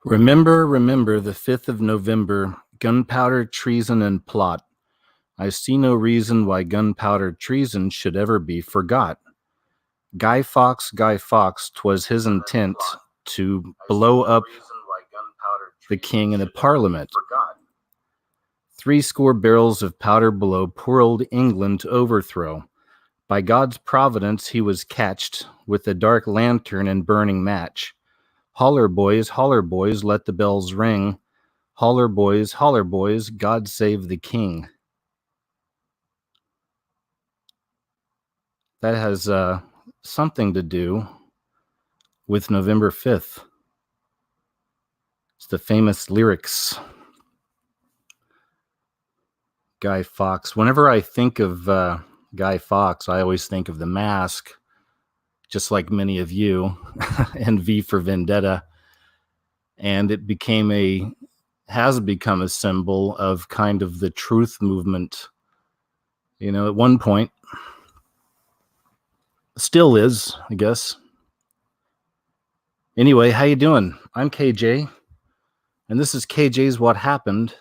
Remember, remember the 5th of November, gunpowder, treason, and plot. I see no reason why gunpowder treason should ever be forgot. Guy Fawkes, 'twas his intent to blow up the king and the parliament. 70 barrels of powder below poor old England to overthrow. By God's providence he was catched with a dark lantern and burning match. Holler boys, let the bells ring. Holler boys, God save the king. That has something to do with November 5th. It's the famous lyrics. Guy Fawkes. Whenever I think of Guy Fawkes, I always think of The Mask, just like many of you, and V for Vendetta. And it has become a symbol of kind of the truth movement. You know, at one point, still is, I guess. Anyway, how you doing? I'm KJ, and this is KJ's What Happened.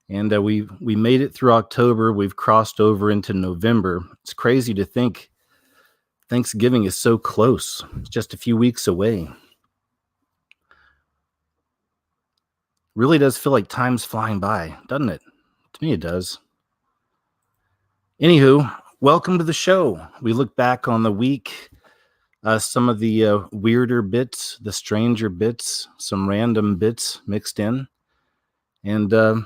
And we made it through October. We've crossed over into November. It's crazy to think Thanksgiving is so close. It's just a few weeks away. Really does feel like time's flying by, doesn't it? To me, it does. Anywho, welcome to the show. We look back on the week, some of the weirder bits, the stranger bits, some random bits mixed in. And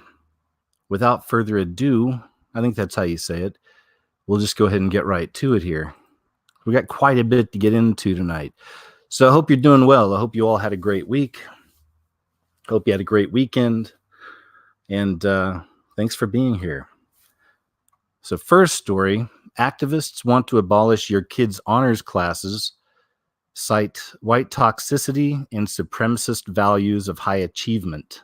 without further ado, I think that's how you say it, we'll just go ahead and get right to it here. We got quite a bit to get into tonight. So I hope you're doing well. I hope you all had a great week. Hope you had a great weekend. And thanks for being here. So first story, activists want to abolish your kids' honors classes, cite white toxicity and supremacist values of high achievement.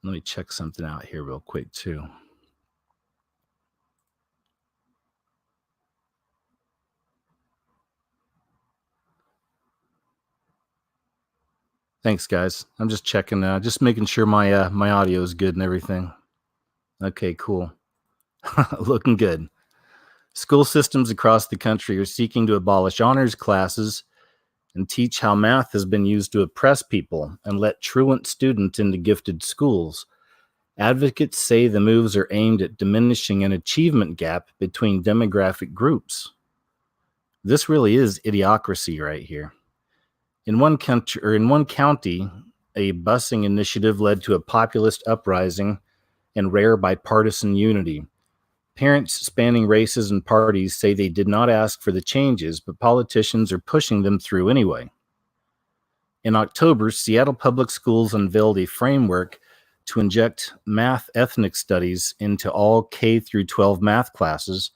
Let me check something out here real quick too. Thanks, guys. I'm just checking, just making sure my my audio is good and everything. Okay, cool. Looking good. School systems across the country are seeking to abolish honors classes and teach how math has been used to oppress people and let truant students into gifted schools. Advocates say the moves are aimed at diminishing an achievement gap between demographic groups. This really is idiocracy right here. In one county, a busing initiative led to a populist uprising and rare bipartisan unity. Parents spanning races and parties say they did not ask for the changes, but politicians are pushing them through anyway. In October, Seattle Public Schools unveiled a framework to inject math ethnic studies into all K through 12 math classes,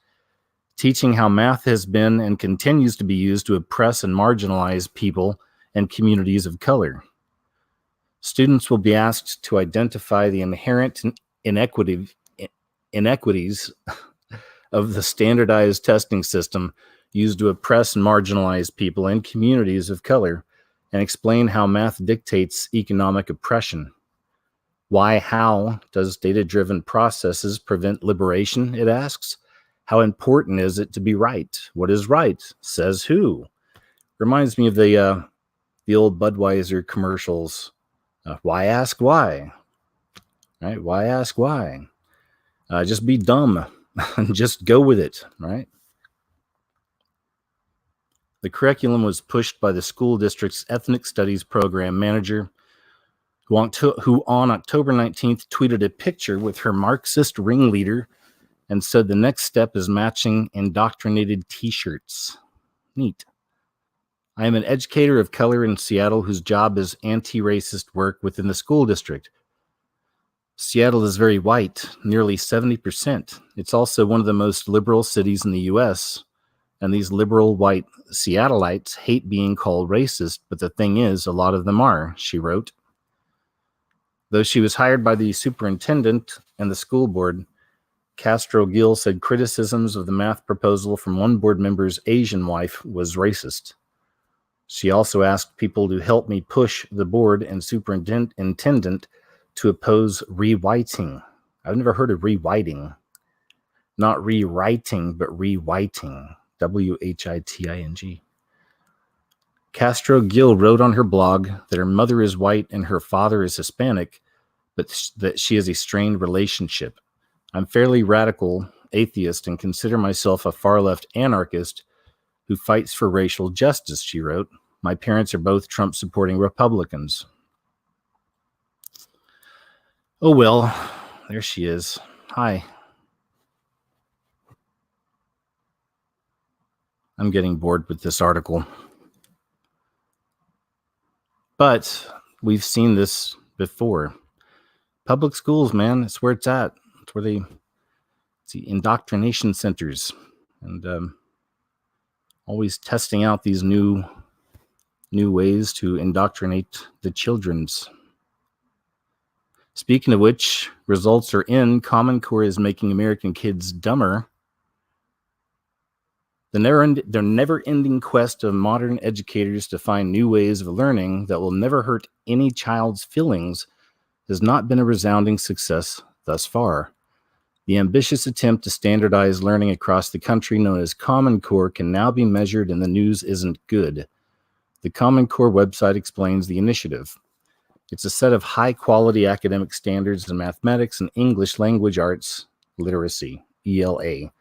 teaching how math has been and continues to be used to oppress and marginalize people and communities of color. Students will be asked to identify the inherent inequities of the standardized testing system used to oppress and marginalize people and communities of color and explain how math dictates economic oppression. How does data-driven processes prevent liberation, it asks. How important is it to be right? What is right? Says who? Reminds me of the old Budweiser commercials. Why ask why? Right? Why ask why? Just be dumb and just go with it, right? The curriculum was pushed by the school district's ethnic studies program manager, who on October 19th tweeted a picture with her Marxist ringleader and said the next step is matching indoctrinated t-shirts. Neat. I am an educator of color in Seattle whose job is anti-racist work within the school district. Seattle is very white, nearly 70%. It's also one of the most liberal cities in the U.S., and these liberal white Seattleites hate being called racist, but the thing is, a lot of them are, she wrote. Though she was hired by the superintendent and the school board, Castro-Gill said criticisms of the math proposal from one board member's Asian wife was racist. She also asked people to help me push the board and superintendent to oppose rewriting. I've never heard of rewriting. Not rewriting, but rewriting. Whiting. Castro Gill wrote on her blog that her mother is white and her father is Hispanic, but that she has a strained relationship. I'm fairly radical atheist and consider myself a far-left anarchist who fights for racial justice, she wrote. My parents are both Trump-supporting Republicans. Oh, well, there she is. Hi. I'm getting bored with this article. But we've seen this before. Public schools, man, that's where it's at. It's where it's the indoctrination centers. And always testing out these new ways to indoctrinate the children's. Speaking of which, results are in. Common Core is making American kids dumber. The never-ending quest of modern educators to find new ways of learning that will never hurt any child's feelings has not been a resounding success thus far. The ambitious attempt to standardize learning across the country, known as Common Core, can now be measured, and the news isn't good. The Common Core website explains the initiative. It's a set of high-quality academic standards in mathematics and English language arts literacy, ELA.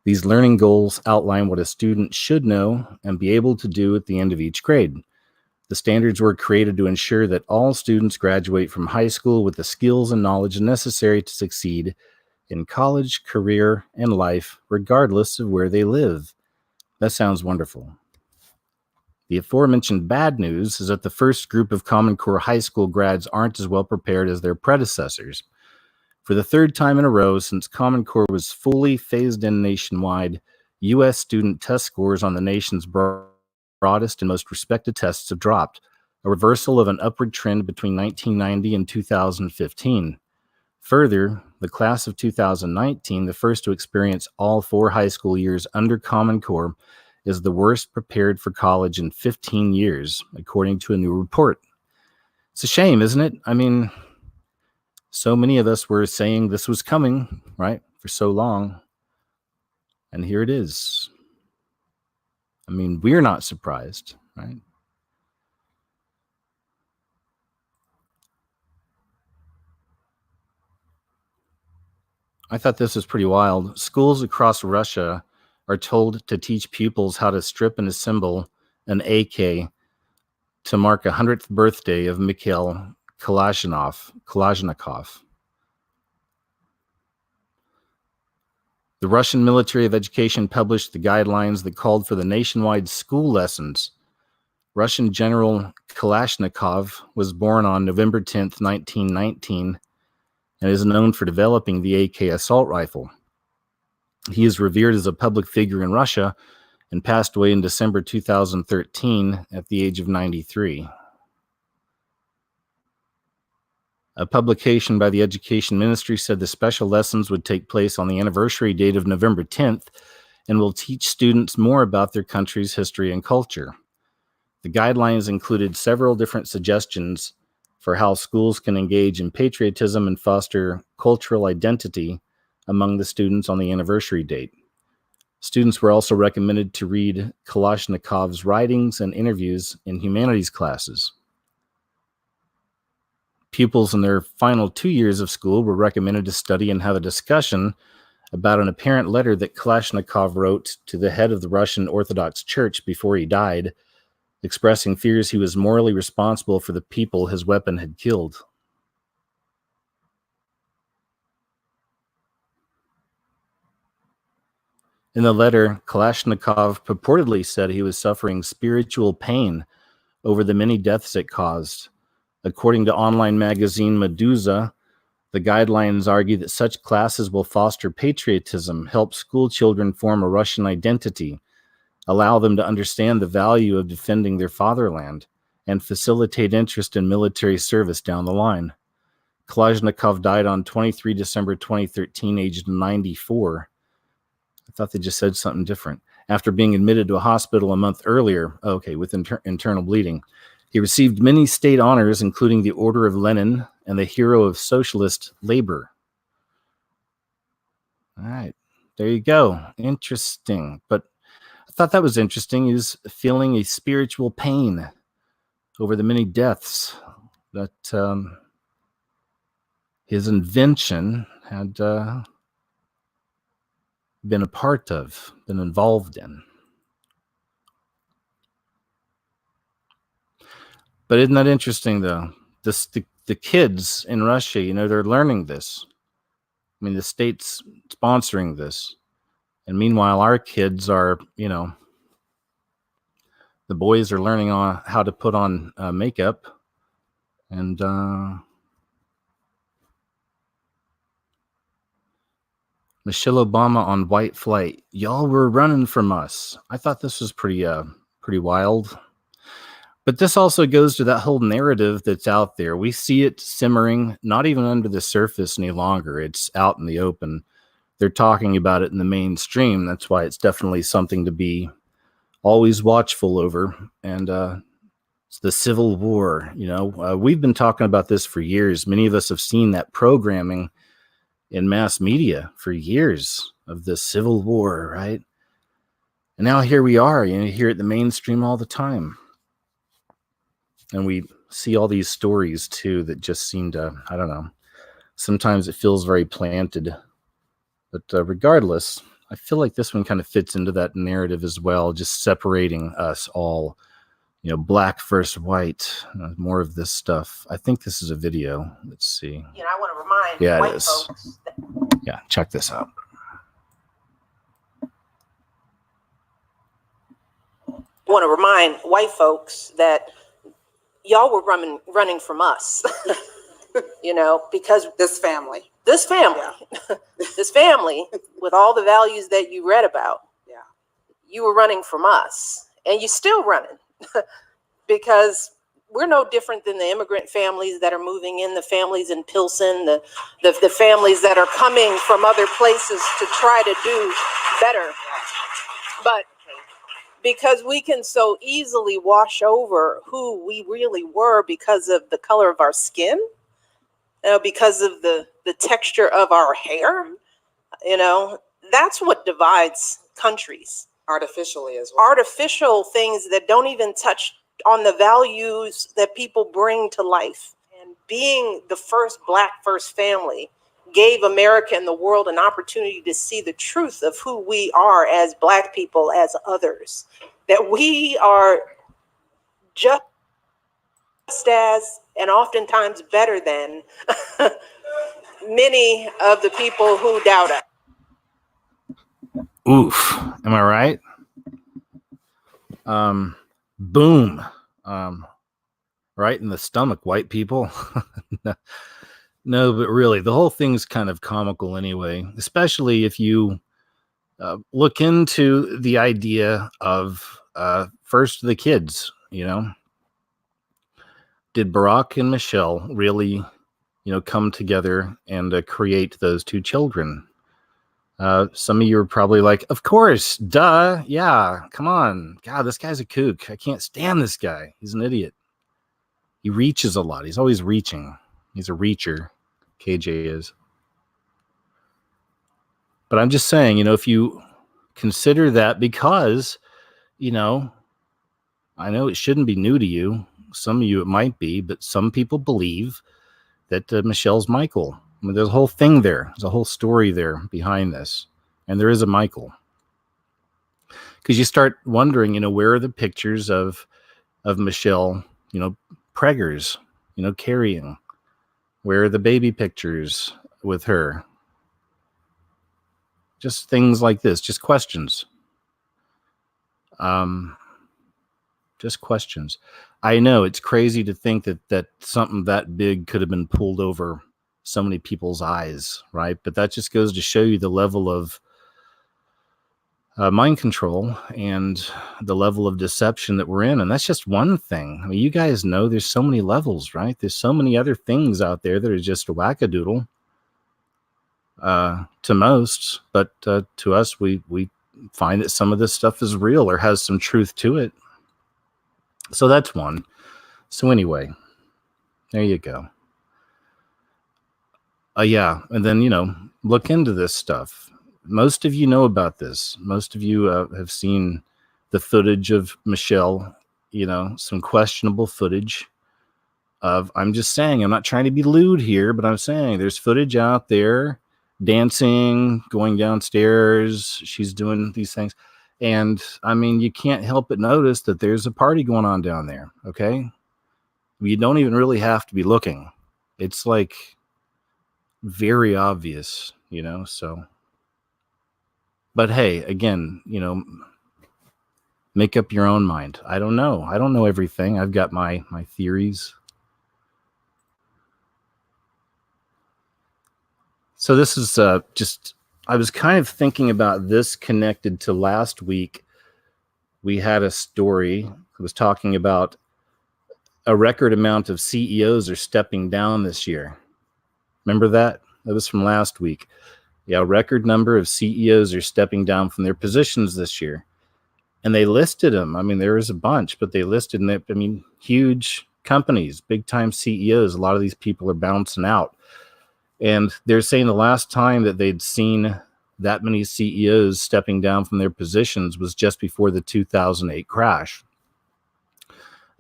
These learning goals outline what a student should know and be able to do at the end of each grade. The standards were created to ensure that all students graduate from high school with the skills and knowledge necessary to succeed in college, career, and life, regardless of where they live. That sounds wonderful. The aforementioned bad news is that the first group of Common Core high school grads aren't as well prepared as their predecessors. For the third time in a row since Common Core was fully phased in nationwide, U.S. student test scores on the nation's broadest and most respected tests have dropped, a reversal of an upward trend between 1990 and 2015. Further, the class of 2019, the first to experience all 4 high school years under Common Core, is the worst prepared for college in 15 years, according to a new report. It's a shame, isn't it? I mean, so many of us were saying this was coming, right, for so long. And here it is. I mean, we're not surprised, right? I thought this was pretty wild. Schools across Russia are told to teach pupils how to strip and assemble an AK to mark 100th birthday of Mikhail Kalashnikov. The Russian Military of Education published the guidelines that called for the nationwide school lessons. Russian General Kalashnikov was born on November 10, 1919, and is known for developing the AK assault rifle. He is revered as a public figure in Russia and passed away in December 2013 at the age of 93. A publication by the Education Ministry said the special lessons would take place on the anniversary date of November 10th and will teach students more about their country's history and culture. The guidelines included several different suggestions for how schools can engage in patriotism and foster cultural identity among the students on the anniversary date. Students were also recommended to read Kalashnikov's writings and interviews in humanities classes. Pupils in their final 2 years of school were recommended to study and have a discussion about an apparent letter that Kalashnikov wrote to the head of the Russian Orthodox Church before he died, expressing fears he was morally responsible for the people his weapon had killed. In the letter, Kalashnikov purportedly said he was suffering spiritual pain over the many deaths it caused. According to online magazine Medusa, the guidelines argue that such classes will foster patriotism, help school children form a Russian identity, allow them to understand the value of defending their fatherland, and facilitate interest in military service down the line. Kalashnikov died on 23 December 2013, aged 94. I thought they just said something different. after being admitted to a hospital a month earlier, with internal bleeding. He received many state honors, including the Order of Lenin and the Hero of Socialist Labor. All right, there you go. Interesting. But I thought that was interesting. He was feeling a spiritual pain over the many deaths that his invention had been a part of, been involved in. But isn't that interesting, though? The kids in Russia, they're learning this. I mean, the state's sponsoring this. And meanwhile, our kids are, the boys are learning on how to put on makeup. And Michelle Obama on white flight. Y'all were running from us. I thought this was pretty wild. But this also goes to that whole narrative that's out there. We see it simmering, not even under the surface any longer. It's out in the open. They're talking about it in the mainstream. That's why it's definitely something to be always watchful over. And it's the Civil War. We've been talking about this for years. Many of us have seen that programming in mass media for years of the Civil War, right? And now here we are. You hear it in the mainstream all the time. And we see all these stories, too, that just seem to, I don't know, sometimes it feels very planted. But regardless, I feel like this one kind of fits into that narrative as well, just separating us all, black versus white, more of this stuff. I think this is a video. Let's see. I want to remind white folks. Yeah, check this out. I want to remind white folks that y'all were running from us, because this family, yeah. This family with all the values that you read about, you were running from us, and you're still running because we're no different than the immigrant families that are moving in, the families in Pilsen, the families that are coming from other places to try to do better. But because we can so easily wash over who we really were because of the color of our skin, because of the texture of our hair, that's what divides countries. Artificially as well. Artificial things that don't even touch on the values that people bring to life. And being the Black first family gave America and the world an opportunity to see the truth of who we are as Black people, as others, that we are just as, and oftentimes better than, many of the people who doubt us. Oof. Am I right? Boom. Right in the stomach, white people. No, but really, the whole thing's kind of comical anyway, especially if you look into the idea of first the kids, Did Barack and Michelle really, come together and create those two children? Some of you are probably like, of course, duh, yeah, come on. God, this guy's a kook. I can't stand this guy. He's an idiot. He reaches a lot. He's always reaching. He's a reacher. KJ is. But I'm just saying, if you consider that, because, I know it shouldn't be new to you. Some of you it might be, but some people believe that Michelle's Michael. I mean, there's a whole thing there. There's a whole story there behind this. And there is a Michael. Because you start wondering, where are the pictures of Michelle, preggers, carrying? Where are the baby pictures with her? Just things like this, just questions. Just questions. I know it's crazy to think that something that big could have been pulled over so many people's eyes, right? But that just goes to show you the level of mind control and the level of deception that we're in. And that's just one thing. I mean, you guys know there's so many levels, right? There's so many other things out there that are just a wackadoodle to most, but to us, we find that some of this stuff is real or has some truth to it. So that's one. So anyway, there you go. Yeah, and then, look into this stuff. Most of you know about this. Most of you have seen the footage of Michelle, some questionable footage of, I'm just saying, I'm not trying to be lewd here, but I'm saying there's footage out there, dancing, going downstairs, she's doing these things. And I mean, you can't help but notice that there's a party going on down there, okay? You don't even really have to be looking. It's like very obvious, so. But hey, again, make up your own mind. I don't know. I don't know everything. I've got my theories. So this is I was kind of thinking about this connected to last week. We had a story that was talking about a record amount of CEOs are stepping down this year. Remember that? That was from last week. Yeah, a record number of CEOs are stepping down from their positions this year. And they listed them. I mean, there was a bunch, but they listed them. Huge companies, big time CEOs. A lot of these people are bouncing out. And they're saying the last time that they'd seen that many CEOs stepping down from their positions was just before the 2008 crash.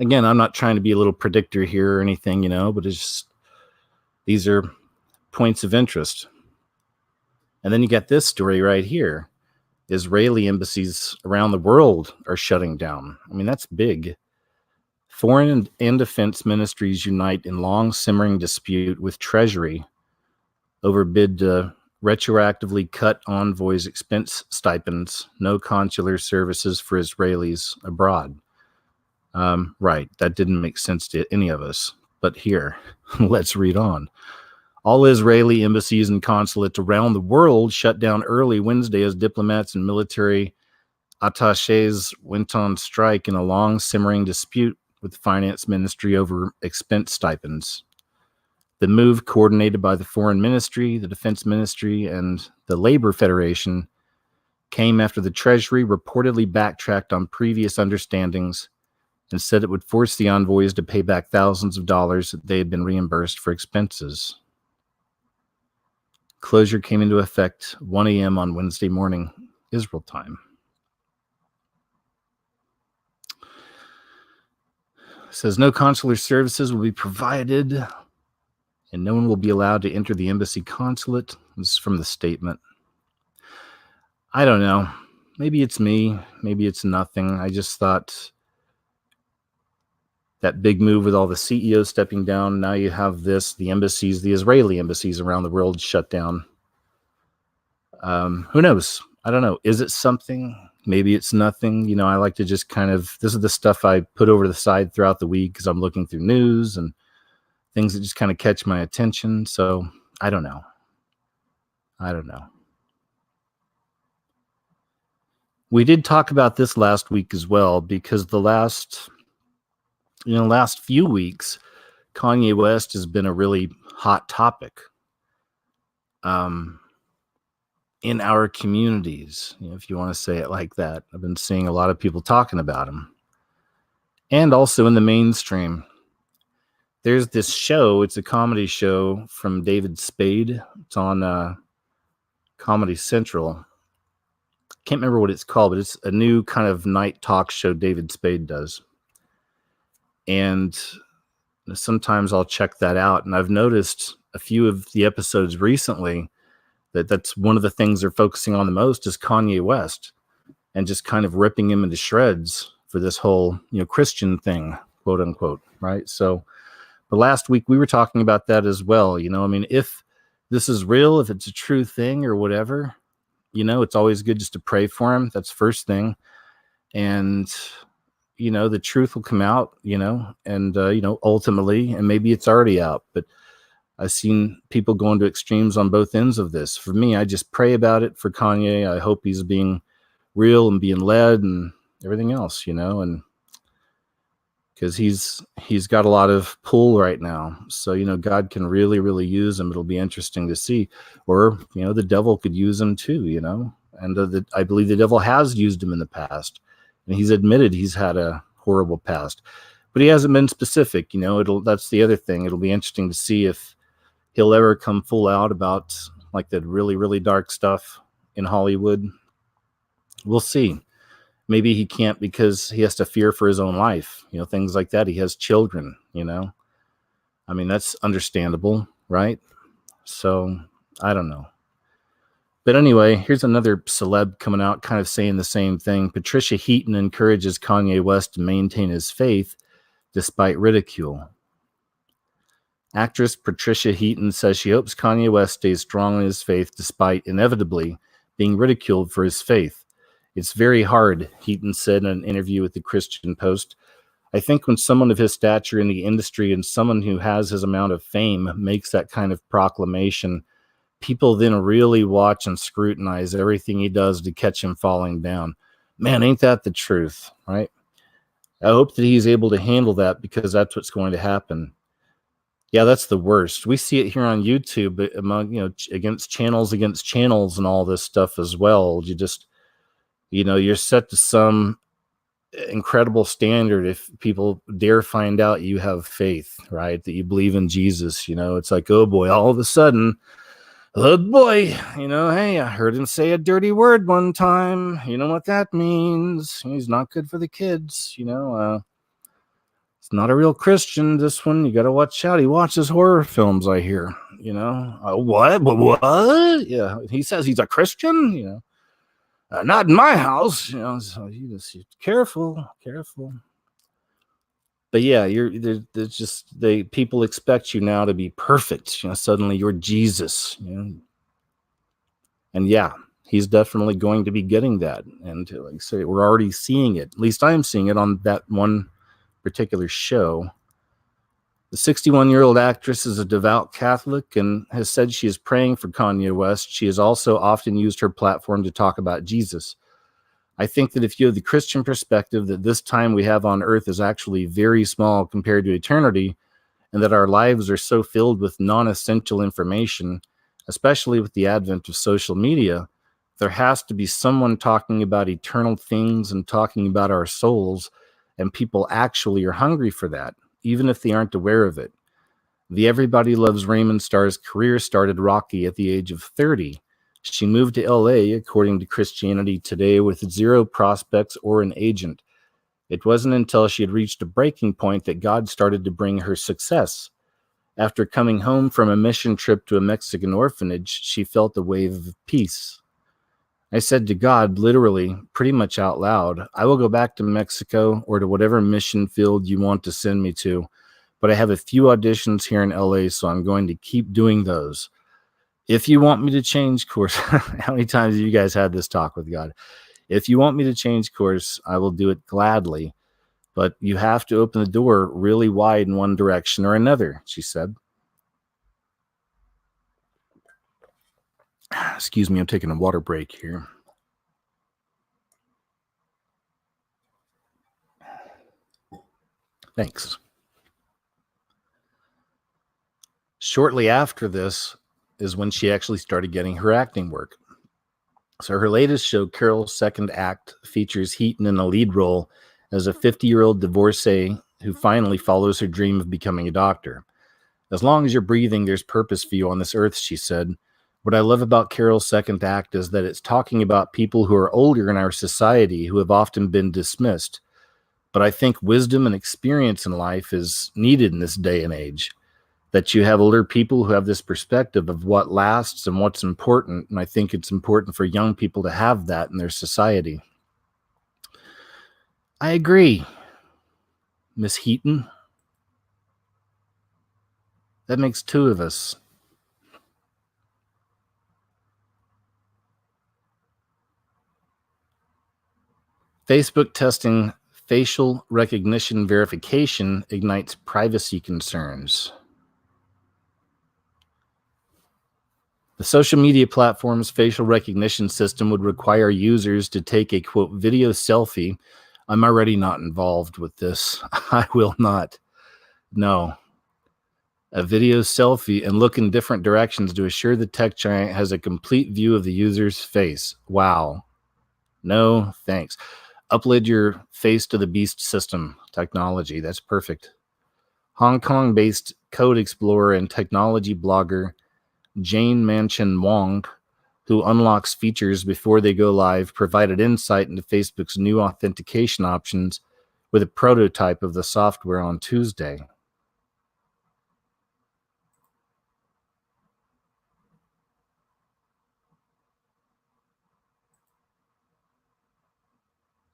Again, I'm not trying to be a little predictor here or anything, but it's just, these are points of interest. And then you got this story right here. Israeli embassies around the world are shutting down. I mean, that's big. Foreign and defense ministries unite in long simmering dispute with Treasury over bid to retroactively cut envoys' expense stipends, no consular services for Israelis abroad. Right, that didn't make sense to any of us. But here, let's read on. All Israeli embassies and consulates around the world shut down early Wednesday as diplomats and military attachés went on strike in a long simmering dispute with the finance ministry over expense stipends. The move, coordinated by the Foreign Ministry, the Defense Ministry, and the Labor Federation, came after the Treasury reportedly backtracked on previous understandings and said it would force the envoys to pay back thousands of dollars that they had been reimbursed for expenses. Closure came into effect 1 a.m. on Wednesday morning, Israel time. It says no consular services will be provided and no one will be allowed to enter the embassy consulate. This is from the statement. I don't know. Maybe it's me. Maybe it's nothing. I just thought that big move with all the CEOs stepping down. Now you have this, the embassies, the Israeli embassies around the world shut down. Who knows? I don't know. Is it something? Maybe it's nothing. I like to just this is the stuff I put over the side throughout the week because I'm looking through news and things that just kind of catch my attention. So I don't know. We did talk about this last week as well, because the last few weeks, Kanye West has been a really hot topic in our communities, if you want to say it like that. I've been seeing a lot of people talking about him. And also in the mainstream. There's this show, it's a comedy show from David Spade. It's on Comedy Central. Can't remember what it's called, but it's a new kind of night talk show David Spade does. And sometimes I'll check that out. And I've noticed a few of the episodes recently that's one of the things they're focusing on the most is Kanye West and just kind of ripping him into shreds for this whole, Christian thing, quote unquote, right? So, but last week we were talking about that as well. If this is real, if it's a true thing or whatever, it's always good just to pray for him. That's first thing. And, the truth will come out, and, ultimately, and maybe it's already out, but I've seen people going to extremes on both ends of this. For me, I just pray about it for Kanye. I hope he's being real and being led and everything else, and because he's got a lot of pull right now. So, God can really, really use him. It'll be interesting to see. Or, the devil could use him too, And I believe the devil has used him in the past. And he's admitted he's had a horrible past. But he hasn't been specific, you know. That's the other thing. It'll be interesting to see if he'll ever come full out about like that really, really dark stuff in Hollywood. We'll see. Maybe he can't because he has to fear for his own life, you know, things like that. He has children, you know. I mean, that's understandable, right? So I don't know. But anyway, here's another celeb coming out kind of saying the same thing. Patricia Heaton encourages Kanye West to maintain his faith despite ridicule. Actress Patricia Heaton says she hopes Kanye West stays strong in his faith despite inevitably being ridiculed for his faith. It's very hard, Heaton said in an interview with the Christian Post. I think when someone of his stature in the industry and someone who has his amount of fame makes that kind of proclamation, people then really watch and scrutinize everything he does to catch him falling down. Man, ain't that the truth, right? I hope that he's able to handle that because that's what's going to happen. Yeah, that's the worst. We see it here on YouTube, but among, you know, against channels and all this stuff as well. You just, you know, you're set to some incredible standard if people dare find out you have faith, right? That you believe in Jesus. You know, it's like, oh boy, all of a sudden, oh boy, you know, hey, I heard him say a dirty word one time. You know what that means? He's not good for the kids, you know. It's not a real Christian, this one. You got to watch out. He watches horror films, I hear, you know. What? Yeah, he says he's a Christian, you know. Not in my house, you know. So you just careful. But yeah, there's just people expect you now to be perfect. You know, suddenly you're Jesus. You know, and yeah, he's definitely going to be getting that. And like I say, we're already seeing it. At least I'm seeing it on that one particular show. The 61-year-old actress is a devout Catholic and has said she is praying for Kanye West. She has also often used her platform to talk about Jesus. I think that if you have the Christian perspective that this time we have on earth is actually very small compared to eternity, and that our lives are so filled with non-essential information, especially with the advent of social media, there has to be someone talking about eternal things and talking about our souls, and people actually are hungry for that, even if they aren't aware of it. The Everybody Loves Raymond star's career started rocky at the age of 30. She moved to LA, according to Christianity Today, with zero prospects or an agent. It wasn't until she had reached a breaking point that God started to bring her success. After coming home from a mission trip to a Mexican orphanage, she felt a wave of peace. I said to God, literally, pretty much out loud, I will go back to Mexico or to whatever mission field you want to send me to, but I have a few auditions here in LA, so I'm going to keep doing those. If you want me to change course, how many times have you guys had this talk with God? If you want me to change course, I will do it gladly, but you have to open the door really wide in one direction or another, she said. Excuse me, I'm taking a water break here. Thanks. Shortly after this is when she actually started getting her acting work. So her latest show, Carol's Second Act, features Heaton in a lead role as a 50-year-old divorcee who finally follows her dream of becoming a doctor. As long as you're breathing, there's purpose for you on this earth, she said. What I love about Carol's Second Act is that it's talking about people who are older in our society who have often been dismissed. But I think wisdom and experience in life is needed in this day and age. That you have older people who have this perspective of what lasts and what's important. And I think it's important for young people to have that in their society. I agree, Miss Heaton. That makes two of us. Facebook testing facial recognition verification ignites privacy concerns. The social media platform's facial recognition system would require users to take a, quote, video selfie. I'm already not involved with this. I will not. No. a video selfie, and look in different directions to assure the tech giant has a complete view of the user's face. Wow. No, thanks. Upload your face to the beast system technology. That's perfect. Hong Kong-based code explorer and technology blogger Jane Manchun Wong, who unlocks features before they go live, provided insight into Facebook's new authentication options with a prototype of the software on Tuesday.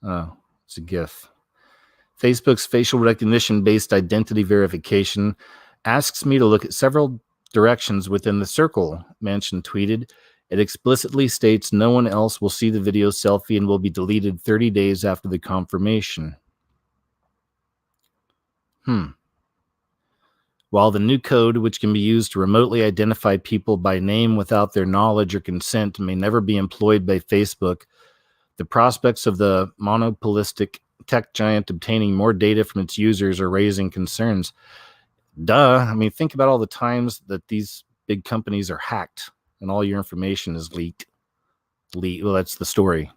Oh, it's a GIF. Facebook's facial recognition-based identity verification asks me to look at several directions within the circle, Manchun tweeted. It explicitly states no one else will see the video selfie and will be deleted 30 days after the confirmation. While the new code, which can be used to remotely identify people by name without their knowledge or consent, may never be employed by Facebook, the prospects of the monopolistic tech giant obtaining more data from its users are raising concerns. Duh. I mean, think about all the times that these big companies are hacked and all your information is leaked. Well, that's the story.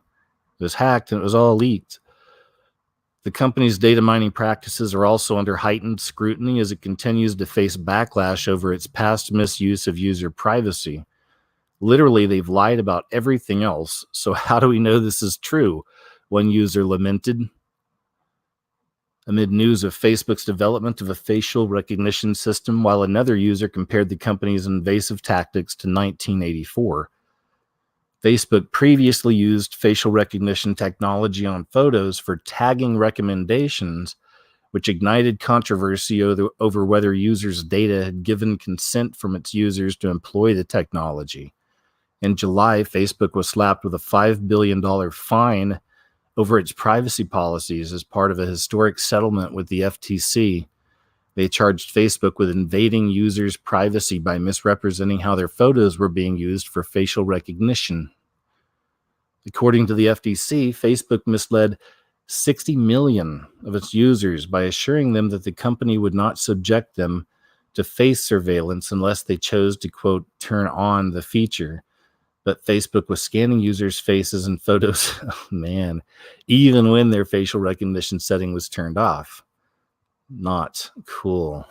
It was hacked and it was all leaked. The company's data mining practices are also under heightened scrutiny as it continues to face backlash over its past misuse of user privacy. Literally, they've lied about everything else, so how do we know this is true? One user lamented. Amid news of Facebook's development of a facial recognition system, while another user compared the company's invasive tactics to 1984. Facebook previously used facial recognition technology on photos for tagging recommendations, which ignited controversy over whether users' data had given consent from its users to employ the technology. In July, Facebook was slapped with a $5 billion fine over its privacy policies as part of a historic settlement with the FTC. They charged Facebook with invading users' privacy by misrepresenting how their photos were being used for facial recognition. According to the FTC, Facebook misled 60 million of its users by assuring them that the company would not subject them to face surveillance unless they chose to, quote, turn on the feature. But Facebook was scanning users' faces and photos, even when their facial recognition setting was turned off. Not cool.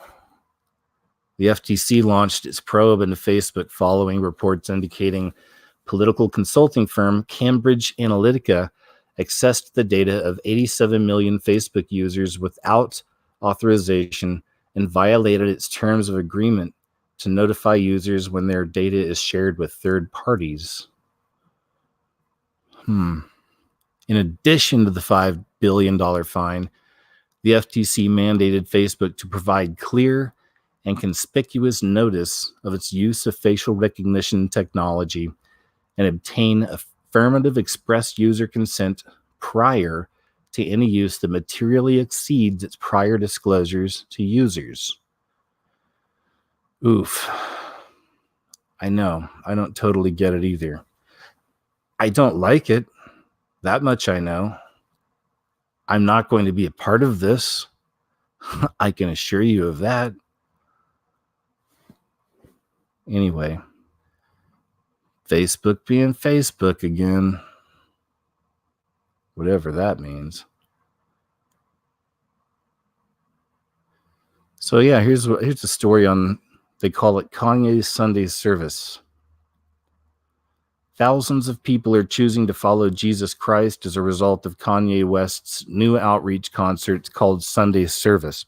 The FTC launched its probe into Facebook following reports indicating political consulting firm Cambridge Analytica accessed the data of 87 million Facebook users without authorization and violated its terms of agreement to notify users when their data is shared with third parties. In addition to the $5 billion fine, the FTC mandated Facebook to provide clear and conspicuous notice of its use of facial recognition technology and obtain affirmative express user consent prior to any use that materially exceeds its prior disclosures to users. Oof. I know. I don't totally get it either. I don't like it. That much I know. I'm not going to be a part of this. I can assure you of that. Anyway, Facebook being Facebook again. Whatever that means. So yeah, here's the story on, they call it Kanye's Sunday service. Thousands of people are choosing to follow Jesus Christ as a result of Kanye West's new outreach concert called Sunday Service.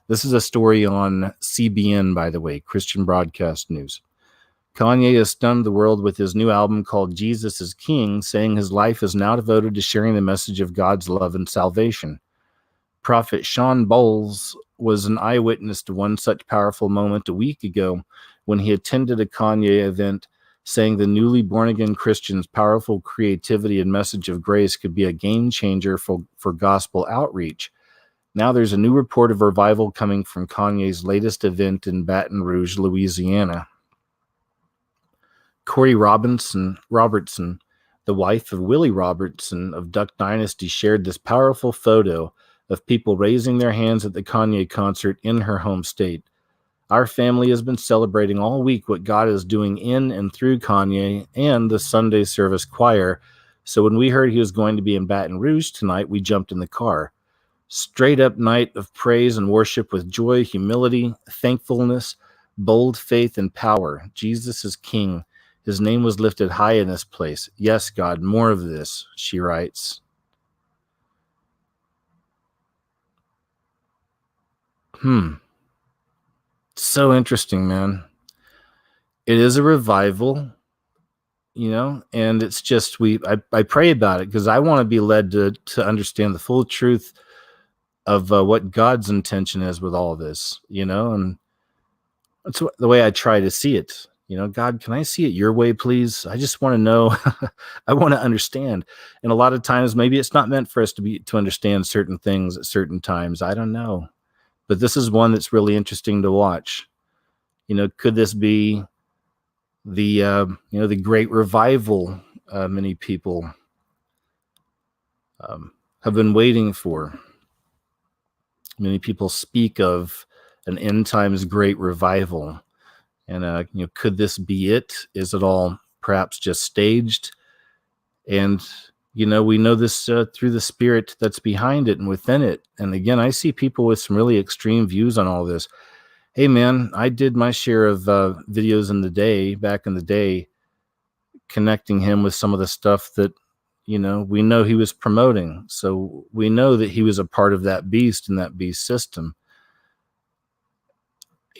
This is a story on CBN, by the way, Christian Broadcast News. Kanye has stunned the world with his new album called Jesus is King, saying his life is now devoted to sharing the message of God's love and salvation. Prophet Sean Bowles was an eyewitness to one such powerful moment a week ago when he attended a Kanye event, saying the newly born-again Christians' powerful creativity and message of grace could be a game changer for gospel outreach. Now there's a new report of revival coming from Kanye's latest event in Baton Rouge, Louisiana. Corey Robertson, the wife of Willie Robertson of Duck Dynasty, shared this powerful photo of people raising their hands at the Kanye concert in her home state. Our family has been celebrating all week what God is doing in and through Kanye and the Sunday service choir. So when we heard he was going to be in Baton Rouge tonight, we jumped in the car. Straight up night of praise and worship with joy, humility, thankfulness, bold faith, and power. Jesus is King. His name was lifted high in this place. Yes, God, more of this, she writes. So interesting, man. It is a revival, and it's just I pray about it because I want to be led to understand the full truth of what God's intention is with all this, and that's the way I try to see it. God, can I see it your way, please? I just want to know. I want to understand. And a lot of times, maybe it's not meant for us to understand certain things at certain times. I don't know. But this is one that's really interesting to watch. Could this be the great revival many people have been waiting for? Many people speak of an end times great revival. And, could this be it? Is it all perhaps just staged? And, we know this through the spirit that's behind it and within it. And again, I see people with some really extreme views on all this. Hey, man, I did my share of videos back in the day, connecting him with some of the stuff that, we know he was promoting. So we know that he was a part of that beast and that beast system.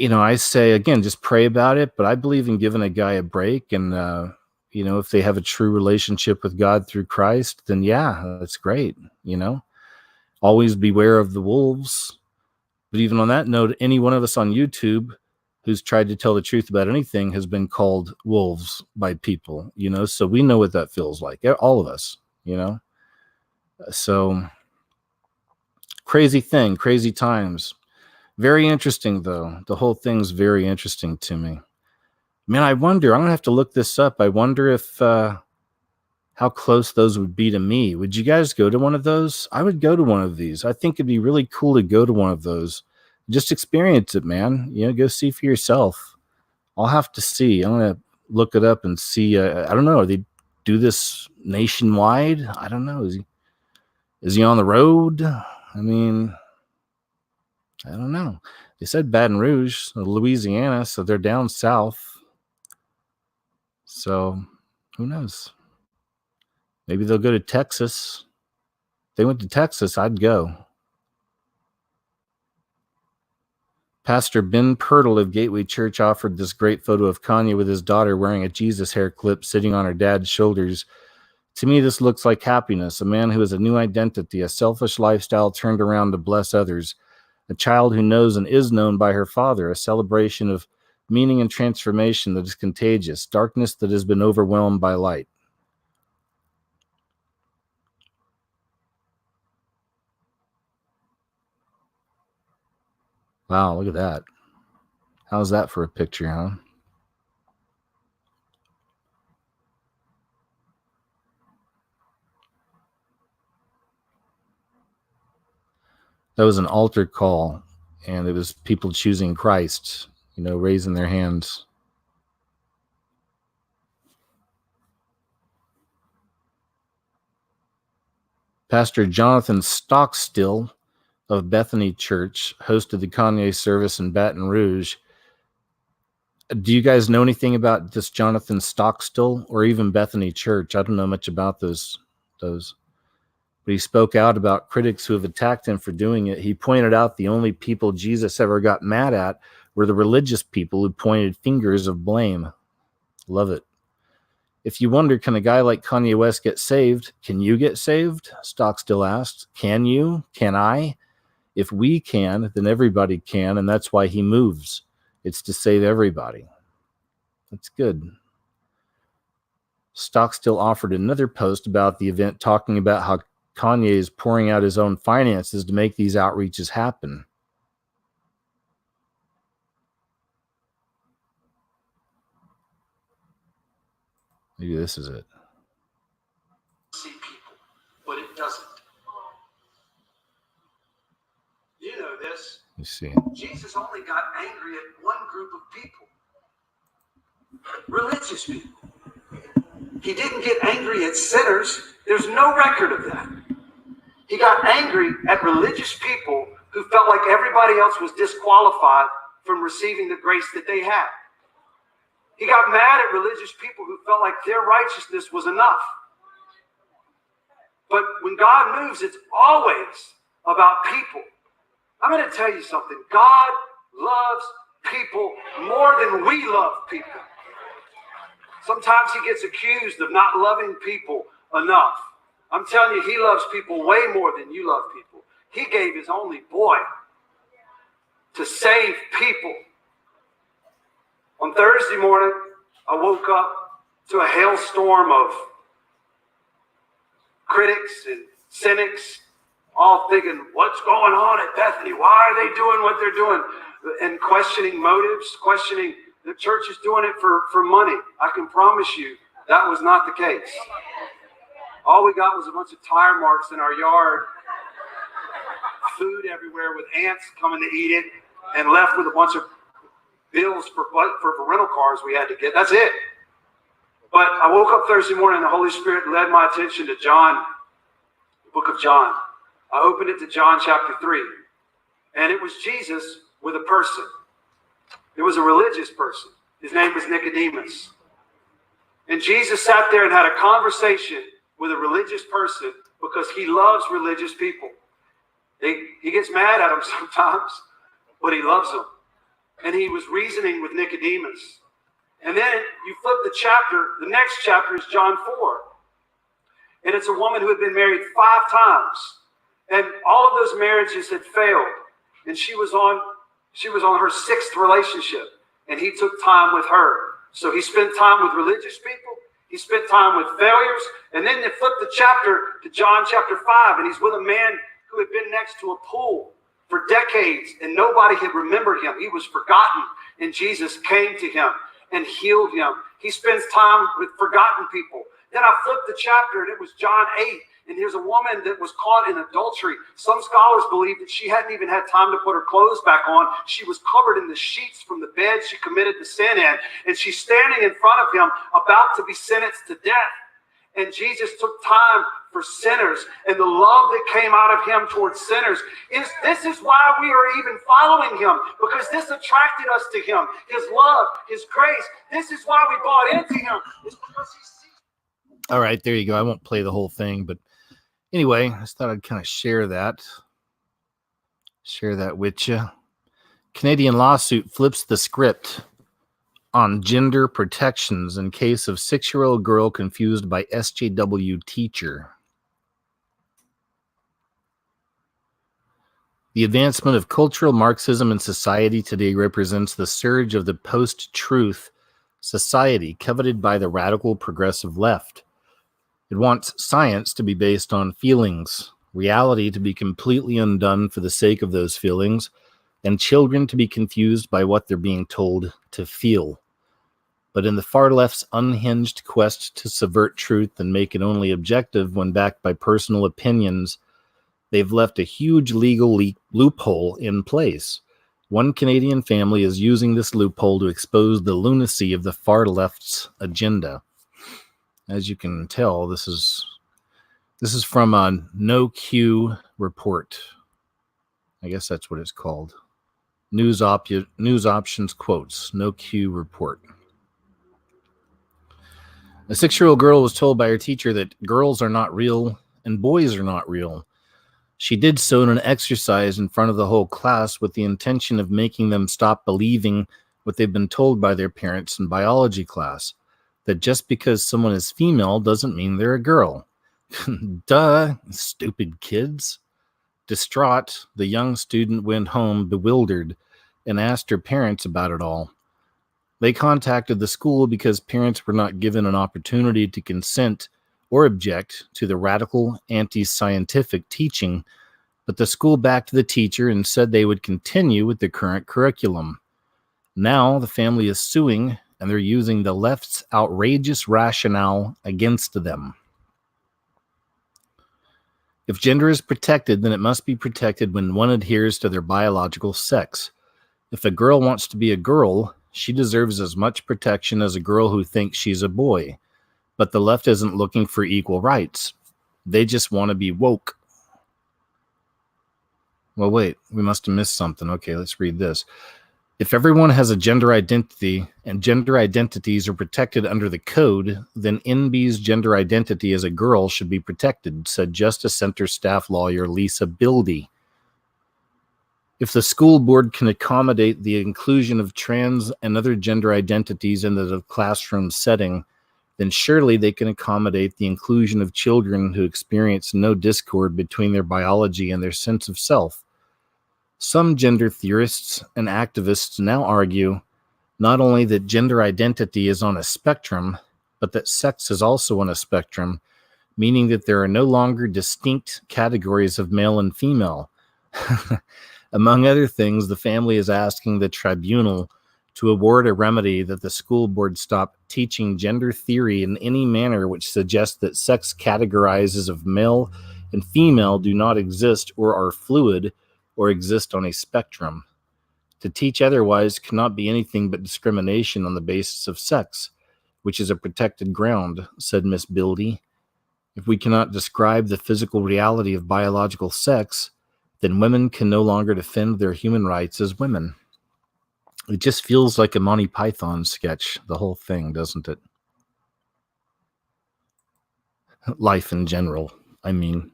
I say, again, just pray about it, but I believe in giving a guy a break. And, if they have a true relationship with God through Christ, then yeah, that's great. Always beware of the wolves. But even on that note, any one of us on YouTube who's tried to tell the truth about anything has been called wolves by people, so we know what that feels like. All of us, So crazy thing, crazy times. Very interesting, though. The whole thing's very interesting to me. Man, I wonder, I'm going to have to look this up. I wonder if, how close those would be to me. Would you guys go to one of those? I would go to one of these. I think it'd be really cool to go to one of those. Just experience it, man. Go see for yourself. I'll have to see. I'm going to look it up and see. I don't know. They do this nationwide? I don't know. Is he on the road? I mean, I don't know. They said Baton Rouge, Louisiana, so they're down south. So who knows? Maybe they'll go to Texas. If they went to Texas, I'd go. Pastor Ben Pirtle of Gateway Church offered this great photo of Kanye with his daughter wearing a Jesus hair clip sitting on her dad's shoulders. To me, this looks like happiness, a man who has a new identity, a selfish lifestyle turned around to bless others, a child who knows and is known by her father, a celebration of meaning and transformation that is contagious, darkness that has been overwhelmed by light. Wow, look at that. How's that for a picture, huh? That was an altar call, and it was people choosing Christ, raising their hands. Pastor Jonathan Stockstill of Bethany Church hosted the Kanye service in Baton Rouge. Do you guys know anything about this Jonathan Stockstill or even Bethany Church? I don't know much about those. But he spoke out about critics who have attacked him for doing it. He pointed out the only people Jesus ever got mad at were the religious people who pointed fingers of blame. Love it. If you wonder, can a guy like Kanye West get saved? Can you get saved? Stockstill asked. Can you? Can I? If we can, then everybody can, and that's why he moves. It's to save everybody. That's good. Stockstill offered another post about the event, talking about how Kanye is pouring out his own finances to make these outreaches happen. Maybe this is it. See people, but it doesn't. You know this. You see. Jesus only got angry at one group of people. Religious people. He didn't get angry at sinners. There's no record of that. He got angry at religious people who felt like everybody else was disqualified from receiving the grace that they had. He got mad at religious people who felt like their righteousness was enough. But when God moves, it's always about people. I'm going to tell you something. God loves people more than we love people. Sometimes he gets accused of not loving people enough. I'm telling you, he loves people way more than you love people. He gave his only boy to save people. On Thursday morning, I woke up to a hailstorm of critics and cynics, all thinking, what's going on at Bethany? Why are they doing what they're doing? And questioning motives, questioning the church is doing it for money. I can promise you that was not the case. All we got was a bunch of tire marks in our yard, food everywhere with ants coming to eat it, and left with a bunch of bills for rental cars we had to get. That's it. But I woke up Thursday morning and the Holy Spirit led my attention to John, the book of John. I opened it to John chapter 3, and it was Jesus with a person. It was a religious person. His name was Nicodemus. And Jesus sat there and had a conversation with a religious person because he loves religious people. He gets mad at them sometimes, but he loves them. And he was reasoning with Nicodemus. And then you flip the chapter, the next chapter is John 4. And it's a woman who had been married 5 times. And all of those marriages had failed. And she was on her 6th relationship. And he took time with her. So he spent time with religious people. He spent time with failures. And then they flip the chapter to John chapter 5. And he's with a man who had been next to a pool for decades. And nobody had remembered him. He was forgotten. And Jesus came to him and healed him. He spends time with forgotten people. Then I flipped the chapter and it was John 8. And here's a woman that was caught in adultery. Some scholars believe that she hadn't even had time to put her clothes back on. She was covered in the sheets from the bed she committed the sin in. And she's standing in front of him about to be sentenced to death. And Jesus took time for sinners. And the love that came out of him towards sinners this is why we are even following him. Because this attracted us to him. His love, his grace. This is why we bought into him. It's because he sees. All right, there you go. I won't play the whole thing, but anyway, I just thought I'd kind of share that with you. Canadian lawsuit flips the script on gender protections in case of 6-year-old girl confused by SJW teacher. The advancement of cultural Marxism in society today represents the surge of the post-truth society coveted by the radical progressive left. It wants science to be based on feelings, reality to be completely undone for the sake of those feelings, and children to be confused by what they're being told to feel. But in the far left's unhinged quest to subvert truth and make it only objective when backed by personal opinions, they've left a huge legal loophole in place. One Canadian family is using this loophole to expose the lunacy of the far left's agenda. As you can tell, this is from a No Q report. I guess that's what it's called. News Options Quotes, No Q report. A 6-year-old girl was told by her teacher that girls are not real and boys are not real. She did so in an exercise in front of the whole class with the intention of making them stop believing what they've been told by their parents in biology class, that just because someone is female doesn't mean they're a girl. Duh, stupid kids. Distraught, the young student went home bewildered and asked her parents about it all. They contacted the school because parents were not given an opportunity to consent or object to the radical anti-scientific teaching, but the school backed the teacher and said they would continue with the current curriculum. Now the family is suing, and they're using the left's outrageous rationale against them. If gender is protected, then it must be protected when one adheres to their biological sex. If a girl wants to be a girl, she deserves as much protection as a girl who thinks she's a boy. But the left isn't looking for equal rights. They just want to be woke. Well, wait, we must have missed something. Okay, let's read this. If everyone has a gender identity and gender identities are protected under the code, then NB's gender identity as a girl should be protected, said Justice Center staff lawyer Lisa Bildy. If the school board can accommodate the inclusion of trans and other gender identities into the classroom setting, then surely they can accommodate the inclusion of children who experience no discord between their biology and their sense of self. Some gender theorists and activists now argue not only that gender identity is on a spectrum, but that sex is also on a spectrum, meaning that there are no longer distinct categories of male and female. Among other things, the family is asking the tribunal to award a remedy that the school board stop teaching gender theory in any manner which suggests that sex categorizes of male and female do not exist or are fluid or exist on a spectrum. To teach otherwise cannot be anything but discrimination on the basis of sex, which is a protected ground, said Miss Bildy. If we cannot describe the physical reality of biological sex, then women can no longer defend their human rights as women. It just feels like a Monty Python sketch, the whole thing, doesn't it? Life in general, I mean.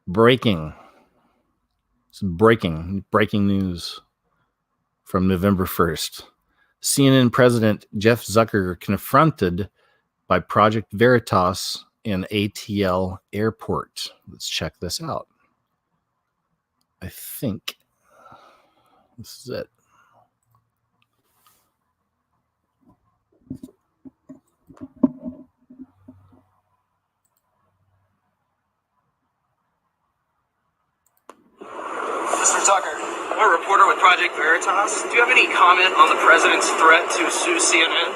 Breaking news from November 1st. CNN President Jeff Zucker confronted by Project Veritas in ATL Airport. Let's check this out. I think this is it. Mr. Tucker, I'm a reporter with Project Veritas. Do you have any comment on the president's threat to sue CNN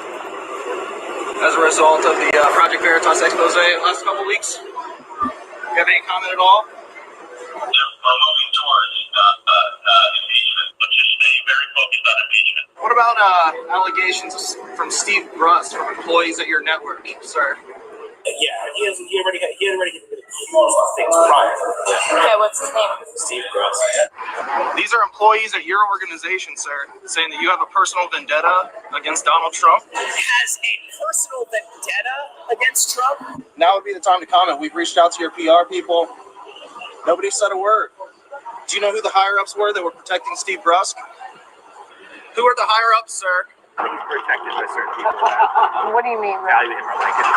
as a result of the Project Veritas expose last couple weeks? Do you have any comment at all? We're moving towards impeachment. Let's just stay very focused on impeachment. What about allegations from Steve Brust from employees at your network, sir? Yeah, he already been accused of things prior. Okay, what's his name? Steve Gross. These are employees at your organization, sir, saying that you have a personal vendetta against Donald Trump. Has a personal vendetta against Trump? Now would be the time to comment. We've reached out to your PR people. Nobody said a word. Do you know who the higher-ups were that were protecting Steve Brust? Who are the higher-ups, sir? He's protected by certain people What do you mean? that value him or like him.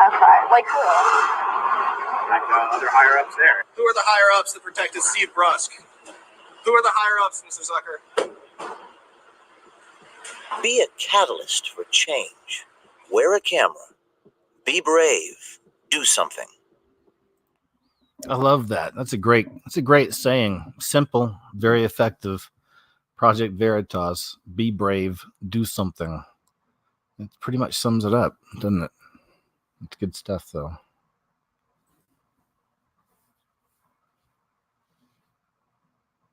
Okay, like who? Like other higher-ups there. Who are the higher-ups that protected Steve Brust? Who are the higher-ups, Mr. Zucker? Be a catalyst for change. Wear a camera. Be brave. Do something. I love that. That's a great saying. Simple, very effective. Project Veritas, be brave, do something. It pretty much sums it up, doesn't it? It's good stuff, though.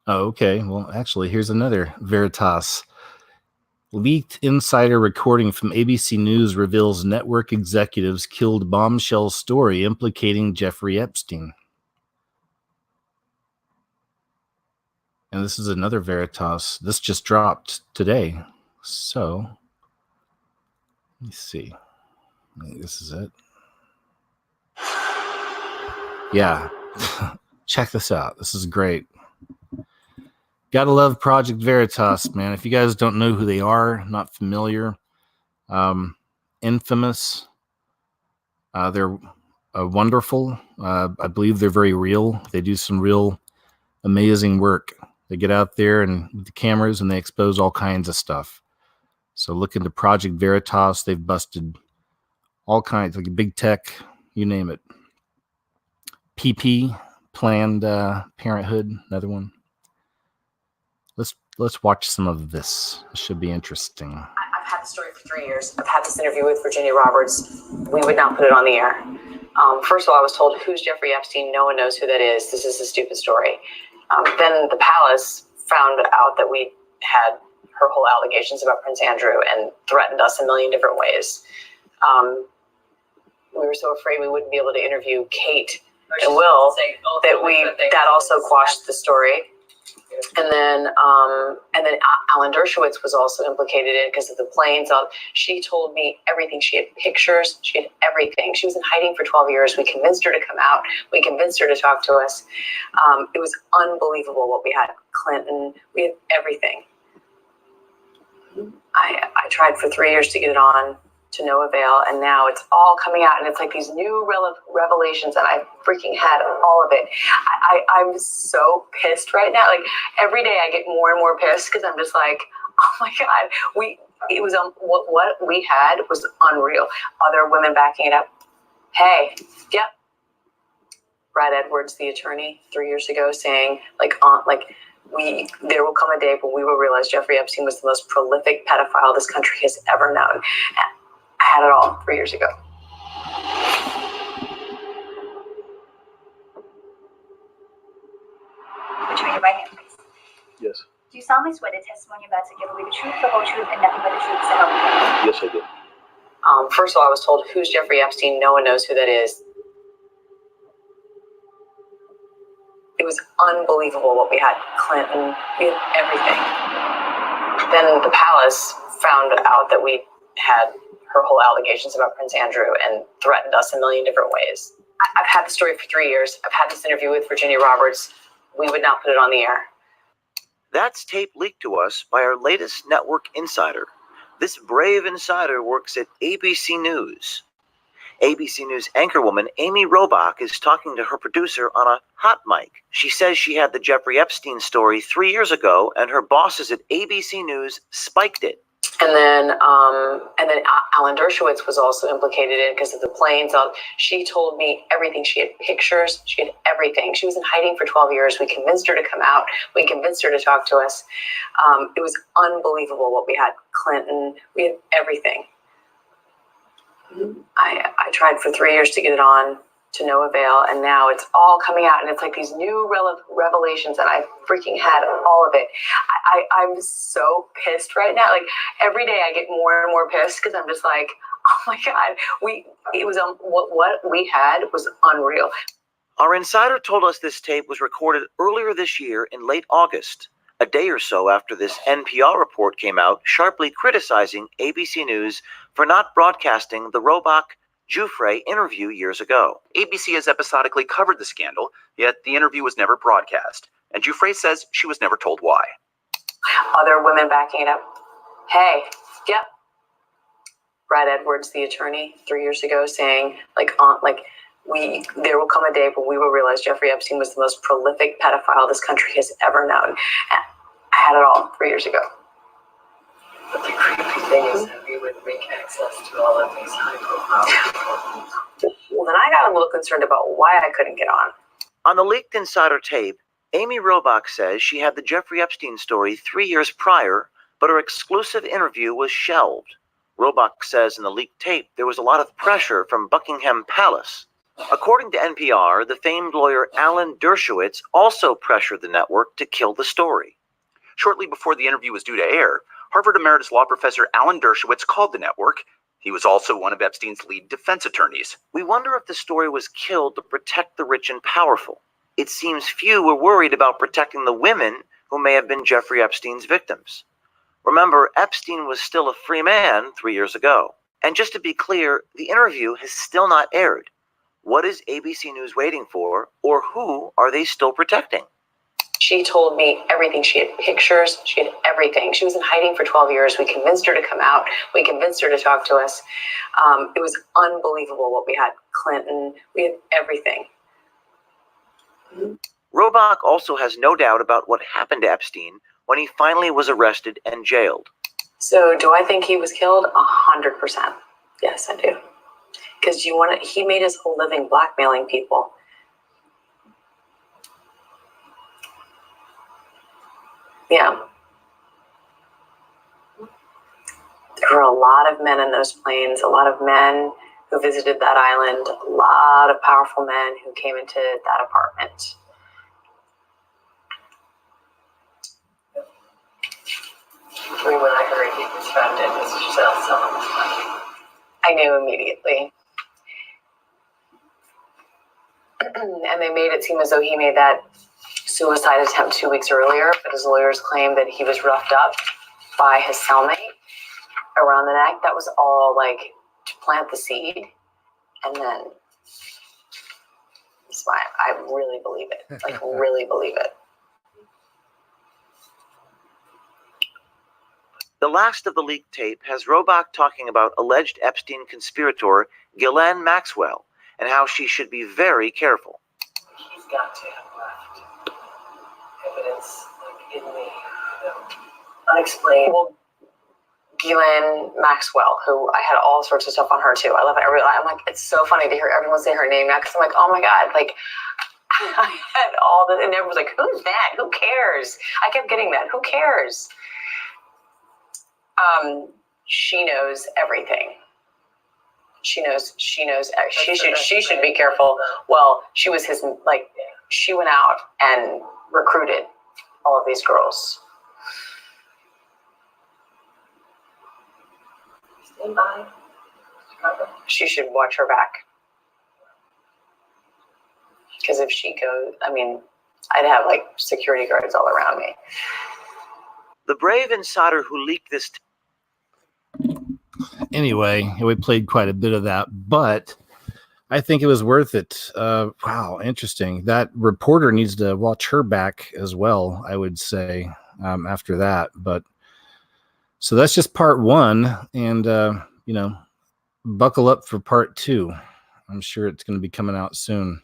Oh, okay. Well, actually, here's another Veritas. Leaked insider recording from ABC News reveals network executives killed bombshell story implicating Jeffrey Epstein. And this is another Veritas. This just dropped today. So, let me see. I think this is it. Yeah. Check this out. This is great. Gotta love Project Veritas, man. If you guys don't know who they are, not familiar, infamous. They're wonderful. I believe they're very real. They do some real amazing work. They get out there and with the cameras and they expose all kinds of stuff. So look into Project Veritas. They've busted all kinds, like big tech, you name it. PP, Planned Parenthood, another one. Let's watch some of this. It should be interesting. I've had the story for 3 years. I've had this interview with Virginia Roberts. We would not put it on the air. First of all, I was told, who's Jeffrey Epstein? No one knows who that is. This is a stupid story. Then the palace found out that we had her whole allegations about Prince Andrew and threatened us a million different ways. We were so afraid we wouldn't be able to interview Kate and Will that also quashed the story. And then Alan Dershowitz was also implicated in it because of the planes. She told me everything. She had pictures. She had everything. She was in hiding for 12 years. We convinced her to come out. We convinced her to talk to us. It was unbelievable what we had. Clinton, we had everything. I tried for 3 years to get it on, to no avail, and now it's all coming out, and it's like these new revelations, and I freaking had all of it. I'm so pissed right now. Like every day I get more and more pissed because I'm just like, oh my God, what we had was unreal. Other women backing it up. Hey, yep. Brad Edwards, the attorney, 3 years ago saying there will come a day when we will realize Jeffrey Epstein was the most prolific pedophile this country has ever known. I had it all 3 years ago. Would you raise your right hand, please? Yes. Do you solemnly swear the testimony you're about to give will be the truth, the whole truth, and nothing but the truth, so help you God? Yes, I do. First of all, I was told, who's Jeffrey Epstein? No one knows who that is. It was unbelievable what we had. Clinton, we had everything. Then the palace found out that we had her whole allegations about Prince Andrew and threatened us a million different ways. I've had the story for 3 years. I've had this interview with Virginia Roberts. We would not put it on the air. That's tape leaked to us by our latest network insider. This brave insider works at ABC News. ABC News anchorwoman Amy Robach is talking to her producer on a hot mic. She says she had the Jeffrey Epstein story 3 years ago, and her bosses at ABC News spiked it. And then Alan Dershowitz was also implicated in it because of the planes. She told me everything. She had pictures. She had everything. She was in hiding for 12 years. We convinced her to come out. We convinced her to talk to us. It was unbelievable what we had. Clinton, we had everything. I tried for 3 years to get it on, to no avail, and now it's all coming out, and it's like these new revelations, and I freaking had all of it. I'm so pissed right now. Like every day I get more and more pissed because I'm just like, oh my God, what we had was unreal. Our insider told us this tape was recorded earlier this year in late August, a day or so after this NPR report came out sharply criticizing ABC News for not broadcasting the Robach-Giuffre interview years ago. ABC has episodically covered the scandal, yet the interview was never broadcast, and Giuffre says she was never told why. Other women backing it up. Hey, yep. Brad Edwards, the attorney, 3 years ago saying there will come a day when we will realize Jeffrey Epstein was the most prolific pedophile this country has ever known. I had it all 3 years ago. But the creepy thing is that we would make access to all of these high-profile people. Well, then I got a little concerned about why I couldn't get on. On the leaked insider tape, Amy Robach says she had the Jeffrey Epstein story 3 years prior, but her exclusive interview was shelved. Robach says in the leaked tape there was a lot of pressure from Buckingham Palace. According to NPR, the famed lawyer Alan Dershowitz also pressured the network to kill the story. Shortly before the interview was due to air, Harvard emeritus law professor Alan Dershowitz called the network. He was also one of Epstein's lead defense attorneys. We wonder if the story was killed to protect the rich and powerful. It seems few were worried about protecting the women who may have been Jeffrey Epstein's victims. Remember, Epstein was still a free man 3 years ago. And just to be clear, the interview has still not aired. What is ABC News waiting for, or who are they still protecting? She told me everything. She had pictures. She had everything. She was in hiding for 12 years. We convinced her to come out. We convinced her to talk to us. It was unbelievable what we had. Clinton, we had everything. Robach also has no doubt about what happened to Epstein when he finally was arrested and jailed. So do I think he was killed? 100%. Yes, I do. Because he made his whole living blackmailing people. Yeah. There were a lot of men in those planes, a lot of men who visited that island. A lot of powerful men who came into that apartment. When I heard he was found dead, was Giselle someone? I knew immediately. And they made it seem as though he made that suicide attempt 2 weeks earlier, but his lawyers claimed that he was roughed up by his cellmate around the neck. That was all like to plant the seed. And then it's fine. I really believe it. Like, really believe it. The last of the leaked tape has Robach talking about alleged Epstein conspirator Ghislaine Maxwell and how she should be very careful. He's got to have left evidence, like, in the unexplained. Well, Ghislaine Maxwell, who I had all sorts of stuff on her too. I love it. I'm like, it's so funny to hear everyone say her name now, because I'm like, oh my God, like, I had all this, and everyone's like, who's that? Who cares? I kept getting that. Who cares? She knows everything. She should be careful. Well, she was his, like, she went out and recruited all of these girls. Stand by. She should watch her back. Because if she goes, I mean, I'd have like security guards all around me. The brave insider who leaked this. Anyway, we played quite a bit of that, but I think it was worth it. Wow, interesting. That reporter needs to watch her back as well, I would say, after that. But so that's just part one. And, you know, buckle up for part two. I'm sure it's going to be coming out soon.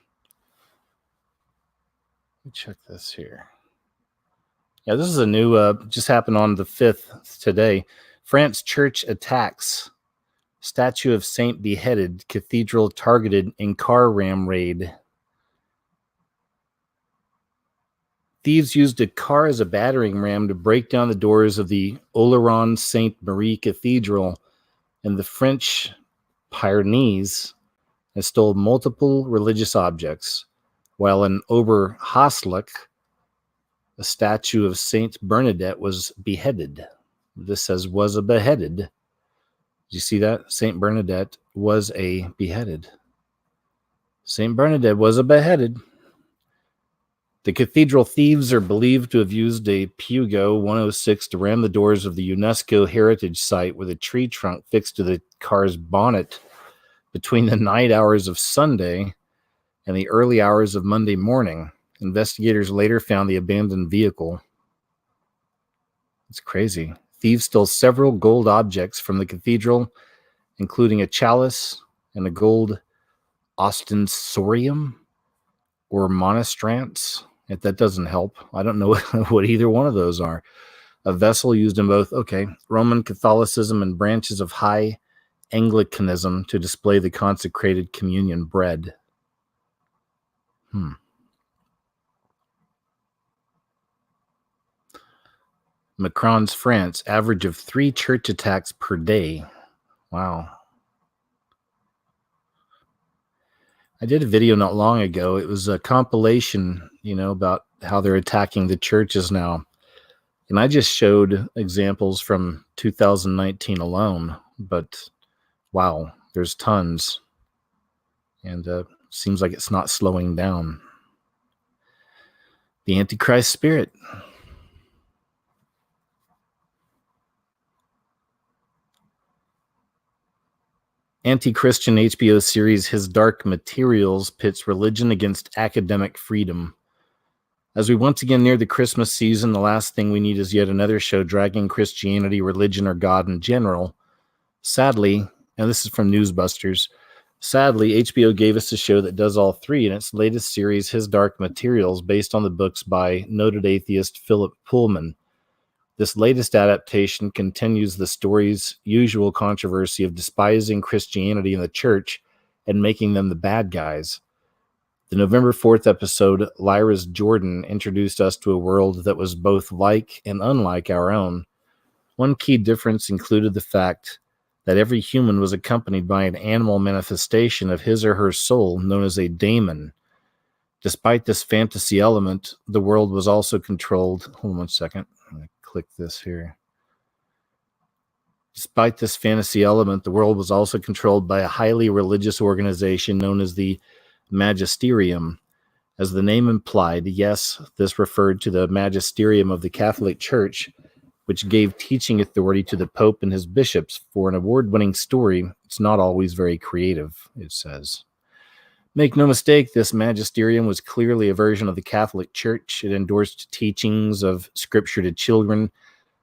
Let me check this here. Yeah, this is a new, just happened on the 5th today. France church attacks. Statue of Saint beheaded. Cathedral targeted in car ram raid. Thieves used a car as a battering ram to break down the doors of the Oloron Sainte Marie Cathedral in the French Pyrenees and stole multiple religious objects, while in Oberhaslach, a statue of Saint Bernadette was beheaded. This says was a beheaded. Did you see that? Saint Bernadette was a beheaded. Saint Bernadette was a beheaded. The cathedral thieves are believed to have used a Peugeot 106 to ram the doors of the UNESCO heritage site with a tree trunk fixed to the car's bonnet between the night hours of Sunday and the early hours of Monday morning. Investigators later found the abandoned vehicle. It's crazy. Thieves stole several gold objects from the cathedral, including a chalice and a gold ostensorium or monastrance. If that doesn't help, I don't know what either one of those are. A vessel used in both, Roman Catholicism and branches of High Anglicanism to display the consecrated communion bread. Macron's France, average of 3 church attacks per day. Wow. I did a video not long ago. It was a compilation, about how they're attacking the churches now. And I just showed examples from 2019 alone. But wow, there's tons. And seems like it's not slowing down. The Antichrist spirit. Anti-Christian HBO series His Dark Materials pits religion against academic freedom. As we once again near the Christmas season, the last thing we need is yet another show dragging Christianity, religion, or God in general. Sadly, and this is from Newsbusters, sadly, HBO gave us a show that does all three in its latest series, His Dark Materials, based on the books by noted atheist Philip Pullman. This latest adaptation continues the story's usual controversy of despising Christianity and the church and making them the bad guys. The November 4th episode, Lyra's Jordan, introduced us to a world that was both like and unlike our own. One key difference included the fact that every human was accompanied by an animal manifestation of his or her soul known as a daemon. Despite this fantasy element, the world was also controlled. Hold on one second. I'm going to click this here. Despite this fantasy element, the world was also controlled by a highly religious organization known as the Magisterium. As the name implied, yes, this referred to the magisterium of the Catholic Church, which gave teaching authority to the Pope and his bishops. For an award-winning story, it's not always very creative, it says. Make no mistake, this magisterium was clearly a version of the Catholic Church. It endorsed teachings of Scripture to children,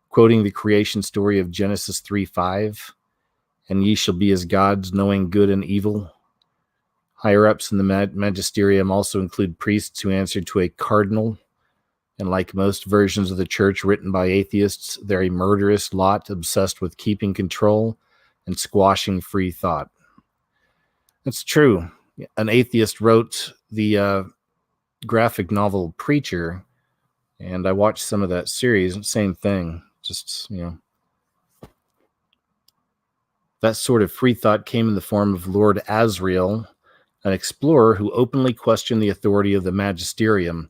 quoting the creation story of Genesis 3:5, and ye shall be as gods, knowing good and evil. Higher-ups in the magisterium also include priests who answered to a cardinal, and like most versions of the church written by atheists, they're a murderous lot obsessed with keeping control and squashing free thought. That's true. An atheist wrote the graphic novel Preacher, and I watched some of that series. Same thing. Just, that sort of free thought came in the form of Lord Asriel, an explorer who openly questioned the authority of the magisterium.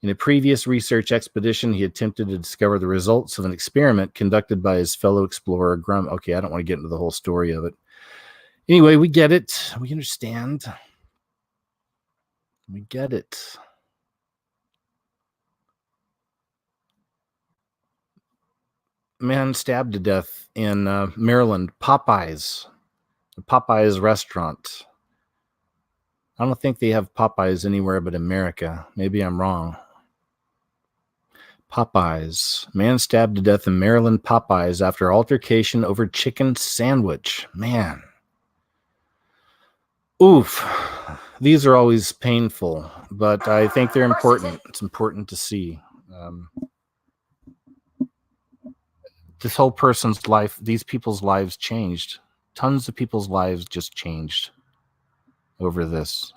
In a previous research expedition, he attempted to discover the results of an experiment conducted by his fellow explorer, Grum. Okay, I don't want to get into the whole story of it. Anyway, we get it. We understand. We get it. Man stabbed to death in Maryland, Popeyes. A Popeyes restaurant. I don't think they have Popeyes anywhere but America. Maybe I'm wrong. Popeyes. Man stabbed to death in Maryland, Popeyes after altercation over chicken sandwich. Man. Oof. These are always painful, but I think they're important. It's important to see. This whole person's life, these people's lives changed. Tons of people's lives just changed over this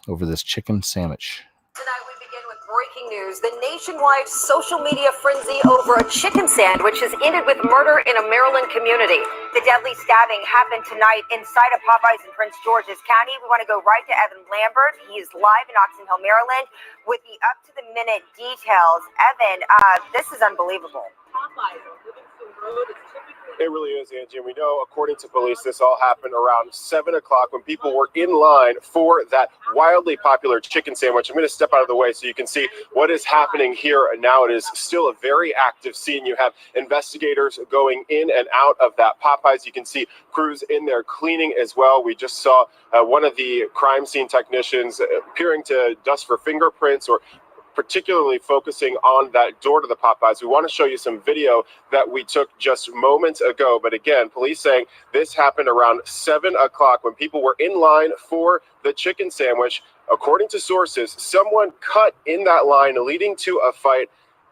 chicken sandwich. Tonight we begin with breaking news. The nationwide social media frenzy over a chicken sandwich has ended with murder in a Maryland community. The deadly stabbing happened tonight inside of Popeyes in Prince George's County. We want to go right to Evan Lambert. He is live in Oxon Hill, Maryland, with the up-to-the-minute details. Evan, this is unbelievable. Popeyes on Livingston Road is typically... It really is, Angie. And we know, according to police, this all happened around 7 o'clock when people were in line for that wildly popular chicken sandwich. I'm going to step out of the way so you can see what is happening here. And now it is still a very active scene. You have investigators going in and out of that Popeyes. You can see crews in there cleaning as well. We just saw one of the crime scene technicians appearing to dust for fingerprints, or particularly focusing on that door to the Popeyes. We want to show you some video that we took just moments ago. But again, police saying this happened around 7 o'clock when people were in line for the chicken sandwich. According to sources, someone cut in that line, leading to a fight,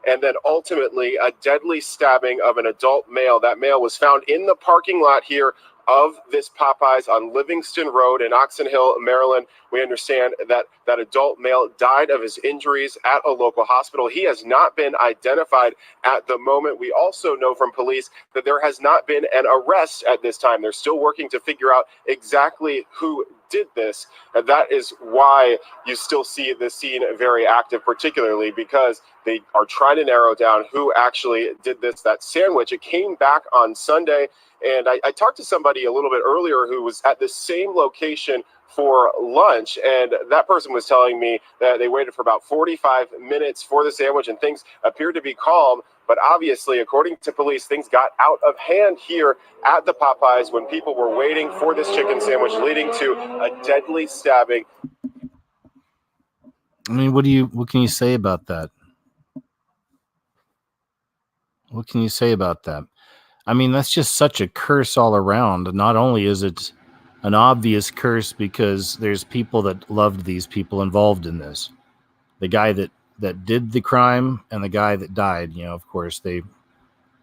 and then ultimately a deadly stabbing of an adult male. That male was found in the parking lot here of this Popeyes on Livingston Road in Oxon Hill, Maryland. We understand that that adult male died of his injuries at a local hospital. He has not been identified at the moment. We also know from police that there has not been an arrest at this time. They're still working to figure out exactly who did this. And that is why you still see the scene very active, particularly because they are trying to narrow down who actually did this. That sandwich, it came back on Sunday. And I talked to somebody a little bit earlier who was at the same location for lunch, and that person was telling me that they waited for about 45 minutes for the sandwich and things appeared to be calm. But obviously, according to police, things got out of hand here at the Popeyes when people were waiting for this chicken sandwich, leading to a deadly stabbing. I mean, what can you say about that? What can you say about that? I mean, that's just such a curse all around. Not only is it an obvious curse because there's people that loved these people involved in this. The guy that did the crime and the guy that died, of course, they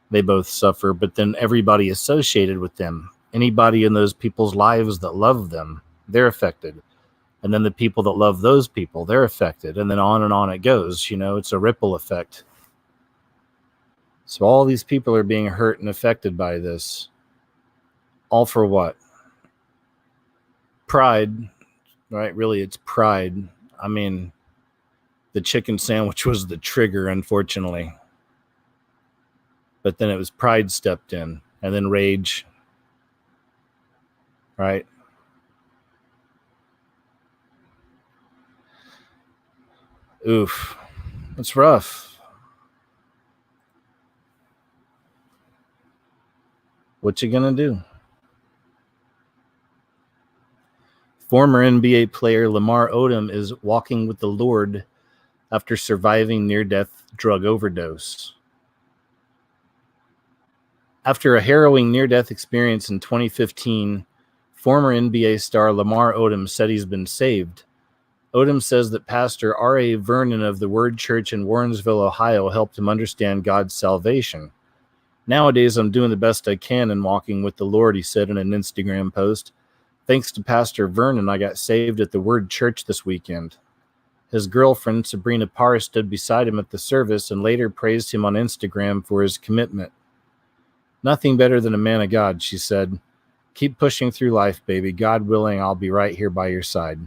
both suffer, but then everybody associated with them, anybody in those people's lives that love them, they're affected. And then the people that love those people, they're affected. And then on it goes. It's a ripple effect. So all these people are being hurt and affected by this. All for what? Pride, right? Really, it's pride. I mean, the chicken sandwich was the trigger, unfortunately. But then it was pride stepped in, and then rage, right? Oof. It's rough. What you gonna do? Former NBA player Lamar Odom is walking with the Lord after surviving near-death drug overdose. After a harrowing near-death experience in 2015, former NBA star Lamar Odom said he's been saved. Odom says that Pastor R.A. Vernon of the Word Church in Warrensville, Ohio, helped him understand God's salvation. Nowadays, I'm doing the best I can in walking with the Lord, he said in an Instagram post. Thanks to Pastor Vernon, I got saved at the Word Church this weekend. His girlfriend, Sabrina Parr, stood beside him at the service and later praised him on Instagram for his commitment. Nothing better than a man of God, she said. Keep pushing through life, baby. God willing, I'll be right here by your side.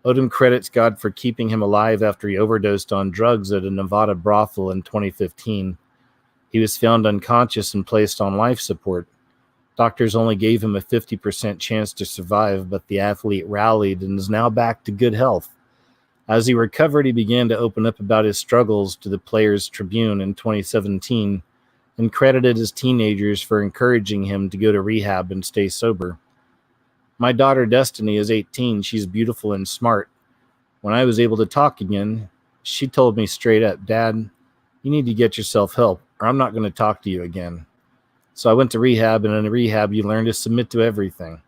Odom credits God for keeping him alive after he overdosed on drugs at a Nevada brothel in 2015. He was found unconscious and placed on life support. Doctors only gave him a 50% chance to survive, but the athlete rallied and is now back to good health. As he recovered, he began to open up about his struggles to the Players Tribune in 2017 and credited his teenagers for encouraging him to go to rehab and stay sober. My daughter Destiny is 18. She's beautiful and smart. When I was able to talk again, she told me straight up, Dad, you need to get yourself help or I'm not going to talk to you again. So I went to rehab, and in rehab, you learn to submit to everything.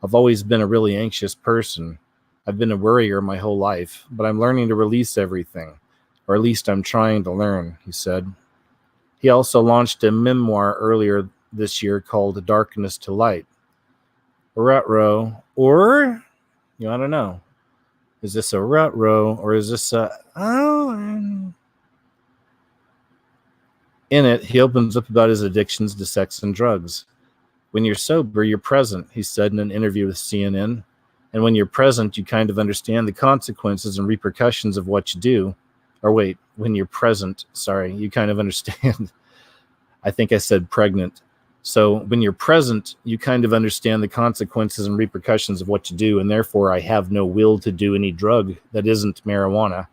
I've always been a really anxious person. I've been a worrier my whole life, but I'm learning to release everything, or at least I'm trying to learn, he said. He also launched a memoir earlier this year called Darkness to Light. Rut-row, or, I don't know. Is this a rut-row, or is this a, In it, he opens up about his addictions to sex and drugs. When you're sober, you're present, he said in an interview with CNN. And when you're present, you kind of understand the consequences and repercussions of what you do. Or wait, when you're present, you kind of understand. I think I said pregnant. So when you're present, you kind of understand the consequences and repercussions of what you do. And therefore, I have no will to do any drug that isn't marijuana.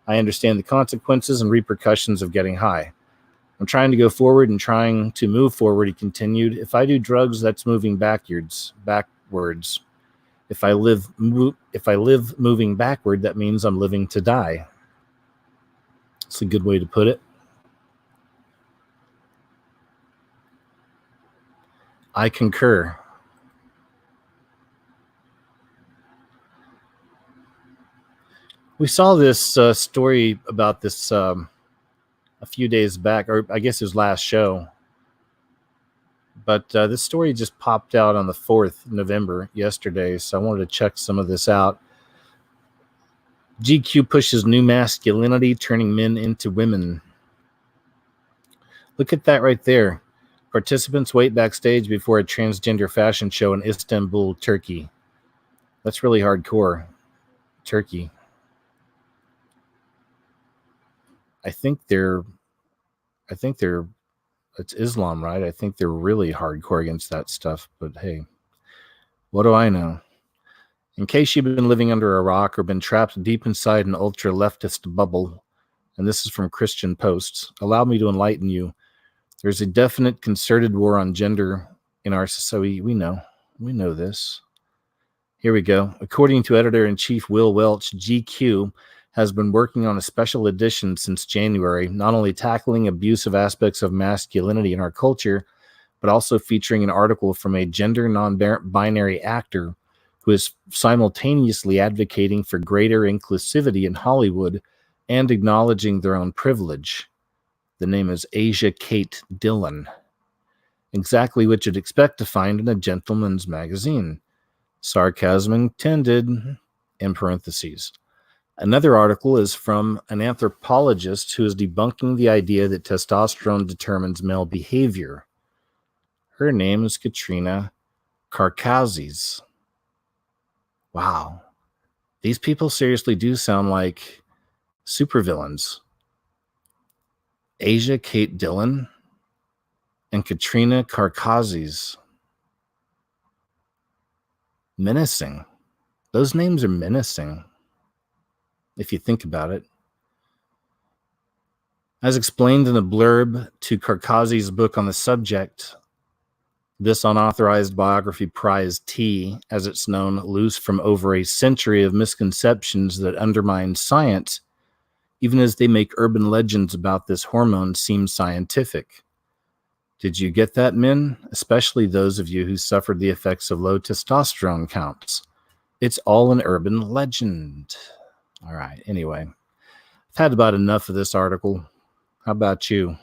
I understand the consequences and repercussions of getting high. I'm trying to go forward and trying to move forward, he continued. If I do drugs, that's moving backwards. If I live moving backward, that means I'm living to die. It's a good way to put it. I concur. We saw this story about this a few days back, or I guess it was last show. But this story just popped out on the 4th November, yesterday, so I wanted to check some of this out. GQ pushes new masculinity, turning men into women. Look at that right there. Participants wait backstage before a transgender fashion show in Istanbul, Turkey. That's really hardcore. Turkey. I think it's Islam, right? I think they're really hardcore against that stuff, but hey, what do I know? In case you've been living under a rock or been trapped deep inside an ultra-leftist bubble, and this is from Christian Posts, allow me to enlighten you. There's a definite concerted war on gender in our society. We know this. Here we go. According to editor-in-chief Will Welch, GQ has been working on a special edition since January, not only tackling abusive aspects of masculinity in our culture, but also featuring an article from a gender non-binary actor who is simultaneously advocating for greater inclusivity in Hollywood and acknowledging their own privilege. The name is Asia Kate Dillon. Exactly what you'd expect to find in a gentleman's magazine. Sarcasm intended, in parentheses. Another article is from an anthropologist who is debunking the idea that testosterone determines male behavior. Her name is Katrina Carcasses. Wow. These people seriously do sound like supervillains. Asia Kate Dillon and Katrina Carcasses. Menacing. Those names are menacing, if you think about it. As explained in the blurb to Carcasses' book on the subject, this unauthorized biography prize tea, as it's known, loose from over a century of misconceptions that undermine science, even as they make urban legends about this hormone seem scientific. Did you get that, men? Especially those of you who suffered the effects of low testosterone counts. It's all an urban legend. All right, anyway. I've had about enough of this article. How about you?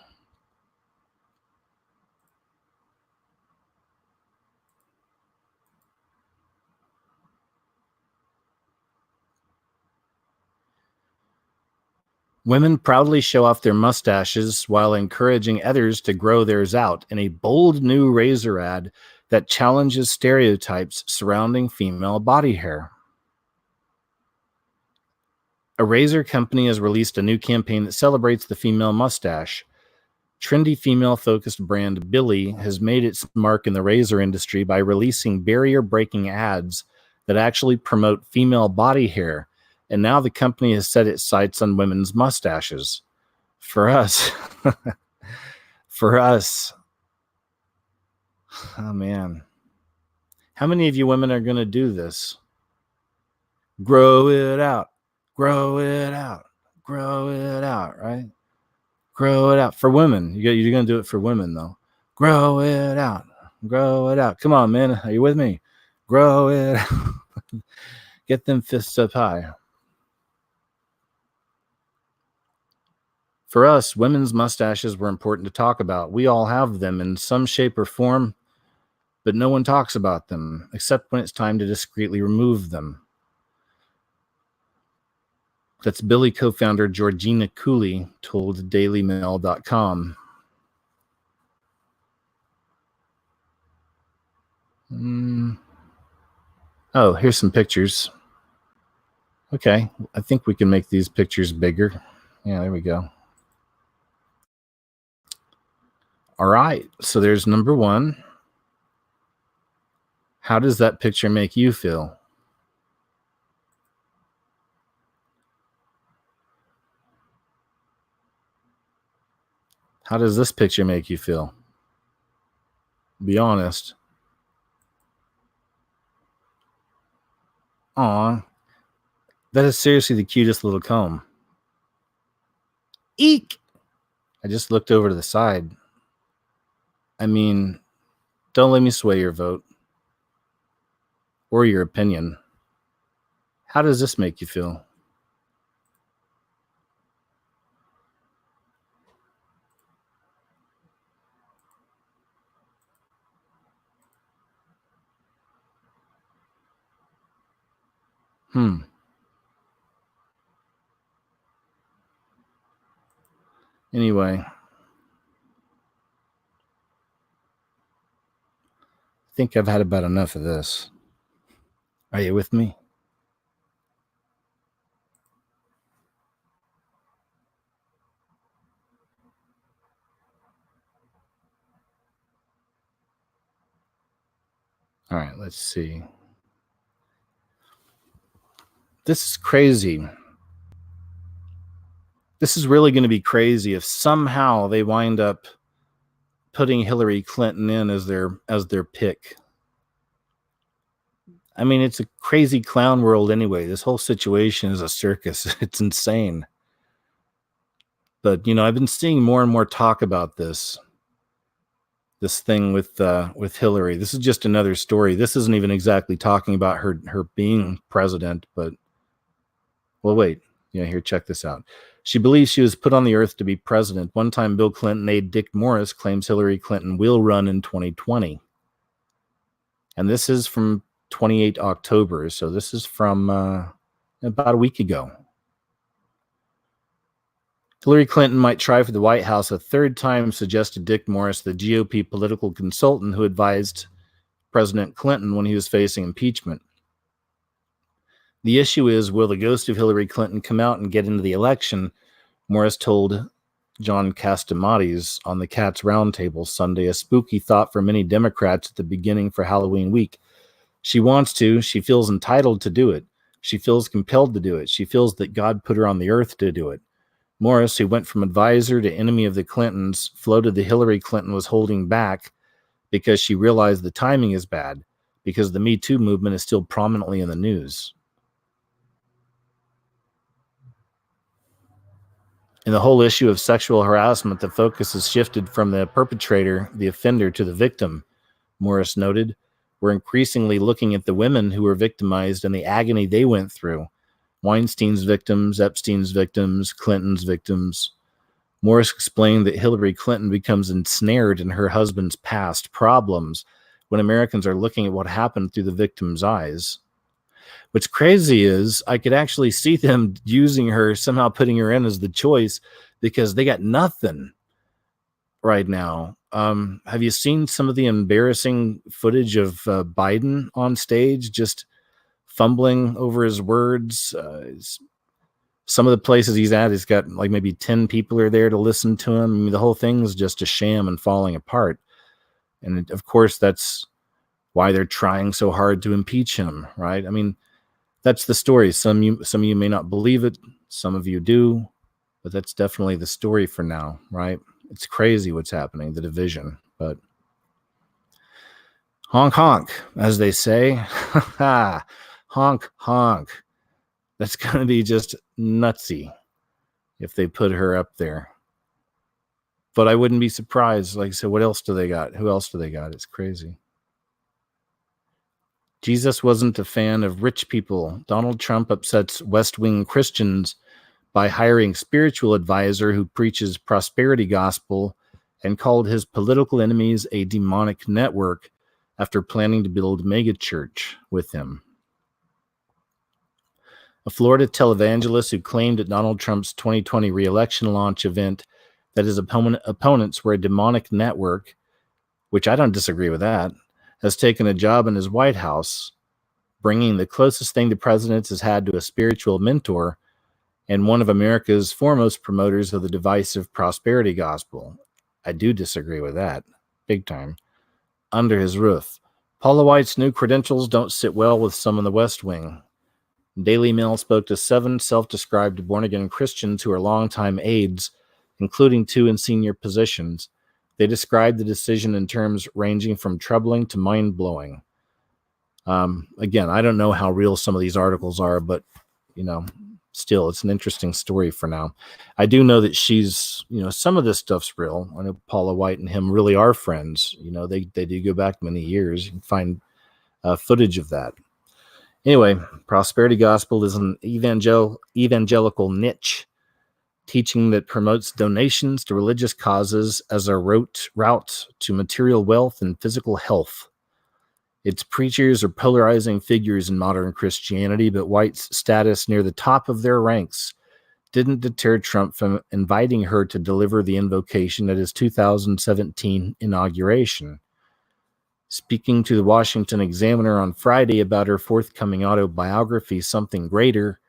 Women proudly show off their mustaches while encouraging others to grow theirs out in a bold new razor ad that challenges stereotypes surrounding female body hair. A razor company has released a new campaign that celebrates the female mustache. Trendy female-focused brand Billy has made its mark in the razor industry by releasing barrier-breaking ads that actually promote female body hair, and now the company has set its sights on women's mustaches. For us, oh man. How many of you women are going to do this? Grow it out, grow it out, grow it out, right? Grow it out. For women. You're going to do it for women, though. Grow it out. Grow it out. Come on, man. Are you with me? Grow it out. Get them fists up high. For us, women's mustaches were important to talk about. We all have them in some shape or form, but no one talks about them, except when it's time to discreetly remove them. That's Billy co-founder Georgina Cooley told dailymail.com. Oh, here's some pictures. Okay, I think we can make these pictures bigger. Yeah, there we go. All right, so there's number one. How does that picture make you feel? How does this picture make you feel? Be honest. Aw, that is seriously the cutest little comb. Eek! I just looked over to the side. I mean, don't let me sway your vote or your opinion. How does this make you feel? Anyway, I think I've had about enough of this. Are you with me? All right, let's see. This is crazy. This is really going to be crazy if somehow they wind up putting Hillary Clinton in as their pick. I mean, it's a crazy clown world anyway. This whole situation is a circus. It's insane. But, you know, I've been seeing more and more talk about this thing with Hillary. This is just another story. This isn't even exactly talking about her being president, but, well, wait. Yeah, here, check this out. She believes she was put on the earth to be president. One time, Bill Clinton aide Dick Morris claims Hillary Clinton will run in 2020. And this is from 28 October. So this is from about a week ago. Hillary Clinton might try for the White House a third time, suggested Dick Morris, the GOP political consultant who advised President Clinton when he was facing impeachment. The issue is, will the ghost of Hillary Clinton come out and get into the election? Morris told John Castomates on the Cats Roundtable Sunday, a spooky thought for many Democrats at the beginning for Halloween week. She wants to. She feels entitled to do it. She feels compelled to do it. She feels that God put her on the earth to do it. Morris, who went from advisor to enemy of the Clintons, floated that Hillary Clinton was holding back because she realized the timing is bad, because the Me Too movement is still prominently in the news. In the whole issue of sexual harassment, the focus has shifted from the perpetrator, the offender, to the victim, Morris noted. We're increasingly looking at the women who were victimized and the agony they went through. Weinstein's victims, Epstein's victims, Clinton's victims. Morris explained that Hillary Clinton becomes ensnared in her husband's past problems when Americans are looking at what happened through the victim's eyes. What's crazy is I could actually see them using her, somehow putting her in as the choice, because they got nothing right now. Have you seen some of the embarrassing footage of Biden on stage, just fumbling over his words? Some of the places he's at, he's got like maybe 10 people are there to listen to him. I mean, the whole thing's just a sham and falling apart. And of course, that's why they're trying so hard to impeach him, right? I mean, that's the story. Some of you may not believe it. Some of you do, but that's definitely the story for now, right? It's crazy what's happening, the division, but honk, honk, as they say. Honk, honk. That's going to be just nutsy if they put her up there. But I wouldn't be surprised. Like I said, what else do they got? Who else do they got? It's crazy. Jesus wasn't a fan of rich people. Donald Trump upsets West Wing Christians by hiring spiritual advisor who preaches prosperity gospel and called his political enemies a demonic network after planning to build megachurch with him. A Florida televangelist who claimed at Donald Trump's 2020 re-election launch event that his opponents were a demonic network, which I don't disagree with that, has taken a job in his White House, bringing the closest thing the president has had to a spiritual mentor and one of America's foremost promoters of the divisive prosperity gospel. I do disagree with that, big time. Under his roof. Paula White's new credentials don't sit well with some in the West Wing. Daily Mail spoke to 7 self-described born-again Christians who are longtime aides, including 2 in senior positions. They described the decision in terms ranging from troubling to mind-blowing. Again, I don't know how real some of these articles are, but, still, it's an interesting story for now. I do know that she's, some of this stuff's real. I know Paula White and him really are friends. They do go back many years. You can find footage of that. Anyway, prosperity gospel is an evangelical niche, teaching that promotes donations to religious causes as a route to material wealth and physical health. Its preachers are polarizing figures in modern Christianity, but White's status near the top of their ranks didn't deter Trump from inviting her to deliver the invocation at his 2017 inauguration. Speaking to the Washington Examiner on Friday about her forthcoming autobiography, Something Greater,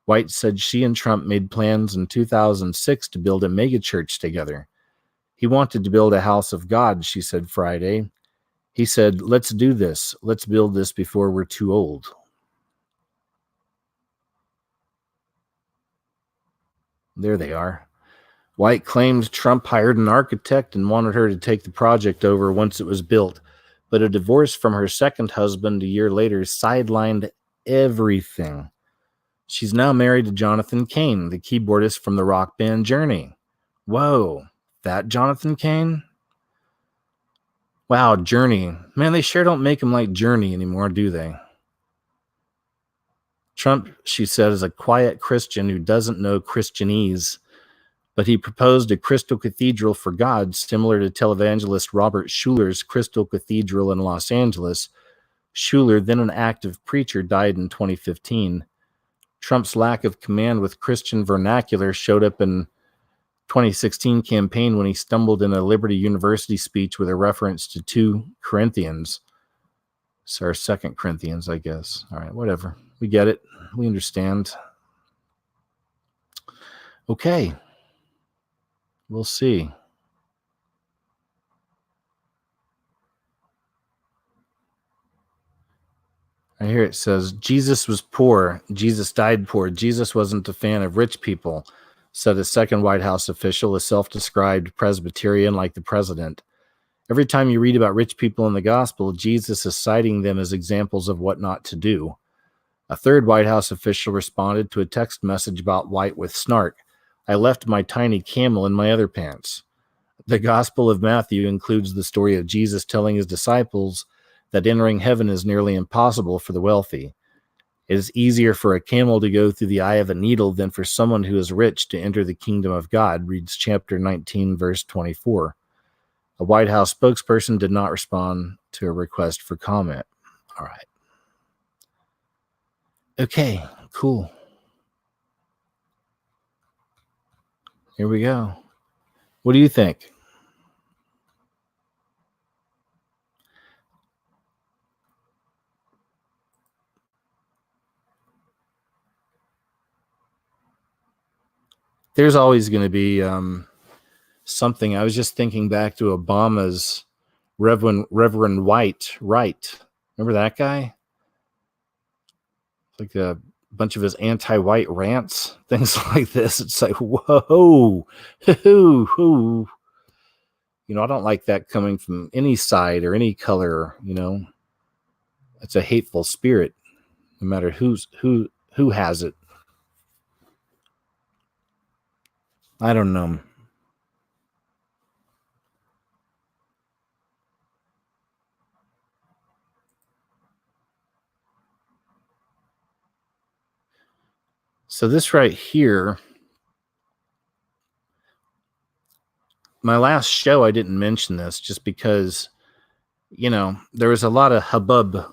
White said she and Trump made plans in 2006 to build a megachurch together. He wanted to build a house of God, she said Friday. He said, let's do this. Let's build this before we're too old. There they are. White claimed Trump hired an architect and wanted her to take the project over once it was built, but a divorce from her second husband a year later sidelined everything. She's now married to Jonathan Cain, the keyboardist from the rock band Journey. Whoa, that Jonathan Cain? Wow, Journey. Man, they sure don't make him like Journey anymore, do they? Trump, she said, is a quiet Christian who doesn't know Christianese, but he proposed a crystal cathedral for God similar to televangelist Robert Schuller's Crystal Cathedral in Los Angeles. Schuller, then an active preacher, died in 2015. Trump's lack of command with Christian vernacular showed up in 2016 campaign when he stumbled in a Liberty University speech with a reference to 2 Corinthians. It's our 2 Corinthians, I guess. All right, whatever. We get it. We understand. Okay. We'll see. I hear it says, Jesus was poor. Jesus died poor. Jesus wasn't a fan of rich people, said a second White House official, a self-described Presbyterian like the president. Every time you read about rich people in the gospel, Jesus is citing them as examples of what not to do. A third White House official responded to a text message about White with snark. I left my tiny camel in my other pants. The Gospel of Matthew includes the story of Jesus telling his disciples that entering heaven is nearly impossible for the wealthy. It is easier for a camel to go through the eye of a needle than for someone who is rich to enter the kingdom of God, reads chapter 19, verse 24. A White House spokesperson did not respond to a request for comment. All right. Okay, cool. Here we go. What do you think? There's always going to be something. I was just thinking back to Obama's Reverend White. Remember that guy? Like a bunch of his anti-white rants, things like this. It's like, whoa, hoo. You know, I don't like that coming from any side or any color. You know, it's a hateful spirit, no matter who has it. I don't know. So this right here, my last show, I didn't mention this just because, you know, there was a lot of hubbub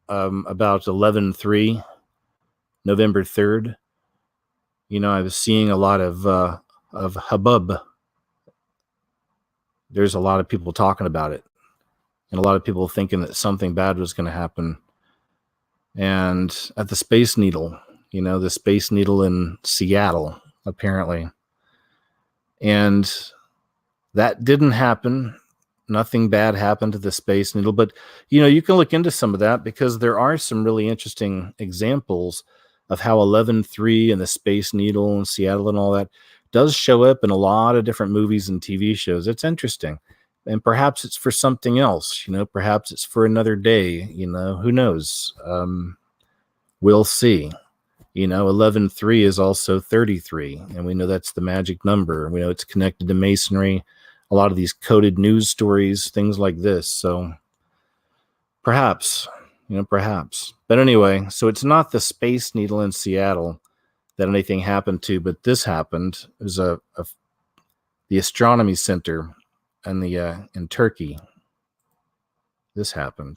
about 11/3, November 3rd. You know, I was seeing a lot of hubbub. There's a lot of people talking about it, and a lot of people thinking that something bad was going to happen. And at the Space Needle, you know, the Space Needle in Seattle, apparently. And that didn't happen. Nothing bad happened to the Space Needle. But, you know, you can look into some of that because there are some really interesting examples of how 11/3 and the Space Needle and Seattle and all that does show up in a lot of different movies and TV shows. It's interesting. And perhaps it's for something else, you know, perhaps it's for another day, you know, who knows? We'll see. You know, 11/3 is also 33, and we know that's the magic number. We know it's connected to Masonry, a lot of these coded news stories, things like this. So perhaps, you know, perhaps. But anyway, so it's not the Space Needle in Seattle that anything happened to, but this happened. It was the astronomy center in Turkey. This happened.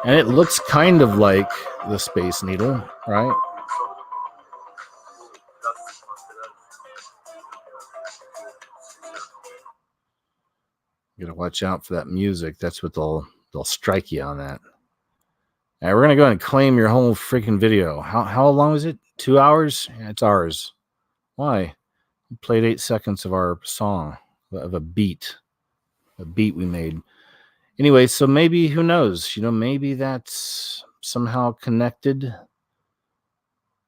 And it looks kind of like the Space Needle, right? You gotta watch out for that music. That's what they'll strike you on that. All right, we're gonna go ahead and claim your whole freaking video. How long is it? 2 hours? Yeah, it's ours. Why? We played 8 seconds of our song, of a beat we made. Anyway, so maybe, who knows? You know, maybe that's somehow connected.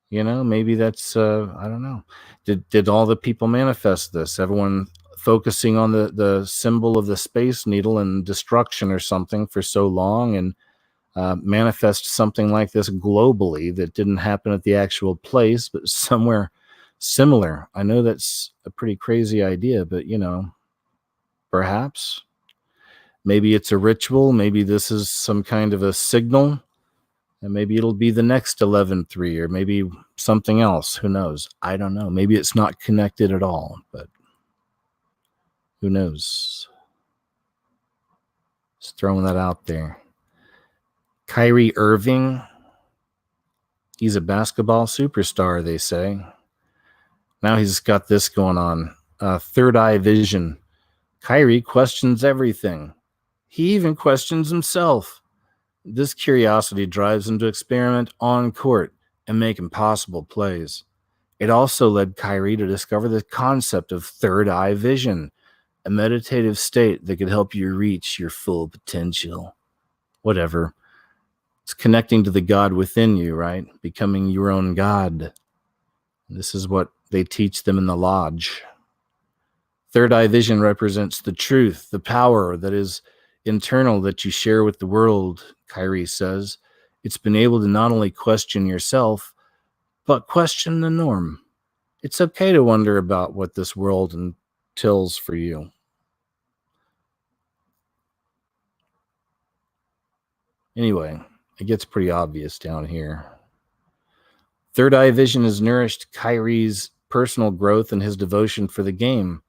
You know, maybe that's I don't know. Did all the people manifest this? Everyone focusing on the symbol of the Space Needle and destruction or something for so long, and manifest something like this globally that didn't happen at the actual place, but somewhere similar. I know that's a pretty crazy idea, but, you know, perhaps. Maybe it's a ritual. Maybe this is some kind of a signal. And maybe it'll be the next 11/3 or maybe something else. Who knows? I don't know. Maybe it's not connected at all, but who knows? Just throwing that out there. Kyrie Irving He's a basketball superstar, they say. Now he's got this going on. Third eye vision. Kyrie questions everything. He even questions himself. This curiosity drives him to experiment on court and make impossible plays. It also led Kyrie to discover the concept of third eye vision, a meditative state that could help you reach your full potential. Whatever. It's connecting to the God within you, right? Becoming your own God. This is what they teach them in the lodge. Third eye vision represents the truth, the power that is internal that you share with the world, Kyrie says. It's been able to not only question yourself, but question the norm. It's okay to wonder about what this world entails for you. Anyway, it gets pretty obvious down here. Third eye vision has nourished Kyrie's personal growth and his devotion for the game.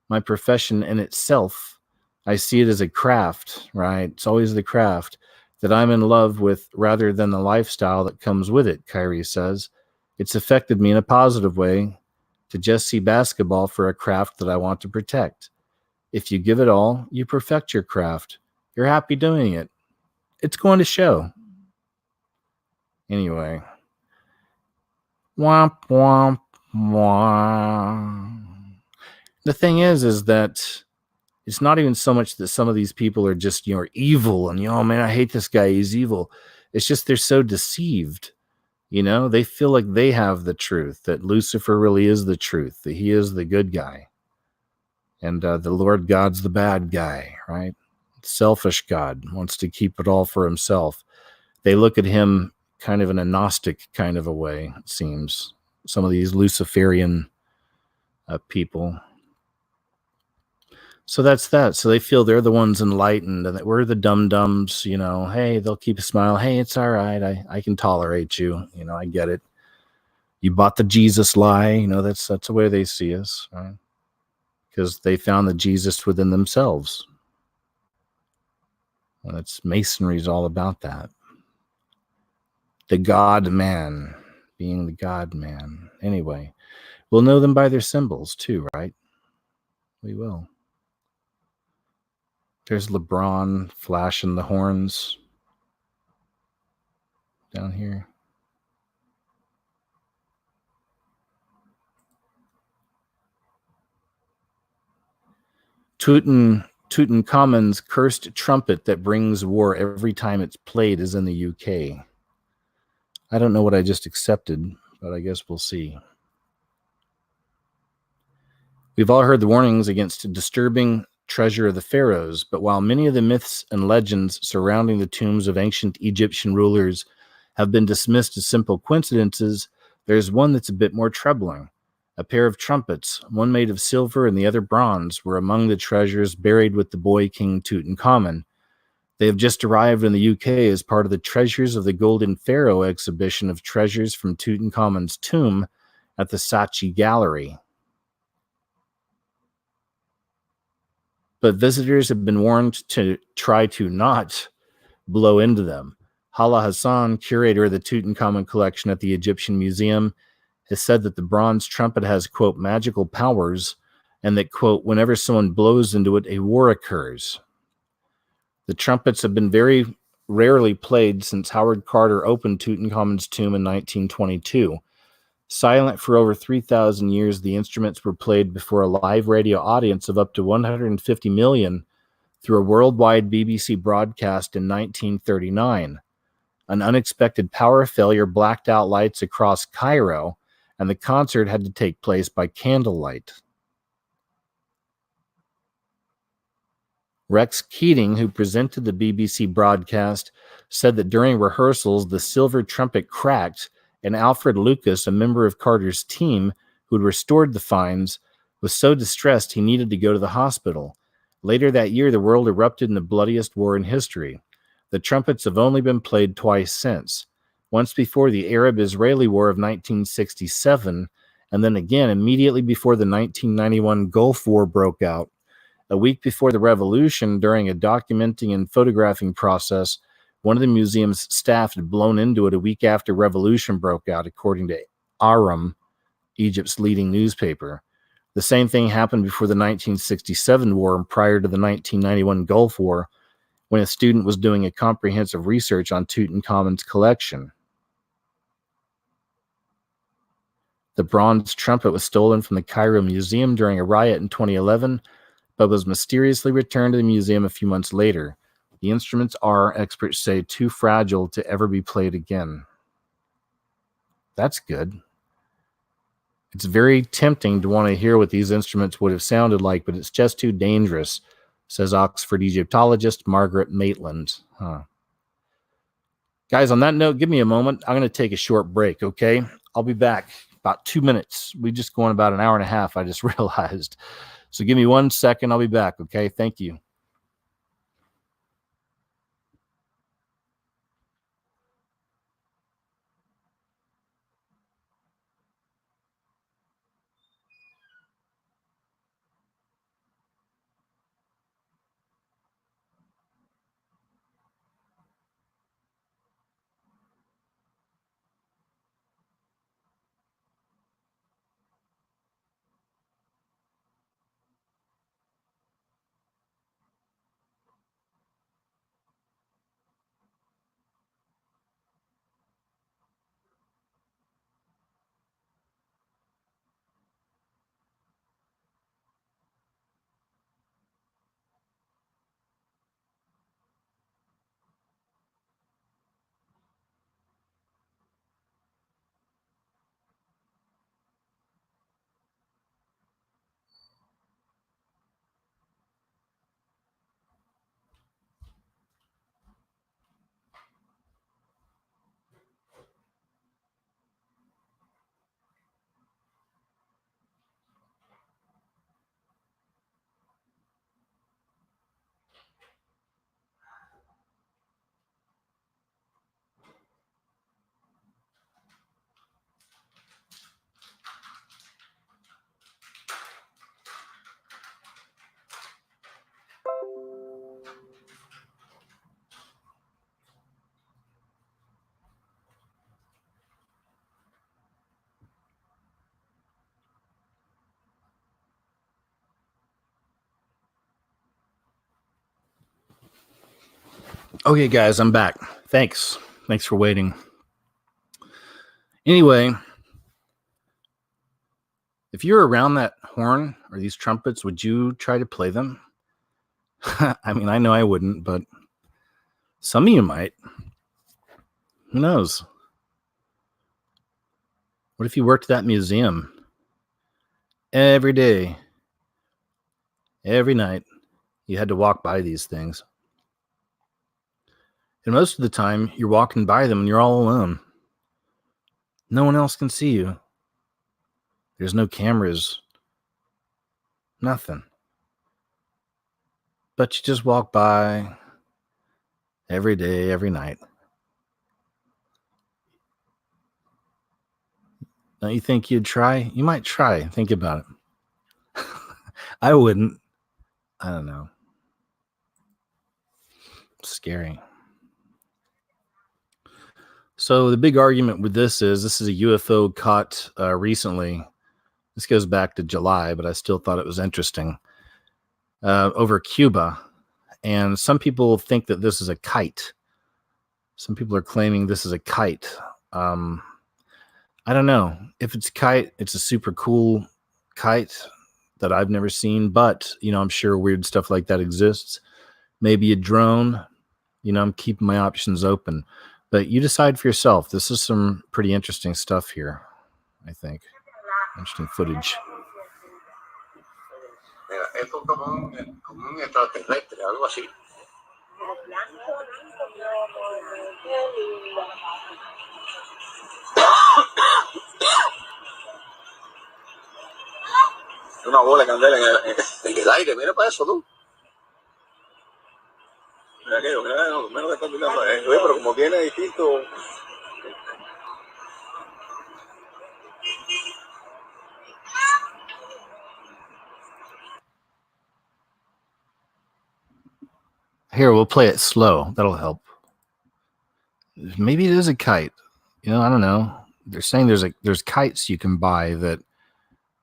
My profession in itself, I see it as a craft, right? It's always the craft that I'm in love with rather than the lifestyle that comes with it, Kyrie says. It's affected me in a positive way to just see basketball for a craft that I want to protect. If you give it all, you perfect your craft. You're happy doing it. It's going to show. Anyway. Womp, womp, womp. The thing is that it's not even so much that some of these people are just, are evil and, oh man, I hate this guy, he's evil. It's just they're so deceived. They feel like they have the truth, that Lucifer really is the truth, that he is the good guy. And the Lord God's the bad guy, right? Selfish God wants to keep it all for himself. They look at him kind of in a Gnostic kind of a way, it seems. Some of these Luciferian people. So that's that. So they feel they're the ones enlightened and that we're the dum-dums, hey, they'll keep a smile. Hey, it's all right. I can tolerate you. I get it. You bought the Jesus lie. That's the way they see us, right? Because they found the Jesus within themselves. And it's Masonry is all about that. The God man, being the God man. Anyway, we'll know them by their symbols too, right? We will. There's LeBron flashing the horns down here. Tutankhamun's cursed trumpet that brings war every time it's played is in the UK. I don't know what I just accepted, but I guess we'll see. We've all heard the warnings against disturbing treasure of the pharaohs, but while many of the myths and legends surrounding the tombs of ancient Egyptian rulers have been dismissed as simple coincidences, there's one that's a bit more troubling. A pair of trumpets, one made of silver and the other bronze, were among the treasures buried with the boy king Tutankhamun. They have just arrived in the UK as part of the Treasures of the Golden Pharaoh exhibition of treasures from Tutankhamun's tomb at the Saatchi Gallery. But visitors have been warned to try to not blow into them. Hala Hassan, curator of the Tutankhamun collection at the Egyptian Museum, has said that the bronze trumpet has, quote, magical powers, and that, quote, whenever someone blows into it, a war occurs. The trumpets have been very rarely played since Howard Carter opened Tutankhamun's tomb in 1922. Silent for over 3,000 years, the instruments were played before a live radio audience of up to 150 million through a worldwide BBC broadcast in 1939. An unexpected power failure blacked out lights across Cairo, and the concert had to take place by candlelight. Rex Keating, who presented the BBC broadcast, said that during rehearsals, the silver trumpet cracked, and Alfred Lucas, a member of Carter's team who had restored the finds, was so distressed he needed to go to the hospital. Later that year, the world erupted in the bloodiest war in history. The trumpets have only been played twice since. Once before the Arab-Israeli War of 1967, and then again immediately before the 1991 Gulf War broke out. A week before the revolution, during a documenting and photographing process, One of the museum's staff had blown into it a week after revolution broke out, according to Aram, Egypt's leading newspaper. The same thing happened before the 1967 war and prior to the 1991 Gulf War, when a student was doing a comprehensive research on Tutankhamun's collection. The bronze trumpet was stolen from the Cairo Museum during a riot in 2011, but was mysteriously returned to the museum a few months later. The instruments are, experts say, too fragile to ever be played again. That's good. It's very tempting to want to hear what these instruments would have sounded like, but it's just too dangerous, says Oxford Egyptologist Margaret Maitland. Guys, on that note, give me a moment. I'm going to take a short break, okay? I'll be back about 2 minutes. We just going about an hour and a half, I just realized. So give me 1 second. I'll be back, okay? Thank you. Okay, guys, I'm back. Thanks for waiting. Anyway, if you're around that horn or these trumpets, would you try to play them? I mean, I know I wouldn't, but some of you might. Who knows? What if you worked at that museum every day, every night? You had to walk by these things. And most of the time, you're walking by them and you're all alone. No one else can see you. There's no cameras. Nothing. But you just walk by every day, every night. Don't you think you'd try? You might try. Think about it. I wouldn't. I don't know. Scary. So the big argument with this is a UFO caught recently. This goes back to July, but I still thought it was interesting. Over Cuba. And some people think that this is a kite. Some people are claiming this is a kite. I don't know. If it's a kite, it's a super cool kite that I've never seen. But, I'm sure weird stuff like that exists. Maybe a drone. I'm keeping my options open. But you decide for yourself. This is some pretty interesting stuff here, I think. Interesting footage. Esto es como un extraterrestre, algo así. Una bola de candela en el aire, mira para eso tú. Mira aquello, mira, menos que está mirando. Oye, pero como tiene distinto. Here, we'll play it slow. That'll help. Maybe it is a kite. I don't know. They're saying there's kites you can buy that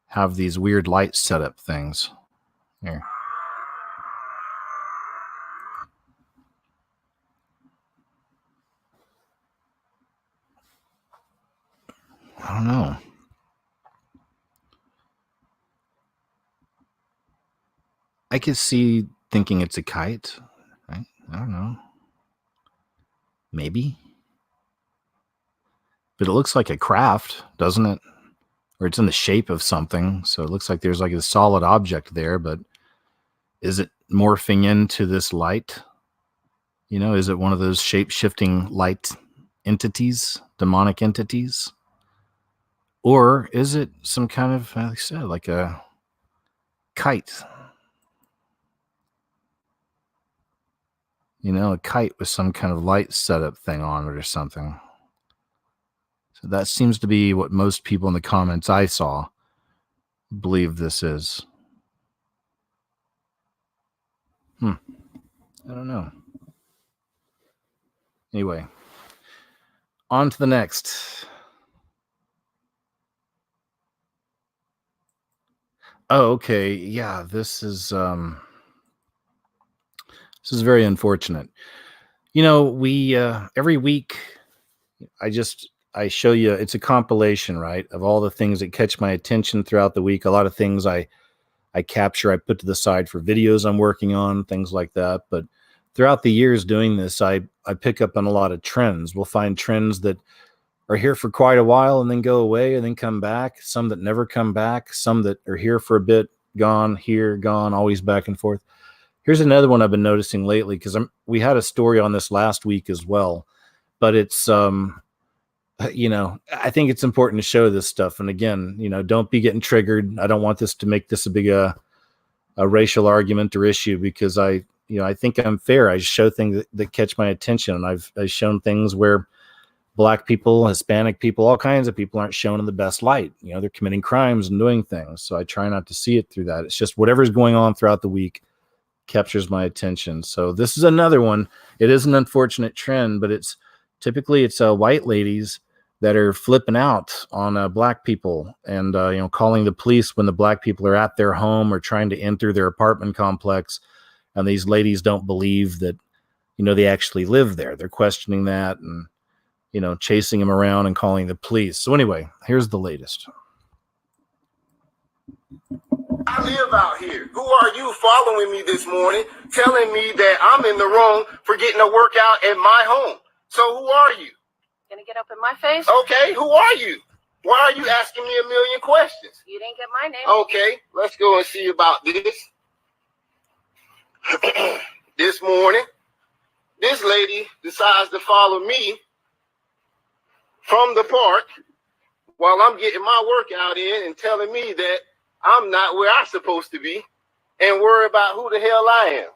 have these weird light setup things. Here. I don't know. I could see thinking it's a kite. Right? I don't know. Maybe. But it looks like a craft, doesn't it? Or it's in the shape of something. So it looks like there's like a solid object there, but is it morphing into this light? Is it one of those shape-shifting light entities, demonic entities? Or is it some kind of, like I said, like a kite? A kite with some kind of light setup thing on it or something. So that seems to be what most people in the comments I saw believe this is. I don't know. Anyway, on to the next. Oh, okay. Yeah, this is very unfortunate. We every week I show you, it's a compilation, right, of all the things that catch my attention throughout the week. A lot of things I capture, I put to the side for videos I'm working on, things like that. But throughout the years doing this, I pick up on a lot of trends. We'll find trends that are here for quite a while and then go away and then come back. Some that never come back. Some that are here for a bit, gone, here, gone, always back and forth. Here's another one I've been noticing lately, because we had a story on this last week as well. But it's, I think it's important to show this stuff. And again, don't be getting triggered. I don't want this to make this a big a racial argument or issue, because I think I'm fair. I show things that catch my attention. And I've shown things where Black people, Hispanic people, all kinds of people aren't shown in the best light. They're committing crimes and doing things. So I try not to see it through that. It's just whatever's going on throughout the week captures my attention. So this is another one. It is an unfortunate trend, but it's typically white ladies that are flipping out on Black people and calling the police when the Black people are at their home or trying to enter their apartment complex, and these ladies don't believe that they actually live there. They're questioning that and chasing them around and calling the police. So anyway, here's the latest. I live out here. Who are you following me this morning, telling me that I'm in the wrong for getting a workout at my home? So who are you? Gonna get up in my face? Okay, who are you? Why are you asking me a million questions? You didn't get my name. Okay, let's go and see about this. This morning, this lady decides to follow me from the park while I'm getting my workout in and telling me that I'm not where I'm supposed to be and worry about who the hell I am.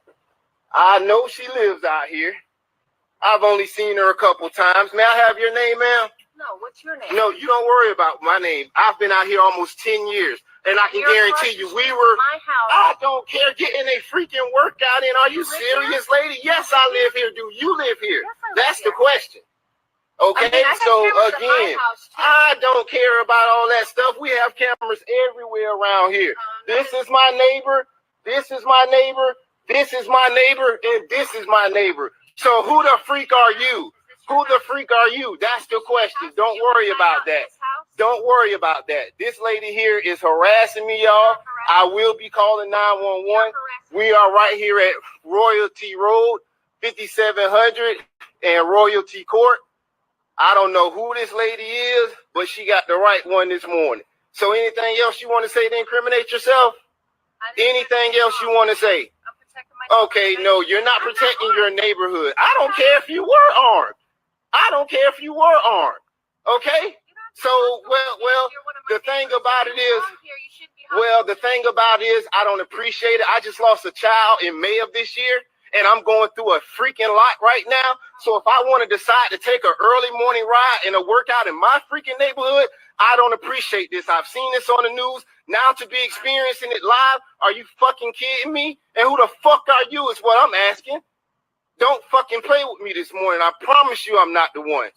I know she lives out here. I've only seen her a couple times. May I have your name, ma'am? No, what's your name? No, you don't worry about my name. I've been out here almost 10 years, and I can guarantee you we were... My house. I don't care getting a freaking workout in. Are you serious, lady? Yes, I live here. Do you live here? That's the question. Okay, so again, I don't care about all that stuff. We have cameras everywhere around here. This is my neighbor. This is my neighbor. This is my neighbor. And this is my neighbor. So who the freak are you? Who the freak are you? That's the question. Don't worry about that. Don't worry about that. This lady here is harassing me, y'all. I will be calling 911. We are right here at Royalty Road, 5700 and Royalty Court. I don't know who this lady is, but she got the right one this morning. So anything else you want to say to incriminate yourself? Anything else you want to say? Okay, no, you're not protecting your neighborhood. I don't care if you were armed. I don't care if you were armed. Okay? So, well, the thing about it is, I don't appreciate it. I just lost a child in May of this year, and I'm going through a freaking lot right now. So if I want to decide to take an early morning ride and a workout in my freaking neighborhood, I don't appreciate this. I've seen this on the news. Now to be experiencing it live, are you fucking kidding me? And who the fuck are you is what I'm asking. Don't fucking play with me this morning. I promise you I'm not the one.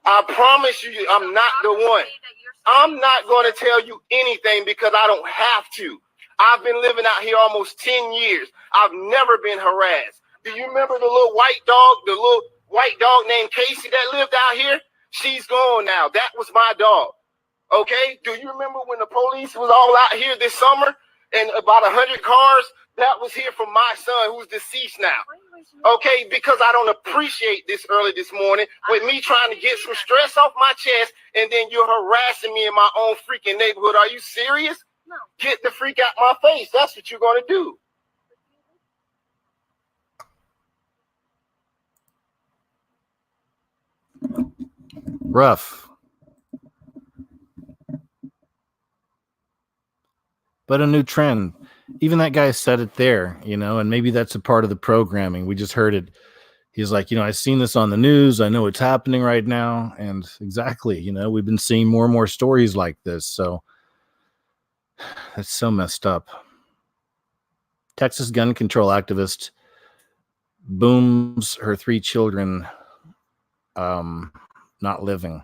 I promise you I'm not the one. I'm not going to tell you anything because I don't have to. I've been living out here almost 10 years. I've never been harassed. Do you remember the little white dog named Casey that lived out here? She's gone now. That was my dog. Okay? Do you remember when the police was all out here this summer and about 100 cars? That was here from my son who's deceased now. Okay, because I don't appreciate this early this morning with me trying to get some stress off my chest and then you're harassing me in my own freaking neighborhood. Are you serious? No. Get the freak out my face. That's what you're going to do. Rough. But a new trend. Even that guy said it there, you know, and maybe that's a part of the programming. We just heard it. He's like, you know, I've seen this on the news. I know it's happening right now. And exactly, you know, we've been seeing more and more stories like this. So that's so messed up. Texas gun control activist booms her 3 children not living.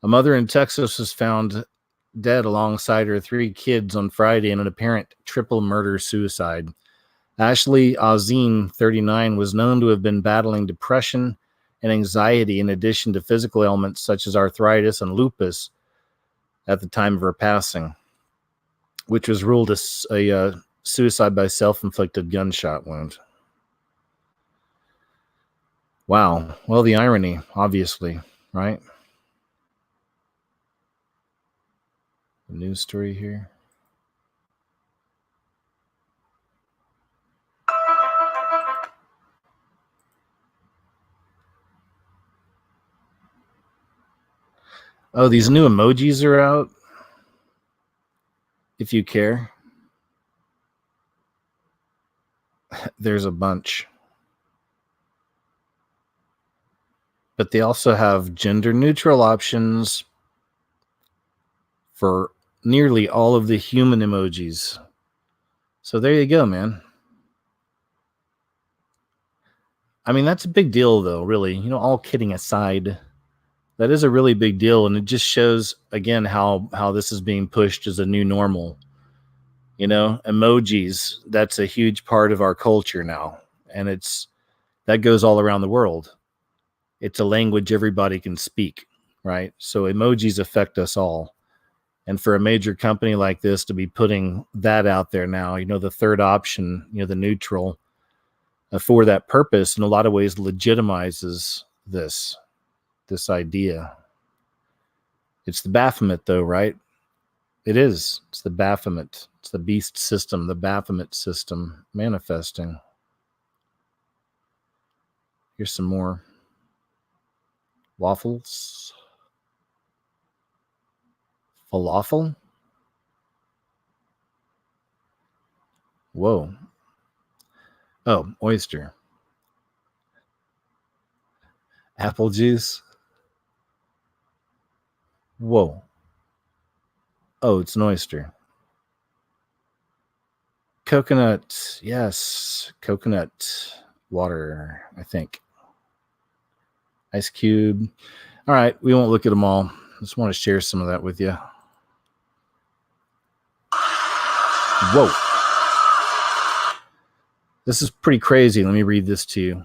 A mother in Texas was found dead alongside her 3 kids on Friday in an apparent triple murder-suicide. Ashley Azim, 39, was known to have been battling depression and anxiety in addition to physical ailments such as arthritis and lupus at the time of her passing, which was ruled a suicide by self-inflicted gunshot wound. Wow. Well, the irony, obviously, right? The news story here. Oh, these new emojis are out. If you care. There's a bunch. But they also have gender neutral options for nearly all of the human emojis. So there you go, man. I mean, that's a big deal, though, really. You know, all kidding aside, that is a really big deal. And it just shows, again, how this is being pushed as a new normal. You know, emojis, that's a huge part of our culture now. And that goes all around the world. It's a language everybody can speak, right? So emojis affect us all. And for a major company like this to be putting that out there now, you know, the third option, you know, the neutral, for that purpose, in a lot of ways legitimizes this idea. It's the Baphomet, though, right? It is. It's the Baphomet. It's the beast system, the Baphomet system manifesting. Here's some more waffles. Falafel? Whoa. Oh, oyster. Apple juice. Whoa. Oh, it's an oyster. Coconut. Yes. Coconut water, I think. Ice cube. All right. We won't look at them all. I just want to share some of that with you. Whoa. This is pretty crazy. Let me read this to you.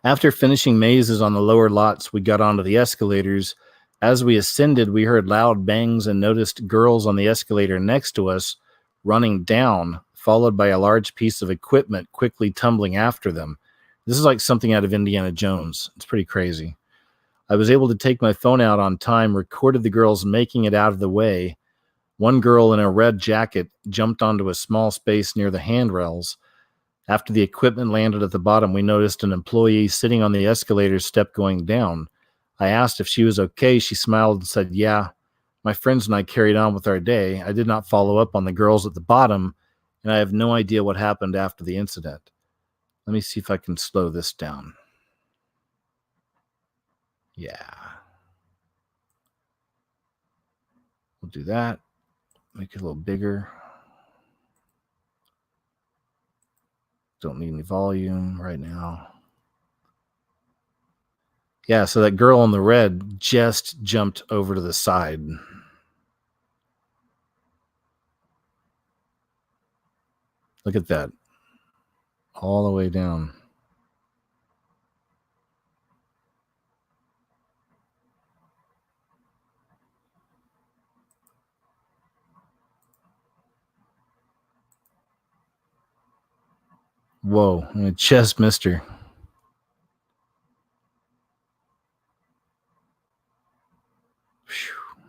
After finishing mazes on the lower lots, we got onto the escalators. As we ascended, we heard loud bangs and noticed girls on the escalator next to us running down, followed by a large piece of equipment quickly tumbling after them. This is like something out of Indiana Jones. It's pretty crazy. I was able to take my phone out on time, recorded the girls making it out of the way. One girl in a red jacket jumped onto a small space near the handrails. After the equipment landed at the bottom, we noticed an employee sitting on the escalator step going down. I asked if she was okay. She smiled and said, "Yeah." My friends and I carried on with our day. I did not follow up on the girls at the bottom, and I have no idea what happened after the incident. Let me see if I can slow this down. Yeah. We'll do that. Make it a little bigger. Don't need any volume right now. Yeah, so that girl in the red just jumped over to the side. Look at that. All the way down. Whoa, and it just missed her.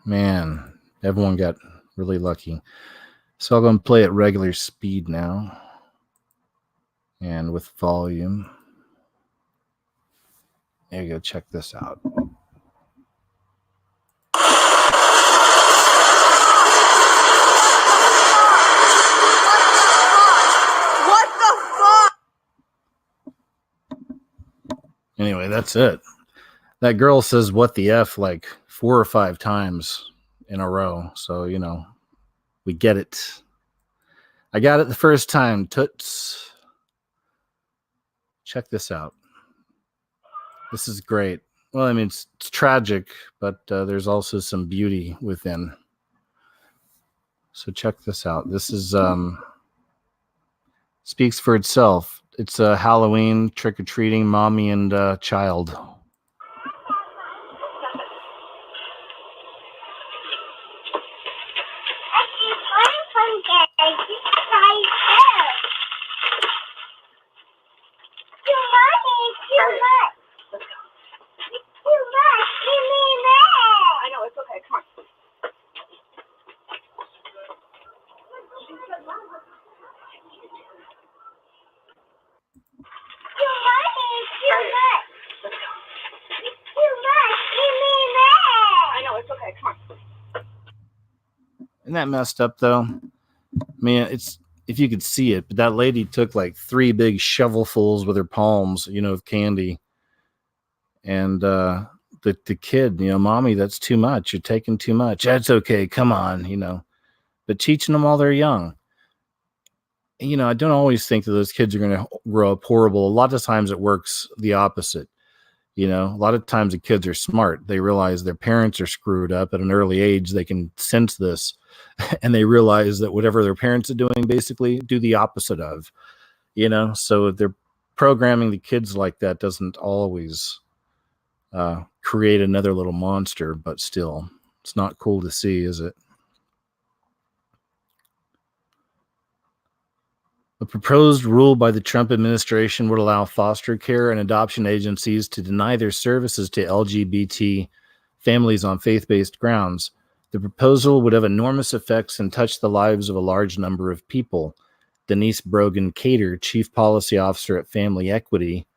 Man, everyone got really lucky. So I'm going to play at regular speed now. And with volume. There you go. Check this out. What the fuck? Anyway, that's it. That girl says what the F like 4 or 5 times in a row. So, you know, we get it. I got it the first time, toots. Check this out. This is great. Well, I mean, it's tragic, but there's also some beauty within. So check this out. This is speaks for itself. It's a Halloween trick-or-treating mommy and child. Isn't that messed up, though? Man, it's if you could see it, but that lady took like 3 big shovelfuls with her palms, you know, of candy. And the kid, you know, mommy, that's too much. You're taking too much. That's okay. Come on, you know. But teaching them while they're young. And, you know, I don't always think that those kids are going to grow up horrible. A lot of times it works the opposite. You know, a lot of times the kids are smart. They realize their parents are screwed up at an early age. They can sense this. And they realize that whatever their parents are doing, basically do the opposite of, you know, so they're programming the kids like that doesn't always create another little monster, but still, it's not cool to see, is it? A proposed rule by the Trump administration would allow foster care and adoption agencies to deny their services to LGBT families on faith-based grounds. The proposal would have enormous effects and touch the lives of a large number of people. Denise Brogan-Cater, Chief Policy Officer at Family Equity,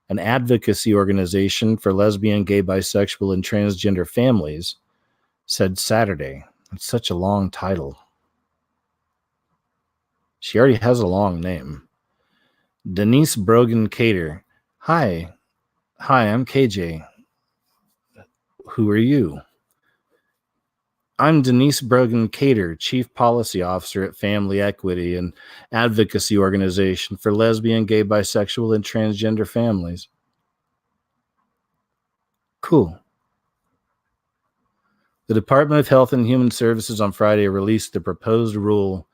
an advocacy organization for lesbian, gay, bisexual, and transgender families, said Saturday. It's such a long title. She already has a long name. Denise Brogan-Cater. Hi, I'm KJ. Who are you? I'm Denise Brogan-Cater, Chief Policy Officer at Family Equity, an advocacy organization for lesbian, gay, bisexual, and transgender families. Cool. The Department of Health and Human Services on Friday released the proposed rule,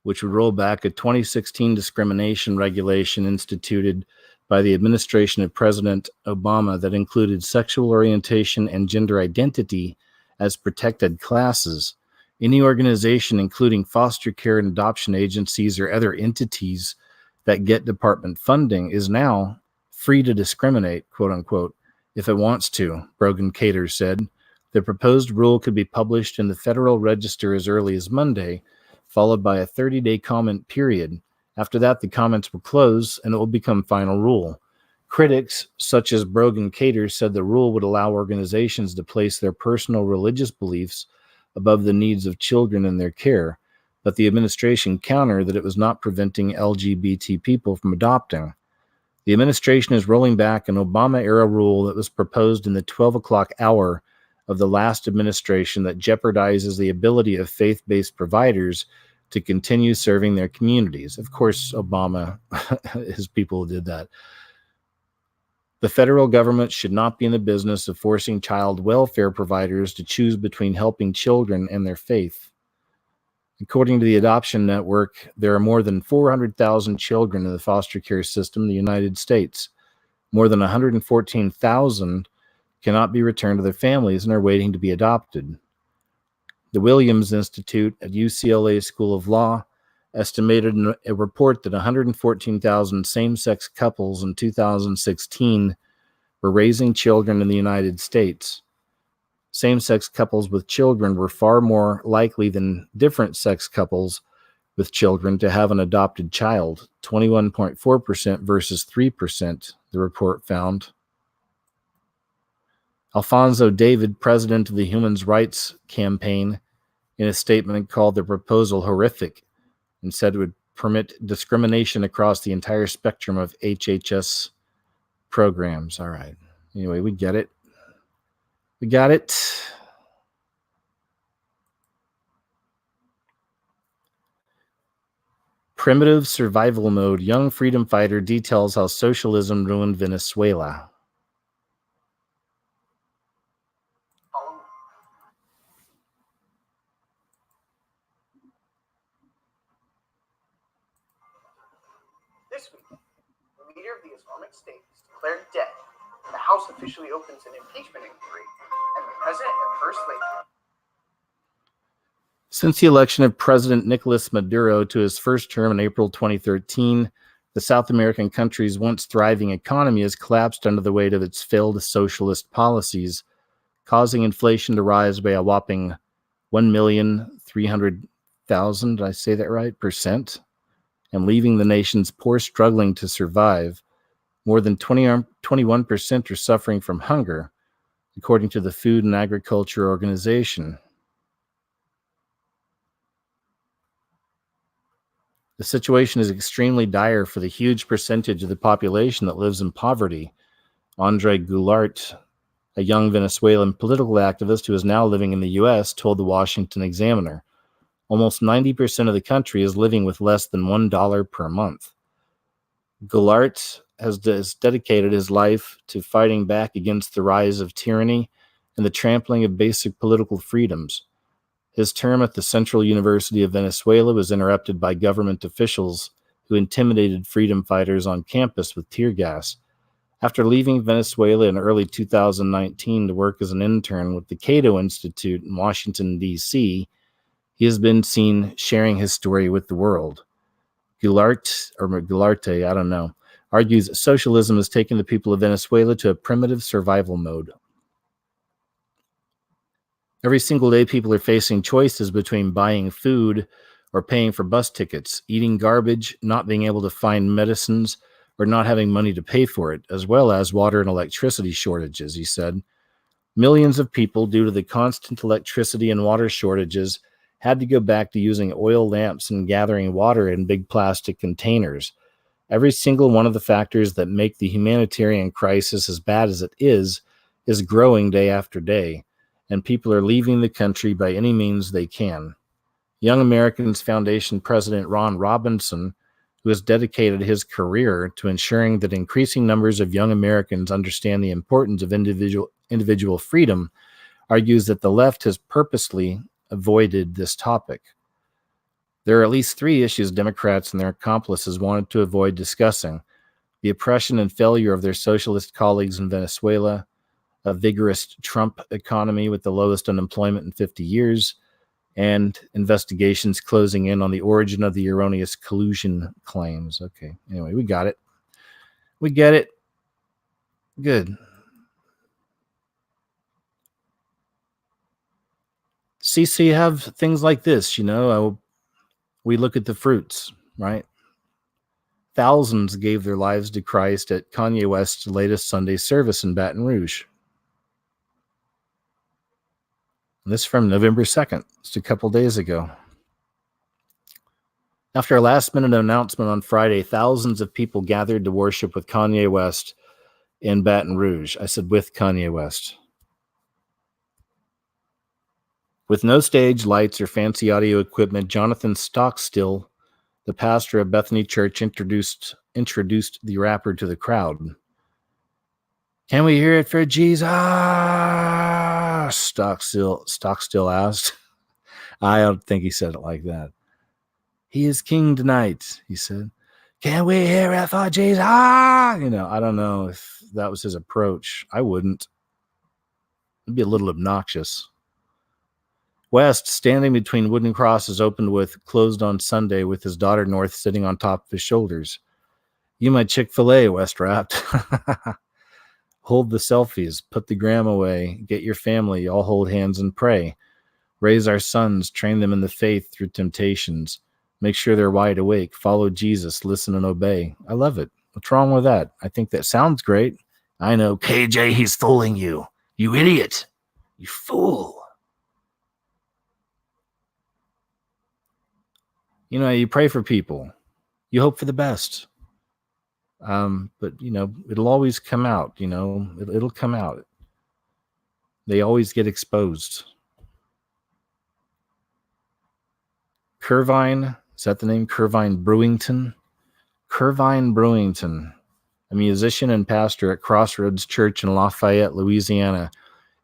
which would roll back a 2016 discrimination regulation instituted by the administration of President Obama that included sexual orientation and gender identity as protected classes. Any organization, including foster care and adoption agencies or other entities that get department funding, is now free to discriminate, quote unquote, if it wants to, Brogan-Cater said. The proposed rule could be published in the Federal Register as early as Monday, followed by a 30-day comment period. After that, the comments will close and it will become final rule. Critics, such as Brogan-Cater, said the rule would allow organizations to place their personal religious beliefs above the needs of children in their care, but the administration countered that it was not preventing LGBT people from adopting. The administration is rolling back an Obama-era rule that was proposed in the 12 o'clock hour of the last administration that jeopardizes the ability of faith-based providers to continue serving their communities. Of course, Obama, his people did that. The federal government should not be in the business of forcing child welfare providers to choose between helping children and their faith. According to the Adoption Network, there are more than 400,000 children in the foster care system in the United States. More than 114,000 cannot be returned to their families and are waiting to be adopted. The Williams Institute at UCLA School of Law estimated in a report that 114,000 same-sex couples in 2016 were raising children in the United States. Same-sex couples with children were far more likely than different-sex couples with children to have an adopted child, 21.4% versus 3%, the report found. Alfonso David, president of the Human Rights Campaign, in a statement called the proposal horrific and said it would permit discrimination across the entire spectrum of HHS programs. All right. Anyway, we get it. We got it. Primitive survival mode. Young freedom fighter details how socialism ruined Venezuela. This week, the leader of the Islamic State is declared dead. The House officially opens an impeachment inquiry, and the President and First Lady. Since the election of President Nicolas Maduro to his first term in April 2013, the South American country's once thriving economy has collapsed under the weight of its failed socialist policies, causing inflation to rise by a whopping 1,300,000, did I say that right, percent, and leaving the nation's poor struggling to survive. More than 21% are suffering from hunger, according to the Food and Agriculture Organization. The situation is extremely dire for the huge percentage of the population that lives in poverty. Andre Goulart, a young Venezuelan political activist who is now living in the U.S., told the Washington Examiner, almost 90% of the country is living with less than $1 per month. Goulart has dedicated his life to fighting back against the rise of tyranny and the trampling of basic political freedoms. His term at the Central University of Venezuela was interrupted by government officials who intimidated freedom fighters on campus with tear gas. After leaving Venezuela in early 2019 to work as an intern with the Cato Institute in Washington, D.C., he has been seen sharing his story with the world. Goularte, I don't know, argues that socialism has taken the people of Venezuela to a primitive survival mode. Every single day, people are facing choices between buying food or paying for bus tickets, eating garbage, not being able to find medicines, or not having money to pay for it, as well as water and electricity shortages, he said. Millions of people, due to the constant electricity and water shortages, had to go back to using oil lamps and gathering water in big plastic containers. Every single one of the factors that make the humanitarian crisis as bad as it is growing day after day, and people are leaving the country by any means they can. Young Americans Foundation President Ron Robinson, who has dedicated his career to ensuring that increasing numbers of young Americans understand the importance of individual freedom, argues that the left has purposely avoided this topic. There are at least 3 issues Democrats and their accomplices wanted to avoid discussing: the oppression and failure of their socialist colleagues in Venezuela, a vigorous Trump economy with the lowest unemployment in 50 years, and investigations closing in on the origin of the erroneous collusion claims. Okay, anyway, we got it. We get it. Good. CC have things like this, we look at the fruits, right? Thousands gave their lives to Christ at Kanye West's latest Sunday service in Baton Rouge. This from November 2nd, just a couple days ago. After a last-minute announcement on Friday, thousands of people gathered to worship with Kanye West in Baton Rouge. I said with Kanye West. With no stage, lights, or fancy audio equipment, Jonathan Stockstill, the pastor of Bethany Church, introduced the rapper to the crowd. Can we hear it for Jesus? Stockstill asked. I don't think he said it like that. He is king tonight, he said. Can we hear it for Jesus? I don't know if that was his approach. I wouldn't. It'd be a little obnoxious. West, standing between wooden crosses, opened with "Closed on Sunday" with his daughter North sitting on top of his shoulders. You my Chick-fil-A, West rapped. Hold the selfies, put the gram away, get your family, all hold hands and pray. Raise our sons, train them in the faith through temptations. Make sure they're wide awake, follow Jesus, listen and obey. I love it. What's wrong with that? I think that sounds great. I know, KJ, he's fooling you. You idiot. You fool. You pray for people. You hope for the best. But, it'll always come out, it'll come out. They always get exposed. Curvine, is that the name? Curvine Brewington? Curvine Brewington, a musician and pastor at Crossroads Church in Lafayette, Louisiana,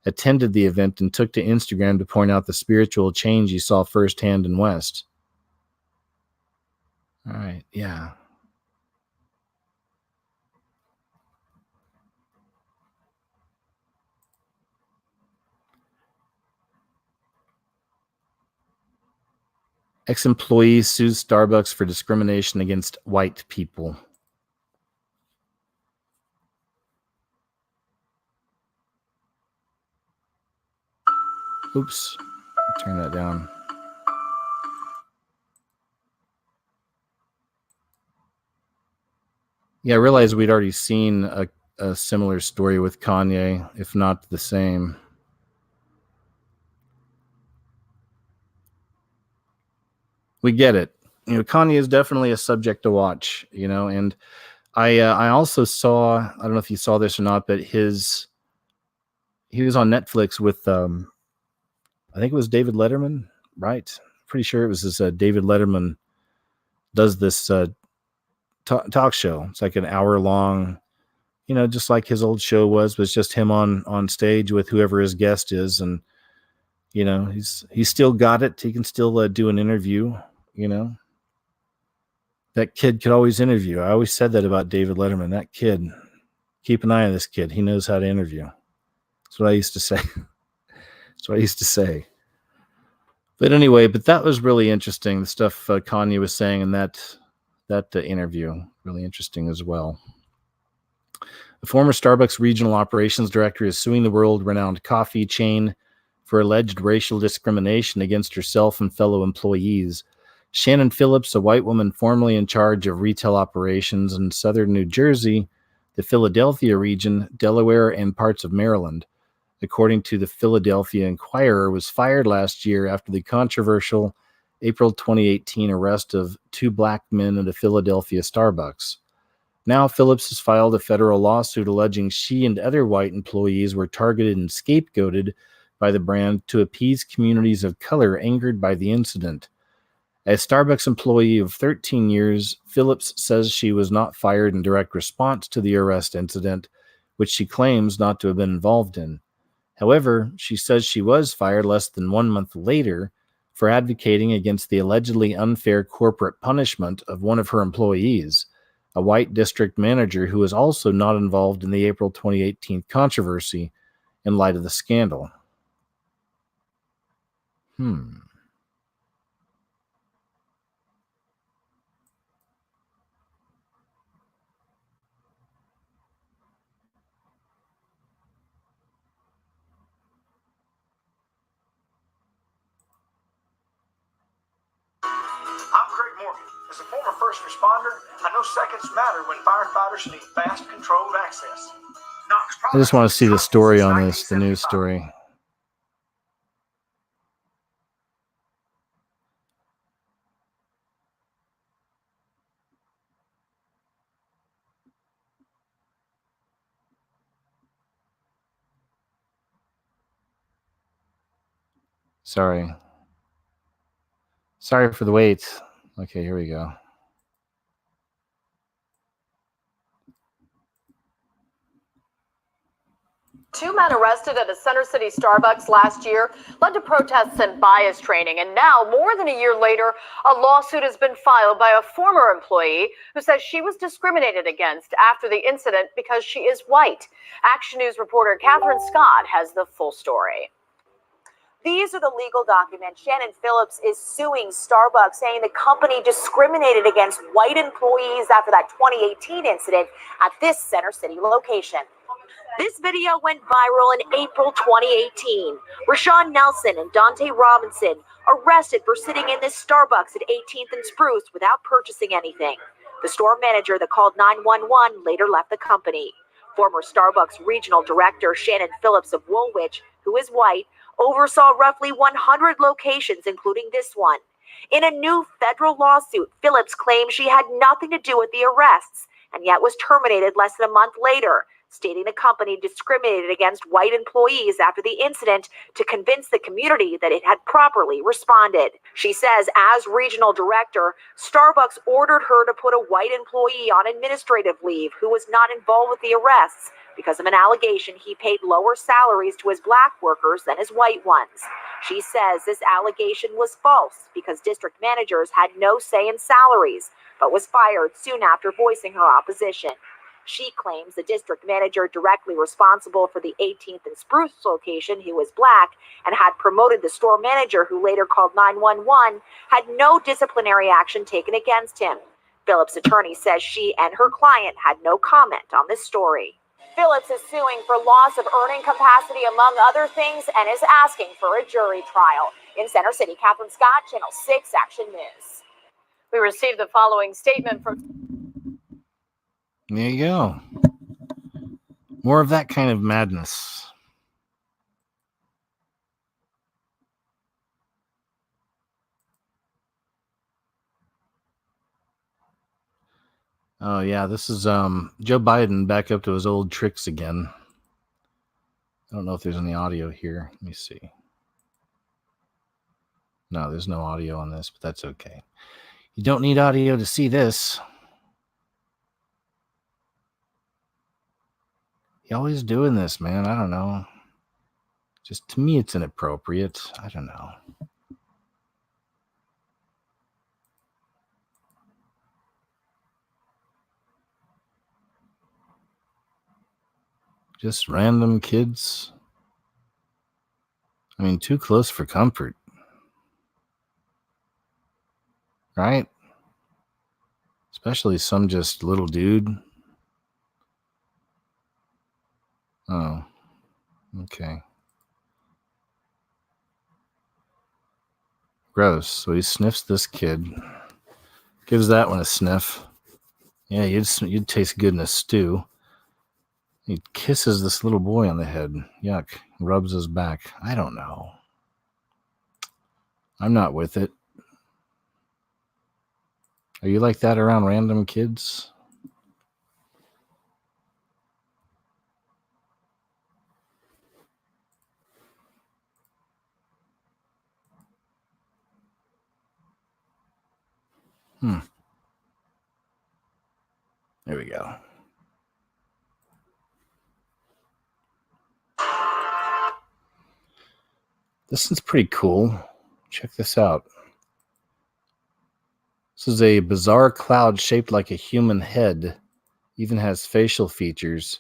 attended the event and took to Instagram to point out the spiritual change he saw firsthand in West. All right, yeah. Ex-employee sues Starbucks for discrimination against white people. Oops, turn that down. Yeah, I realized we'd already seen a similar story with Kanye, if not the same. We get it. Kanye is definitely a subject to watch, and I also saw, I don't know if you saw this or not, but he was on Netflix with, I think it was David Letterman, right? Pretty sure it was this David Letterman does this talk show. It's like an hour long, just like his old show was just him on stage with whoever his guest is. And, he's still got it. He can still do an interview, That kid could always interview. I always said that about David Letterman. That kid, keep an eye on this kid. He knows how to interview. That's what I used to say. That's what I used to say. But anyway, that was really interesting. The stuff Kanye was saying in that interview, really interesting as well. The former Starbucks regional operations director is suing the world-renowned coffee chain for alleged racial discrimination against herself and fellow employees. Shannon Phillips, a white woman formerly in charge of retail operations in southern New Jersey, the Philadelphia region, Delaware, and parts of Maryland, according to the Philadelphia Inquirer, was fired last year after the controversial April 2018 arrest of two black men at a Philadelphia Starbucks. Now, Phillips has filed a federal lawsuit alleging she and other white employees were targeted and scapegoated by the brand to appease communities of color angered by the incident. A Starbucks employee of 13 years, Phillips says she was not fired in direct response to the arrest incident, which she claims not to have been involved in. However, she says she was fired less than 1 month later for advocating against the allegedly unfair corporate punishment of one of her employees, a white district manager who was also not involved in the April 2018 controversy in light of the scandal. I'm Craig Morgan. As a former first responder, I know seconds matter when firefighters need fast, controlled access. I just want to see the story on this, the news story. Sorry for the wait. Okay, here we go. Two men arrested at a Center City Starbucks last year led to protests and bias training. And now, more than a year later, a lawsuit has been filed by a former employee who says she was discriminated against after the incident because she is white. Action News reporter Catherine Scott has the full story. These are the legal documents. Shannon Phillips is suing Starbucks, saying the company discriminated against white employees after that 2018 incident at this Center City location. This video went viral in April 2018. Rashawn Nelson and Dante Robinson arrested for sitting in this Starbucks at 18th and Spruce without purchasing anything. The store manager that called 911 later left the company. Former Starbucks regional director Shannon Phillips of Woolwich, who is white, oversaw roughly 100 locations, including this one. In a new federal lawsuit, Phillips claims she had nothing to do with the arrests and yet was terminated less than a month later, stating the company discriminated against white employees after the incident to convince the community that it had properly responded. She says, as regional director, Starbucks ordered her to put a white employee on administrative leave who was not involved with the arrests because of an allegation he paid lower salaries to his black workers than his white ones. She says this allegation was false because district managers had no say in salaries, but was fired soon after voicing her opposition. She claims the district manager directly responsible for the 18th and Spruce location, who was black and had promoted the store manager, who later called 911, had no disciplinary action taken against him. Phillips' attorney says she and her client had no comment on this story. Phillips is suing for loss of earning capacity, among other things, and is asking for a jury trial. In Center City, Catherine Scott, Channel 6 Action News. We received the following statement from... There you go. More of that kind of madness. Oh yeah, this is Joe Biden back up to his old tricks again. I don't know if there's any audio here. Let me see. No, there's no audio on this, but that's okay. You don't need audio to see this. He always doing this, man. I don't know. Just to me, it's inappropriate. I don't know. Just random kids. I mean, too close for comfort. Right? Especially some just little dude. Oh. Okay. Gross. So he sniffs this kid. Gives that one a sniff. Yeah, you'd taste good in a stew. He kisses this little boy on the head. Yuck. Rubs his back. I don't know. I'm not with it. Are you like that around random kids? There we go. This is pretty cool. Check this out. This is a bizarre cloud shaped like a human head. Even has facial features.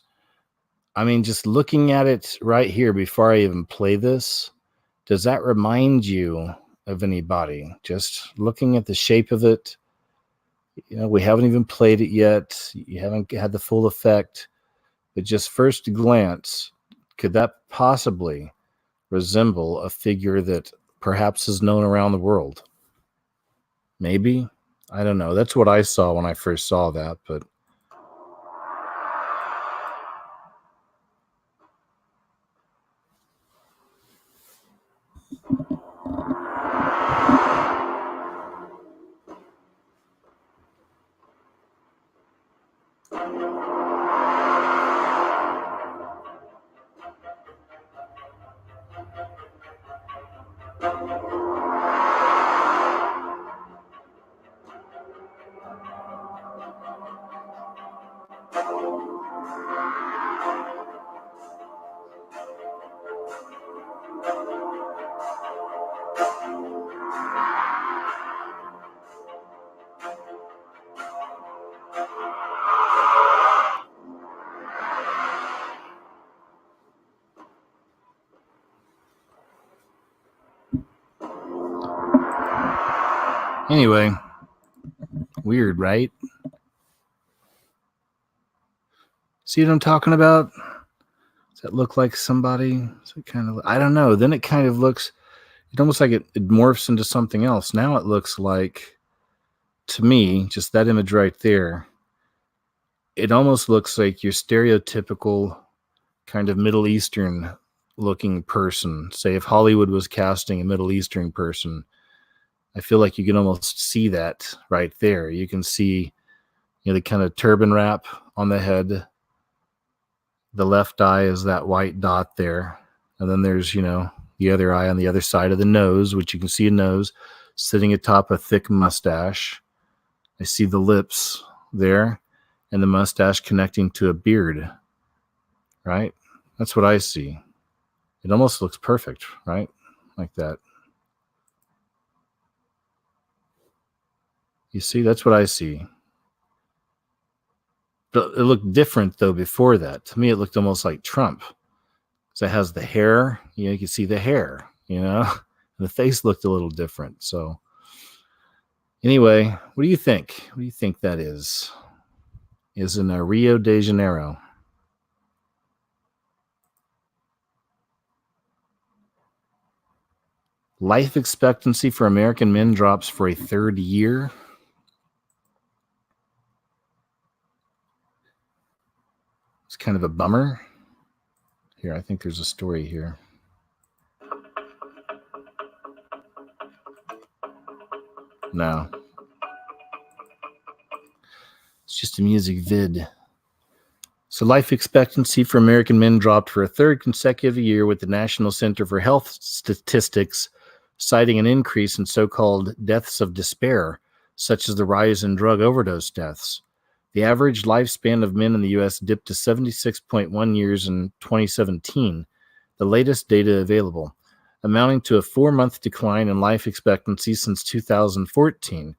I mean, just looking at it right here before I even play this, does that remind you of anybody? Just looking at the shape of it. You know, we haven't even played it yet. You haven't had the full effect. But just first glance, could that possibly resemble a figure that perhaps is known around the world? Maybe. I don't know. That's what I saw when I first saw that, but Anyway, weird, right? See what I'm talking about? Does that look like somebody? Does it kind of? I don't know. Then it kind of looks. It almost like it morphs into something else. Now it looks like, to me, just that image right there. It almost looks like your stereotypical kind of Middle Eastern looking person. Say if Hollywood was casting a Middle Eastern person, I feel like you can almost see that right there. You can see, the kind of turban wrap on the head. The left eye is that white dot there. And then there's, the other eye on the other side of the nose, which you can see a nose sitting atop a thick mustache. I see the lips there and the mustache connecting to a beard, right? That's what I see. It almost looks perfect, right? Like that. You see, that's what I see. But it looked different, though, before that. To me, it looked almost like Trump. So it has the hair. You can see the hair, And the face looked a little different. So anyway, what do you think? What do you think that is? Is in Rio de Janeiro. Life expectancy for American men drops for a third year. It's kind of a bummer. Here, I think there's a story here. No. It's just a music vid. So life expectancy for American men dropped for a third consecutive year, with the National Center for Health Statistics citing an increase in so-called deaths of despair, such as the rise in drug overdose deaths. The average lifespan of men in the U.S. dipped to 76.1 years in 2017, the latest data available, amounting to a 4-month decline in life expectancy since 2014.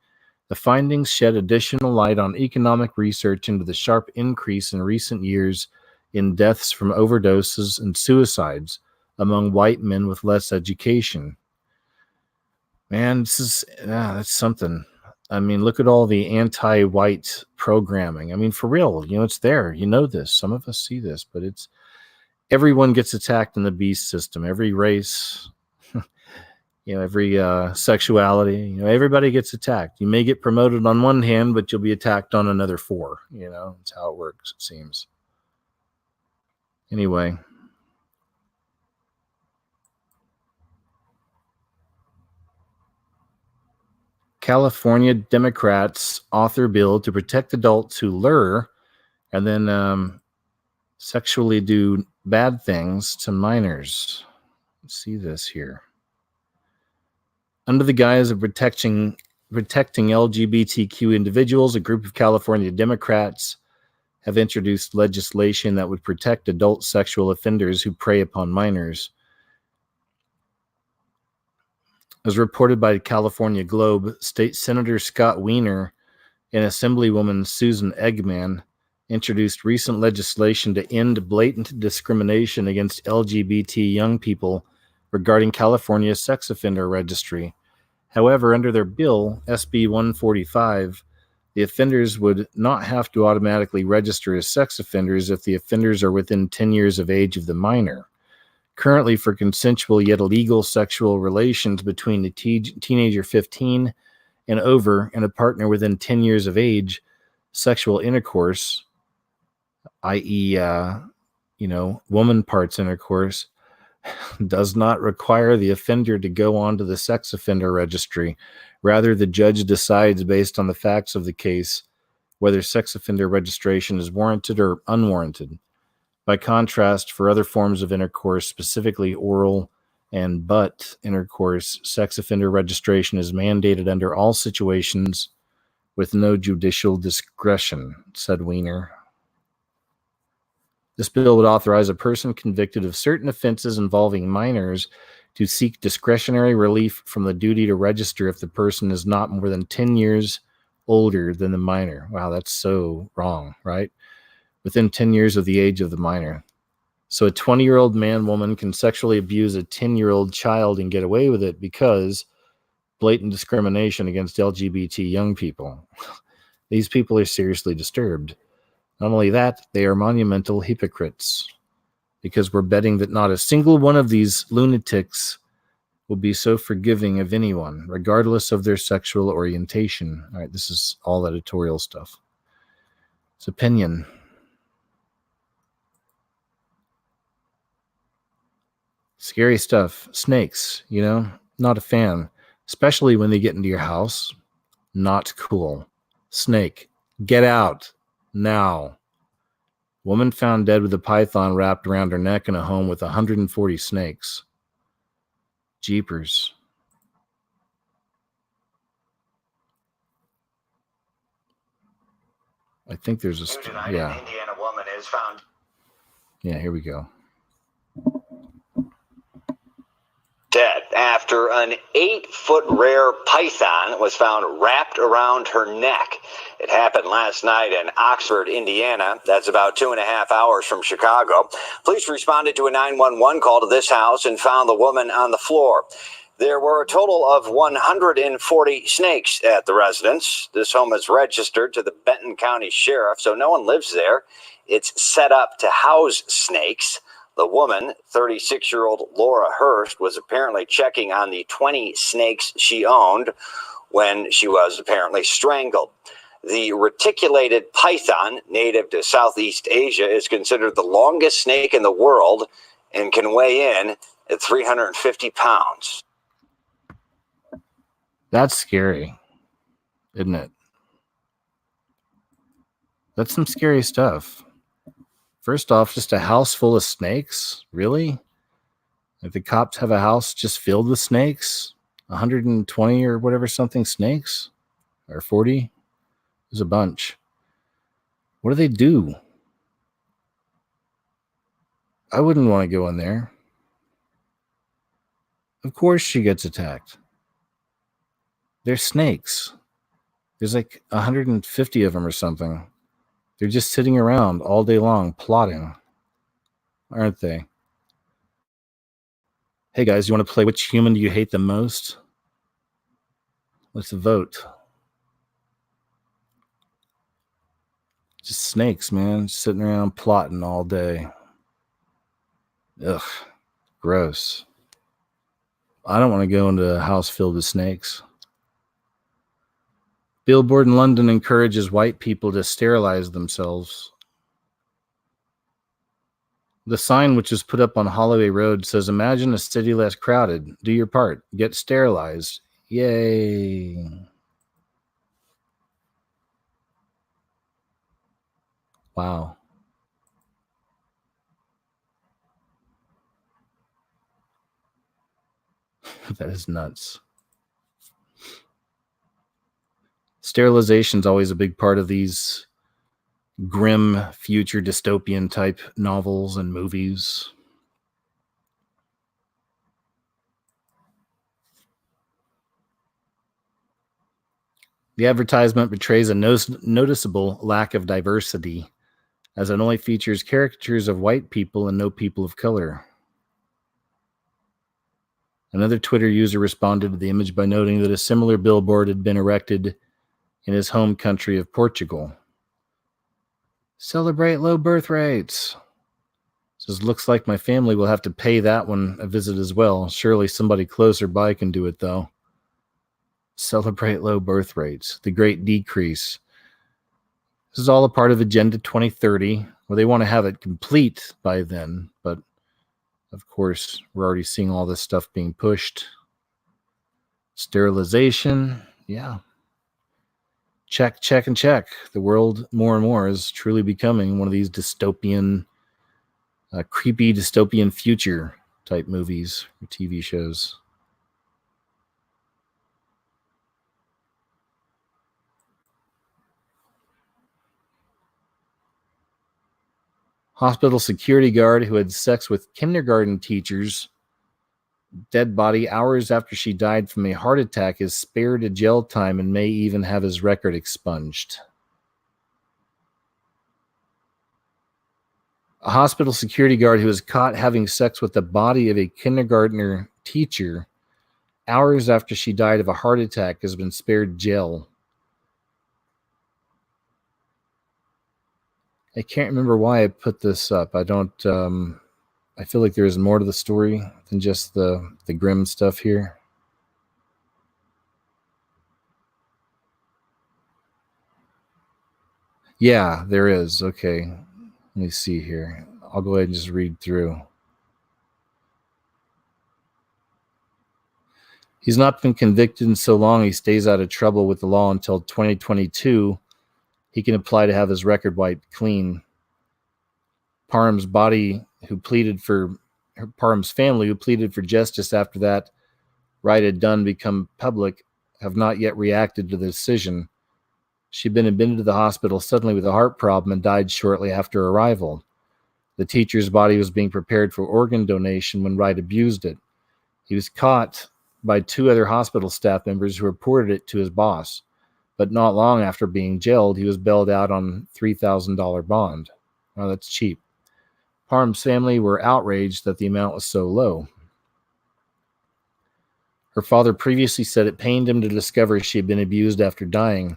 The findings shed additional light on economic research into the sharp increase in recent years in deaths from overdoses and suicides among white men with less education. Man, that's something. I mean, look at all the anti-white programming. I mean, for real, it's there. This. Some of us see this, but it's everyone gets attacked in the beast system. Every race, every sexuality, everybody gets attacked. You may get promoted on one hand, but you'll be attacked on another 4. That's how it works, it seems. Anyway. California Democrats author bill to protect adults who lure and then sexually do bad things to minors. Let's see this here. Under the guise of protecting LGBTQ individuals, a group of California Democrats have introduced legislation that would protect adult sexual offenders who prey upon minors. As reported by the California Globe, State Senator Scott Wiener and Assemblywoman Susan Eggman introduced recent legislation to end blatant discrimination against LGBT young people regarding California's sex offender registry. However, under their bill, SB 145, the offenders would not have to automatically register as sex offenders if the offenders are within 10 years of age of the minor. Currently, for consensual yet illegal sexual relations between a teenager 15 and over and a partner within 10 years of age, sexual intercourse, i.e., woman parts intercourse, does not require the offender to go onto the sex offender registry. Rather, the judge decides based on the facts of the case whether sex offender registration is warranted or unwarranted. By contrast, for other forms of intercourse, specifically oral and butt intercourse, sex offender registration is mandated under all situations with no judicial discretion, said Wiener. This bill would authorize a person convicted of certain offenses involving minors to seek discretionary relief from the duty to register if the person is not more than 10 years older than the minor. Wow, that's so wrong, right? Within 10 years of the age of the minor. So a 20-year-old man, woman can sexually abuse a 10-year-old child and get away with it because blatant discrimination against LGBT young people. These people are seriously disturbed. Not only that, they are monumental hypocrites, because we're betting that not a single one of these lunatics will be so forgiving of anyone, regardless of their sexual orientation. All right, this is all editorial stuff. It's opinion. Scary stuff. Snakes, not a fan, especially when they get into your house. Not cool. Snake, get out now. Woman found dead with a python wrapped around her neck in a home with 140 snakes. Jeepers. I think there's a... Yeah. An Indiana woman is found... Yeah, here we go. Dead after an 8-foot rare python was found wrapped around her neck. It happened last night in Oxford, Indiana. That's about 2.5 hours from Chicago. Police responded to a 911 call to this house and found the woman on the floor. There were a total of 140 snakes at the residence. This home is registered to the Benton County Sheriff, so no one lives there. It's set up to house snakes. The woman, 36-year-old Laura Hurst, was apparently checking on the 20 snakes she owned when she was apparently strangled. The reticulated python, native to Southeast Asia, is considered the longest snake in the world and can weigh in at 350 pounds. That's scary, isn't it? That's some scary stuff. First off, just a house full of snakes? Really? Like the cops have a house just filled with snakes? 120 or whatever something snakes? Or 40? There's a bunch. What do they do? I wouldn't want to go in there. Of course she gets attacked. They're snakes. There's like 150 of them or something. They're just sitting around all day long plotting, aren't they? Hey guys, you want to play which human do you hate the most? Let's vote. Just snakes, man. Just sitting around plotting all day. Ugh, gross. I don't want to go into a house filled with snakes. Billboard in London encourages white people to sterilize themselves. The sign, which is put up on Holloway Road, says, "Imagine a city less crowded. Do your part. Get sterilized." Yay. Wow. That is nuts. Sterilization's always a big part of these grim future dystopian type novels and movies. The advertisement betrays a noticeable lack of diversity, as it only features caricatures of white people and no people of color. Another Twitter user responded to the image by noting that a similar billboard had been erected in his home country of Portugal. Celebrate low birth rates. Says, looks like my family will have to pay that one a visit as well. Surely somebody closer by can do it, though. Celebrate low birth rates. The great decrease. This is all a part of Agenda 2030, where they want to have it complete by then. But, of course, we're already seeing all this stuff being pushed. Sterilization. Yeah. Check, check, and check. The world more and more is truly becoming one of these dystopian, creepy dystopian future type movies or TV shows. Hospital security guard who had sex with kindergarten teachers. Dead body hours after she died from a heart attack is spared a jail time and may even have his record expunged. A hospital security guard who was caught having sex with the body of a kindergartner teacher hours after she died of a heart attack has been spared jail. I can't remember why I put this up. I don't, I feel like there is more to the story than just the grim stuff here. Yeah, there is. Okay. Let me see here. I'll go ahead and just read through. He's not been convicted in so long he stays out of trouble with the law until 2022. He can apply to have his record wiped clean. Parham's family who pleaded for justice after that right had done become public, have not yet reacted to the decision. She'd been admitted to the hospital suddenly with a heart problem and died shortly after arrival. The teacher's body was being prepared for organ donation when Wright abused it. He was caught by 2 other hospital staff members who reported it to his boss. But not long after being jailed, he was bailed out on $3,000 bond. Well, that's cheap. Parham's family were outraged that the amount was so low. Her father previously said it pained him to discover she had been abused after dying.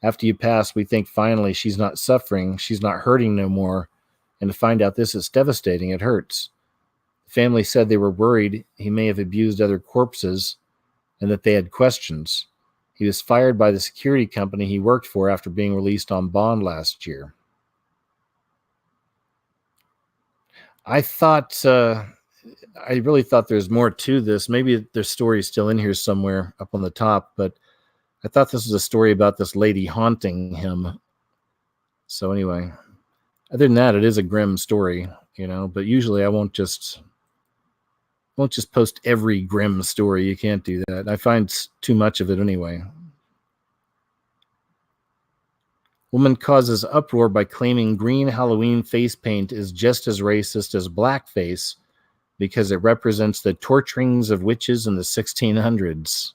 After you pass, we think finally she's not suffering, she's not hurting no more, and to find out this is devastating, it hurts. The family said they were worried he may have abused other corpses and that they had questions. He was fired by the security company he worked for after being released on bond last year. I really thought there's more to this. Maybe their story is still in here somewhere up on the top, but I thought this was a story about this lady haunting him. So anyway, other than that, it is a grim story, but usually I won't just post every grim story. You can't do that. I find too much of it anyway. Woman causes uproar by claiming green Halloween face paint is just as racist as blackface because it represents the torturings of witches in the 1600s.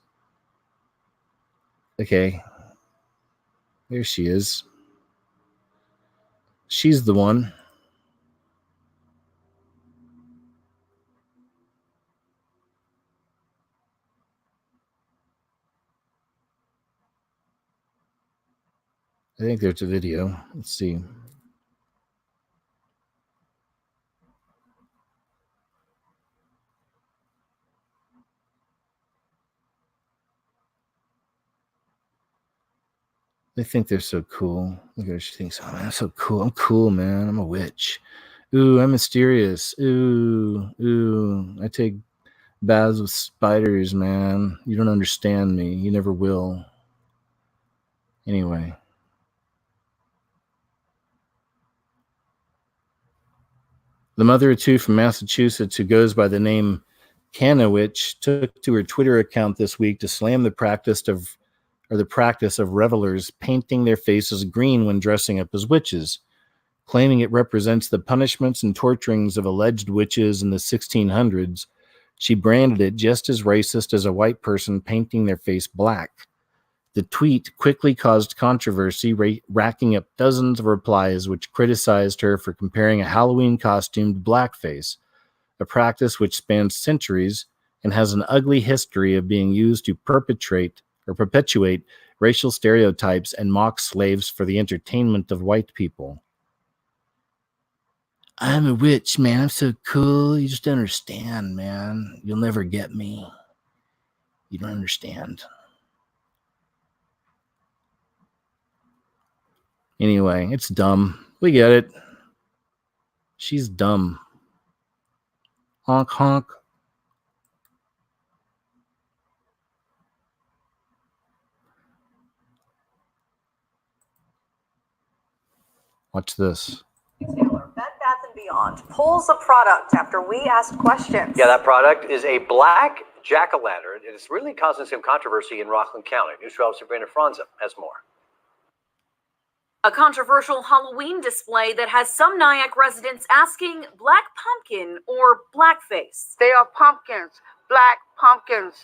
Okay. There she is. She's the one. I think there's a video. Let's see. They think they're so cool. Look at her. She thinks, oh, man, I'm so cool. I'm cool, man. I'm a witch. Ooh, I'm mysterious. Ooh. I take baths with spiders, man. You don't understand me. You never will. Anyway. The mother of 2 from Massachusetts who goes by the name Kanowitch took to her Twitter account this week to slam the practice of revelers painting their faces green when dressing up as witches, claiming it represents the punishments and torturings of alleged witches in the 1600s. She branded it just as racist as a white person painting their face black. The tweet quickly caused controversy, racking up dozens of replies which criticized her for comparing a Halloween costume to blackface, a practice which spans centuries and has an ugly history of being used to perpetuate racial stereotypes and mock slaves for the entertainment of white people. I'm a witch, man. I'm so cool. You just don't understand, man. You'll never get me. You don't understand. Anyway, it's dumb. We get it. She's dumb. Honk, honk. Watch this. Taylor, Bed Bath & Beyond pulls a product after we asked questions. Yeah, that product is a black jack-o'-lantern, and it's really causing some controversy in Rockland County. News 12 Sabrina Franza has more. A controversial Halloween display that has some Nyack residents asking black pumpkin or blackface. They are pumpkins, black pumpkins,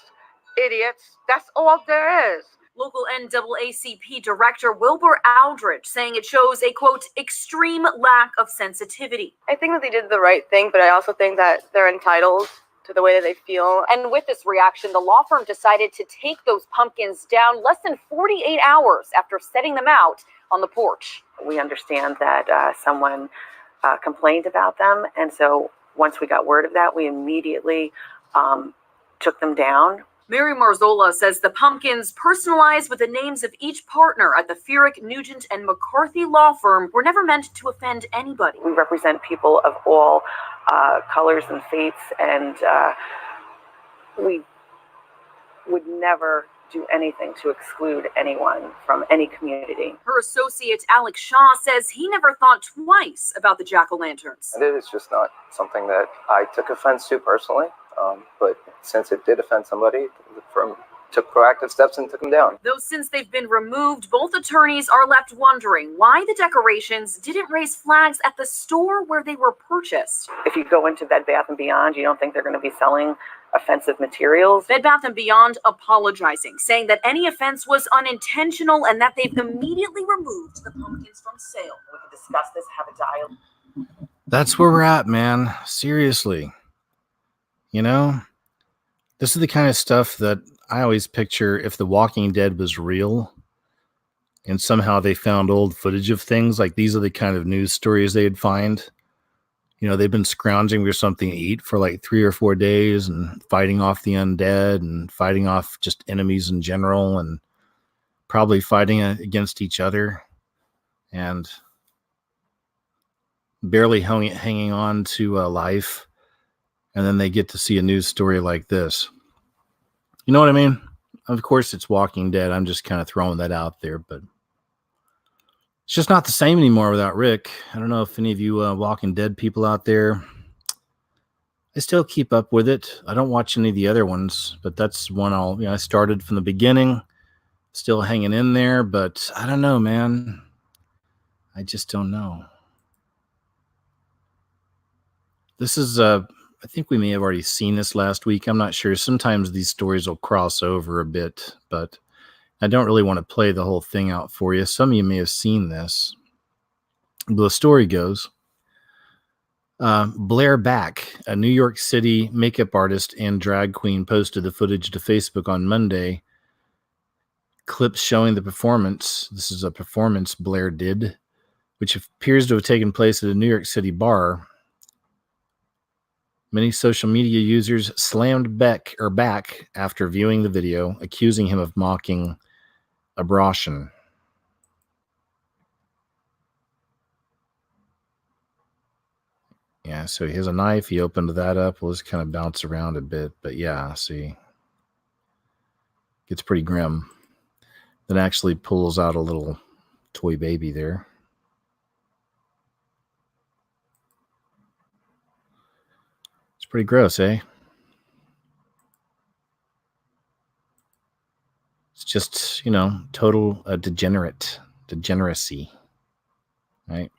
idiots. That's all there is. Local NAACP Director Wilbur Aldridge saying it shows a, quote, extreme lack of sensitivity. I think that they did the right thing, but I also think that they're entitled to the way that they feel. And with this reaction, the law firm decided to take those pumpkins down less than 48 hours after setting them out on the porch. We understand that someone complained about them, and so once we got word of that, we immediately took them down. Mary Marzola says the pumpkins, personalized with the names of each partner at the Furyk, Nugent, and McCarthy law firm, were never meant to offend anybody. We represent people of all colors and faiths, and we would never do anything to exclude anyone from any community. Her associate Alex Shaw says he never thought twice about the jack-o'-lanterns. It's just not something that I took offense to personally, but since it did offend somebody, took proactive steps and took them down. Though since they've been removed, both attorneys are left wondering why the decorations didn't raise flags at the store where they were purchased. If you go into Bed Bath & Beyond, you don't think they're going to be selling offensive materials? Bed Bath & Beyond apologizing, saying that any offense was unintentional and that they've immediately removed the pumpkins from sale. We can discuss this, have a dialogue. That's where we're at, man. Seriously. You know, this is the kind of stuff that I always picture if The Walking Dead was real and somehow they found old footage of things. Like, these are the kind of news stories they'd find. You know, they've been scrounging for something to eat for like 3 or 4 days and fighting off the undead and fighting off just enemies in general and probably fighting against each other and barely hanging on to life. And then they get to see a news story like this. You know what I mean? Of course, it's Walking Dead. I'm just kind of throwing that out there, but it's just not the same anymore without Rick. I don't know if any of you Walking Dead people out there, I still keep up with it. I don't watch any of the other ones, but that's one I started from the beginning, still hanging in there, but I don't know, man. I just don't know. This is, I think we may have already seen this last week. I'm not sure. Sometimes these stories will cross over a bit, but I don't really want to play the whole thing out for you. Some of you may have seen this. But the story goes, Blair Back, a New York City makeup artist and drag queen, posted the footage to Facebook on Monday. Clips showing the performance. This is a performance Blair did, which appears to have taken place at a New York City bar. Many social media users slammed back after viewing the video, accusing him of mocking abortion. Yeah, so he has a knife. He opened that up. We'll just kind of bounce around a bit. But yeah, see. Gets pretty grim. Then actually pulls out a little toy baby there. Pretty gross, eh? It's just, total degeneracy, right?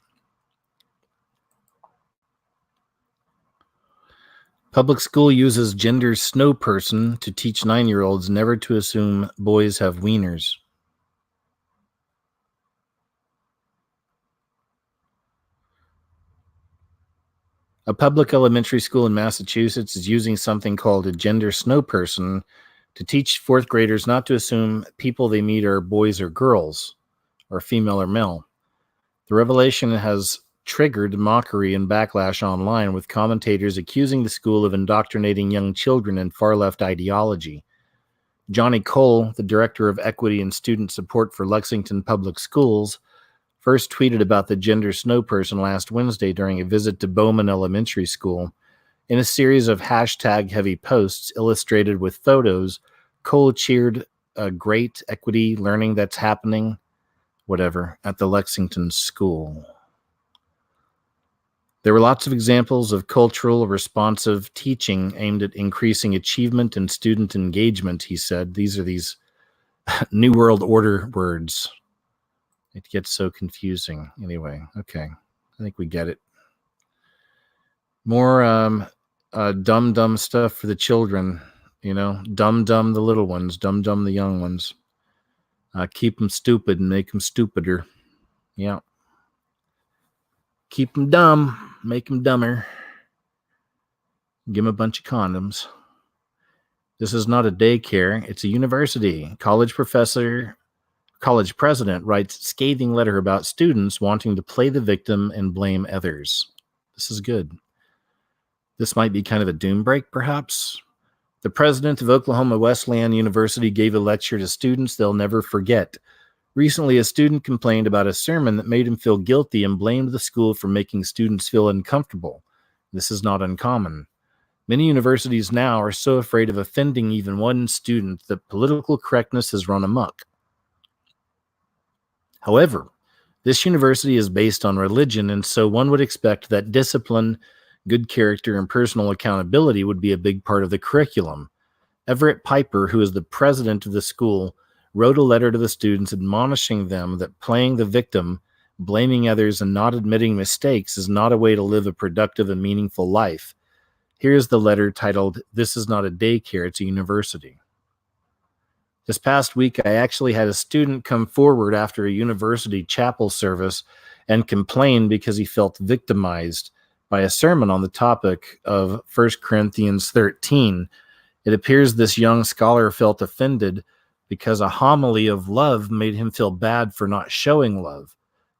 Public school uses gender snow person to teach 9-year-olds never to assume boys have wieners. A public elementary school in Massachusetts is using something called a gender snow person to teach fourth graders not to assume people they meet are boys or girls, or female or male. The revelation has triggered mockery and backlash online, with commentators accusing the school of indoctrinating young children in far-left ideology. Johnny Cole, the director of equity and student support for Lexington Public Schools, first tweeted about the gender snow person last Wednesday during a visit to Bowman Elementary School. In a series of hashtag-heavy posts illustrated with photos, Cole cheered a great equity learning that's happening, whatever, at the Lexington school. There were lots of examples of cultural responsive teaching aimed at increasing achievement and student engagement, he said. These are these New World Order words. It gets so confusing. Anyway, okay. I think we get it. More dumb stuff for the children. You know, dumb the little ones, dumb the young ones. Keep them stupid and make them stupider. Yeah. Keep them dumb, make them dumber. Give them a bunch of condoms. This is not a daycare, it's a university. College president writes scathing letter about students wanting to play the victim and blame others. This is good. This might be kind of a doom break, perhaps. The president of Oklahoma Wesleyan University gave a lecture to students they'll never forget. Recently, a student complained about a sermon that made him feel guilty and blamed the school for making students feel uncomfortable. This is not uncommon. Many universities now are so afraid of offending even one student that political correctness has run amok. However, this university is based on religion, and so one would expect that discipline, good character, and personal accountability would be a big part of the curriculum. Everett Piper, who is the president of the school, wrote a letter to the students admonishing them that playing the victim, blaming others, and not admitting mistakes is not a way to live a productive and meaningful life. Here's the letter titled, "This is not a daycare, it's a university." This past week, I actually had a student come forward after a university chapel service and complain because he felt victimized by a sermon on the topic of 1 Corinthians 13. It appears this young scholar felt offended because a homily of love made him feel bad for not showing love.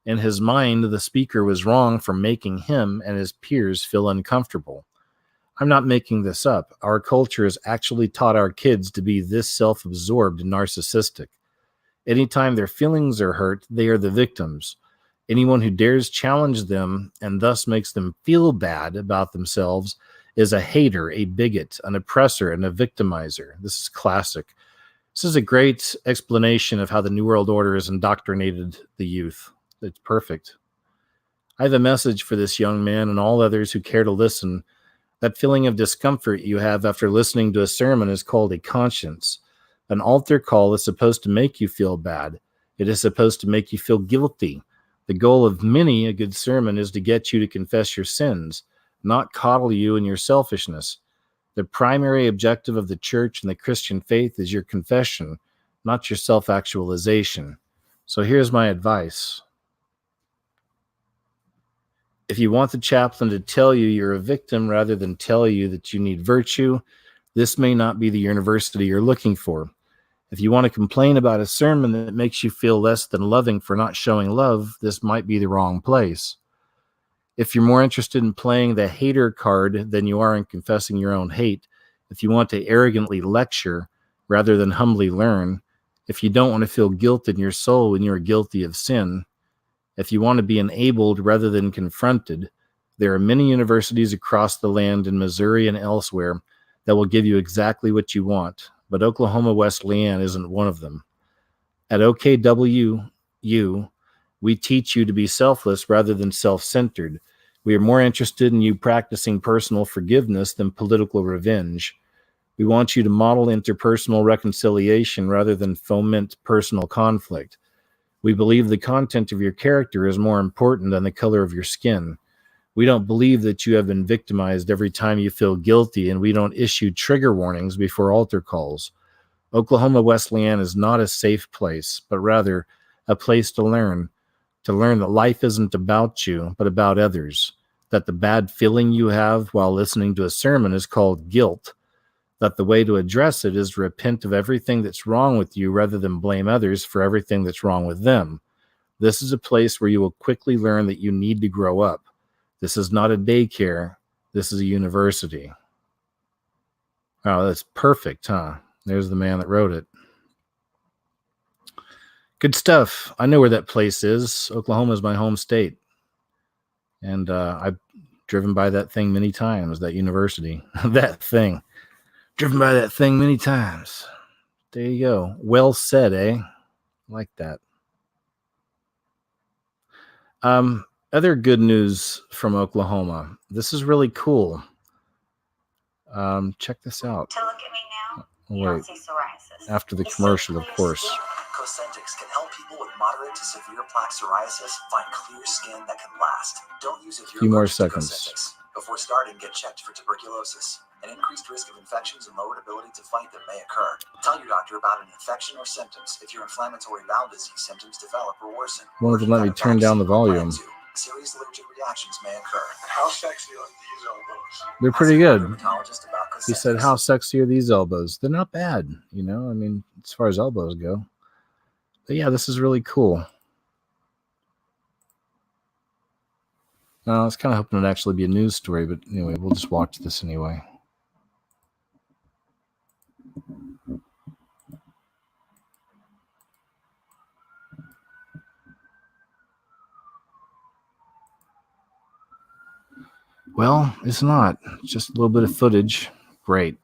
In his mind, the speaker was wrong for making him and his peers feel uncomfortable. I'm not making this up. Our culture has actually taught our kids to be this self-absorbed and narcissistic. Anytime their feelings are hurt, they are the victims. Anyone who dares challenge them and thus makes them feel bad about themselves is a hater, a bigot, an oppressor, and a victimizer. This is classic. This is a great explanation of how the New World Order has indoctrinated the youth. It's perfect. I have a message for this young man and all others who care to listen. That feeling of discomfort you have after listening to a sermon is called a conscience. An altar call is supposed to make you feel bad. It is supposed to make you feel guilty. The goal of many a good sermon is to get you to confess your sins, not coddle you in your selfishness. The primary objective of the church and the Christian faith is your confession, not your self-actualization. So here's my advice. If you want the chaplain to tell you you're a victim rather than tell you that you need virtue, this may not be the university you're looking for. If you want to complain about a sermon that makes you feel less than loving for not showing love, this might be the wrong place. If you're more interested in playing the hater card than you are in confessing your own hate, if you want to arrogantly lecture rather than humbly learn, if you don't want to feel guilt in your soul when you are guilty of sin, if you want to be enabled rather than confronted, there are many universities across the land in Missouri and elsewhere that will give you exactly what you want, but Oklahoma Wesleyan isn't one of them. At OKWU, we teach you to be selfless rather than self-centered. We are more interested in you practicing personal forgiveness than political revenge. We want you to model interpersonal reconciliation rather than foment personal conflict. We believe the content of your character is more important than the color of your skin. We don't believe that you have been victimized every time you feel guilty, and we don't issue trigger warnings before altar calls. Oklahoma Wesleyan is not a safe place, but rather a place to learn that life isn't about you, but about others, that the bad feeling you have while listening to a sermon is called guilt, that the way to address it is to repent of everything that's wrong with you rather than blame others for everything that's wrong with them. This is a place where you will quickly learn that you need to grow up. This is not a daycare. This is a university. Oh, that's perfect, huh? There's the man that wrote it. Good stuff. I know where that place is. Oklahoma is my home state. And I've driven by that thing many times, that university. That thing. Driven by that thing many times. There you go. Well said, eh? Like that. Other good news from Oklahoma. This is really cool. Check this out. To look at me now, Wait. you don't see psoriasis. After the commercial, of course. Cosmetics can help people with Moderate to severe plaque psoriasis, find clear skin that can last. Don't use it if Few you're more allergic to seconds. Cosmetics. Before starting, get checked for tuberculosis. An increased risk of infections and lowered ability to fight them may occur. Tell your doctor about an infection or symptoms if your inflammatory bowel disease symptoms develop or worsen. Won't even let me turn down the volume. Serious allergic reactions may occur. How sexy are these elbows? They're pretty good. Dermatologist about He said, how sexy are these elbows? They're not bad, you know, I mean, as far as elbows go. But yeah, this is really cool. I was kind of hoping it'd actually be a news story, but anyway, we'll just watch this anyway. Well, it's not. It's just a little bit of footage. Great.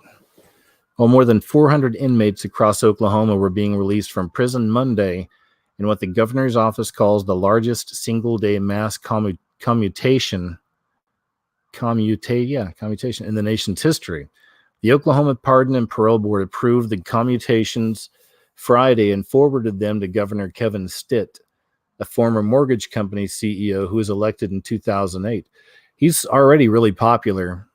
Well, more than 400 inmates across Oklahoma were being released from prison Monday in what the governor's office calls the largest single-day mass commutation in the nation's history. The Oklahoma Pardon and Parole Board approved the commutations Friday and forwarded them to Governor Kevin Stitt, a former mortgage company CEO who was elected in 2008. He's already really popular.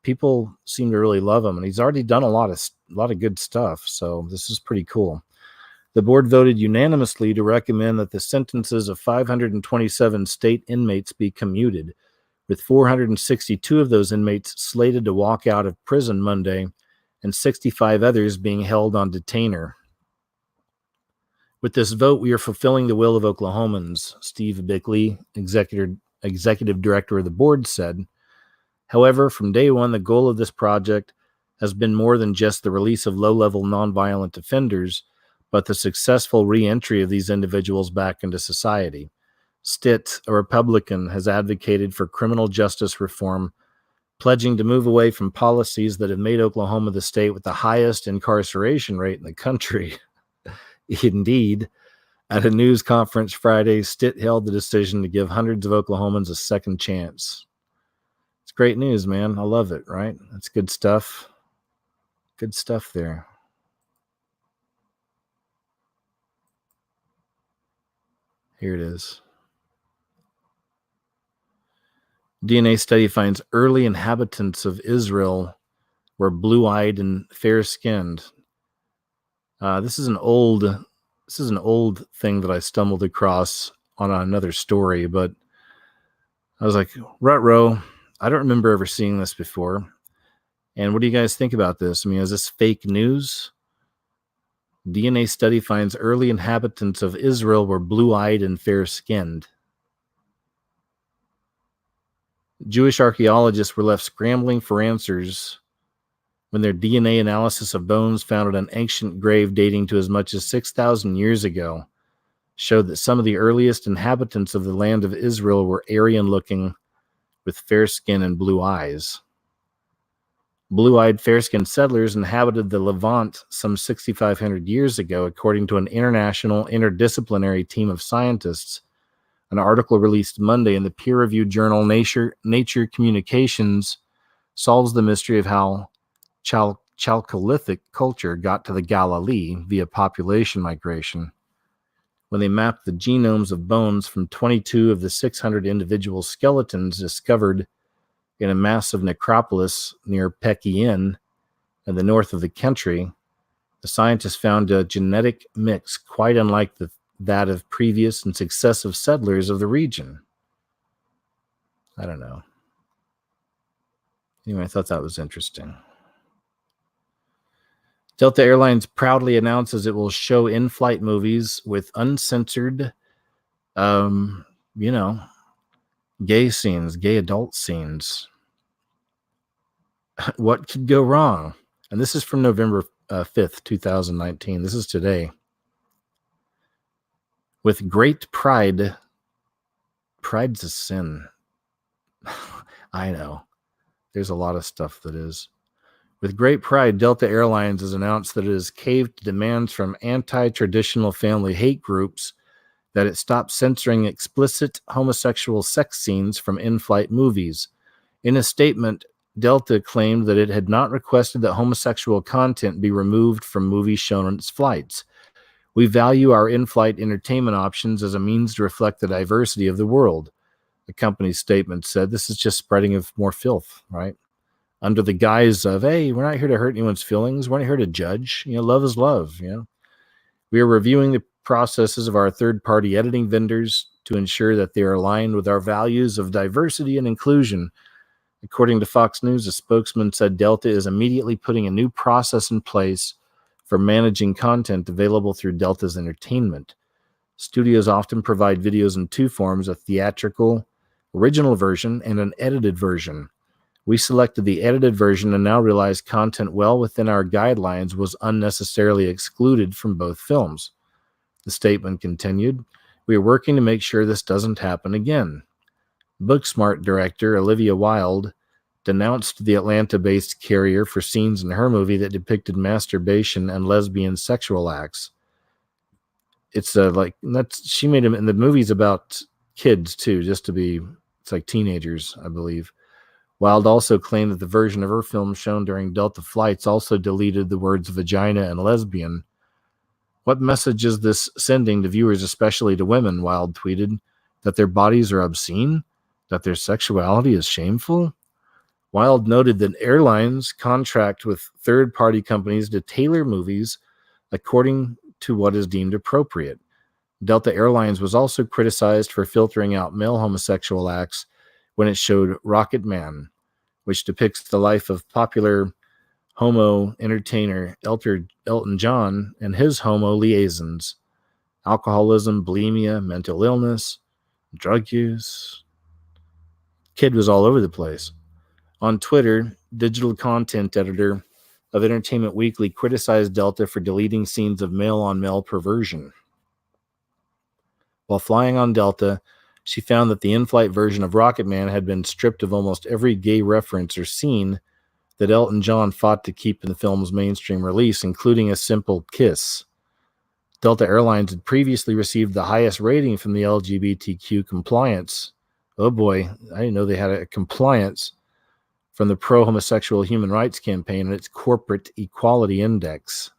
People seem to really love him, and he's already done a lot of good stuff. So this is pretty cool. The board voted unanimously to recommend that the sentences of 527 state inmates be commuted, with 462 of those inmates slated to walk out of prison Monday and 65 others being held on detainer. With this vote, we are fulfilling the will of Oklahomans, Steve Bickley, executive director of the board, said. However, from day one, the goal of this project has been more than just the release of low-level nonviolent offenders, but the successful re-entry of these individuals back into society. Stitt, a Republican, has advocated for criminal justice reform, pledging to move away from policies that have made Oklahoma the state with the highest incarceration rate in the country. Indeed, at a news conference Friday, Stitt held the decision to give hundreds of Oklahomans a second chance. It's great news, man. I love it, right? That's good stuff. Good stuff there. Here it is. DNA study finds early inhabitants of Israel were blue-eyed and fair-skinned. This is an old thing that I stumbled across on another story, but I was like, ruh-roh, I don't remember ever seeing this before. And what do you guys think about this? I mean, is this fake news? DNA study finds early inhabitants of Israel were blue-eyed and fair-skinned. Jewish archaeologists were left scrambling for answers when their DNA analysis of bones found at an ancient grave dating to as much as 6,000 years ago showed that some of the earliest inhabitants of the land of Israel were Aryan-looking with fair skin and blue eyes. Blue-eyed, fair-skinned settlers inhabited the Levant some 6,500 years ago, according to an international interdisciplinary team of scientists. An article released Monday in the peer-reviewed journal Nature Communications solves the mystery of how Chalcolithic culture got to the Galilee via population migration. When they mapped the genomes of bones from 22 of the 600 individual skeletons discovered in a massive necropolis near Pekin in the north of the country, the scientists found a genetic mix quite unlike that of previous and successive settlers of the region. I don't know. Anyway, I thought that was interesting. Delta Airlines proudly announces it will show in-flight movies with uncensored, gay scenes, gay adult scenes. What could go wrong? And this is from November 5th, 2019. This is today. With great pride, pride's a sin. I know. There's a lot of stuff that is. With great pride, Delta Airlines has announced that it has caved to demands from anti-traditional family hate groups that it stop censoring explicit homosexual sex scenes from in-flight movies. In a statement, Delta claimed that it had not requested that homosexual content be removed from movies shown on its flights. We value our in-flight entertainment options as a means to reflect the diversity of the world. The company's statement said this is just spreading of more filth, right? Under the guise of, hey, we're not here to hurt anyone's feelings. We're not here to judge. Love is love, We are reviewing the processes of our third-party editing vendors to ensure that they are aligned with our values of diversity and inclusion. According to Fox News, a spokesman said Delta is immediately putting a new process in place for managing content available through Delta's entertainment. Studios often provide videos in two forms, a theatrical original version and an edited version. We selected the edited version and now realize content well within our guidelines was unnecessarily excluded from both films. The statement continued, we are working to make sure this doesn't happen again. Booksmart director Olivia Wilde denounced the Atlanta-based carrier for scenes in her movie that depicted masturbation and lesbian sexual acts. It's she made him, and the movie's about kids too, it's like teenagers, I believe. Wilde also claimed that the version of her film shown during Delta flights also deleted the words vagina and lesbian. What message is this sending to viewers, especially to women? Wilde tweeted, that their bodies are obscene? That their sexuality is shameful? Wilde noted that airlines contract with third-party companies to tailor movies according to what is deemed appropriate. Delta Airlines was also criticized for filtering out male homosexual acts when it showed Rocket Man, which depicts the life of popular homo entertainer Elton John and his homo liaisons. Alcoholism, bulimia, mental illness, drug use. Kid was all over the place. On Twitter, digital content editor of Entertainment Weekly criticized Delta for deleting scenes of male-on-male perversion. While flying on Delta, she found that the in-flight version of Rocket Man had been stripped of almost every gay reference or scene that Elton John fought to keep in the film's mainstream release, including a simple kiss. Delta Airlines had previously received the highest rating from the LGBTQ compliance. Oh boy, I didn't know they had a compliance from the pro-homosexual human rights campaign and its corporate equality index.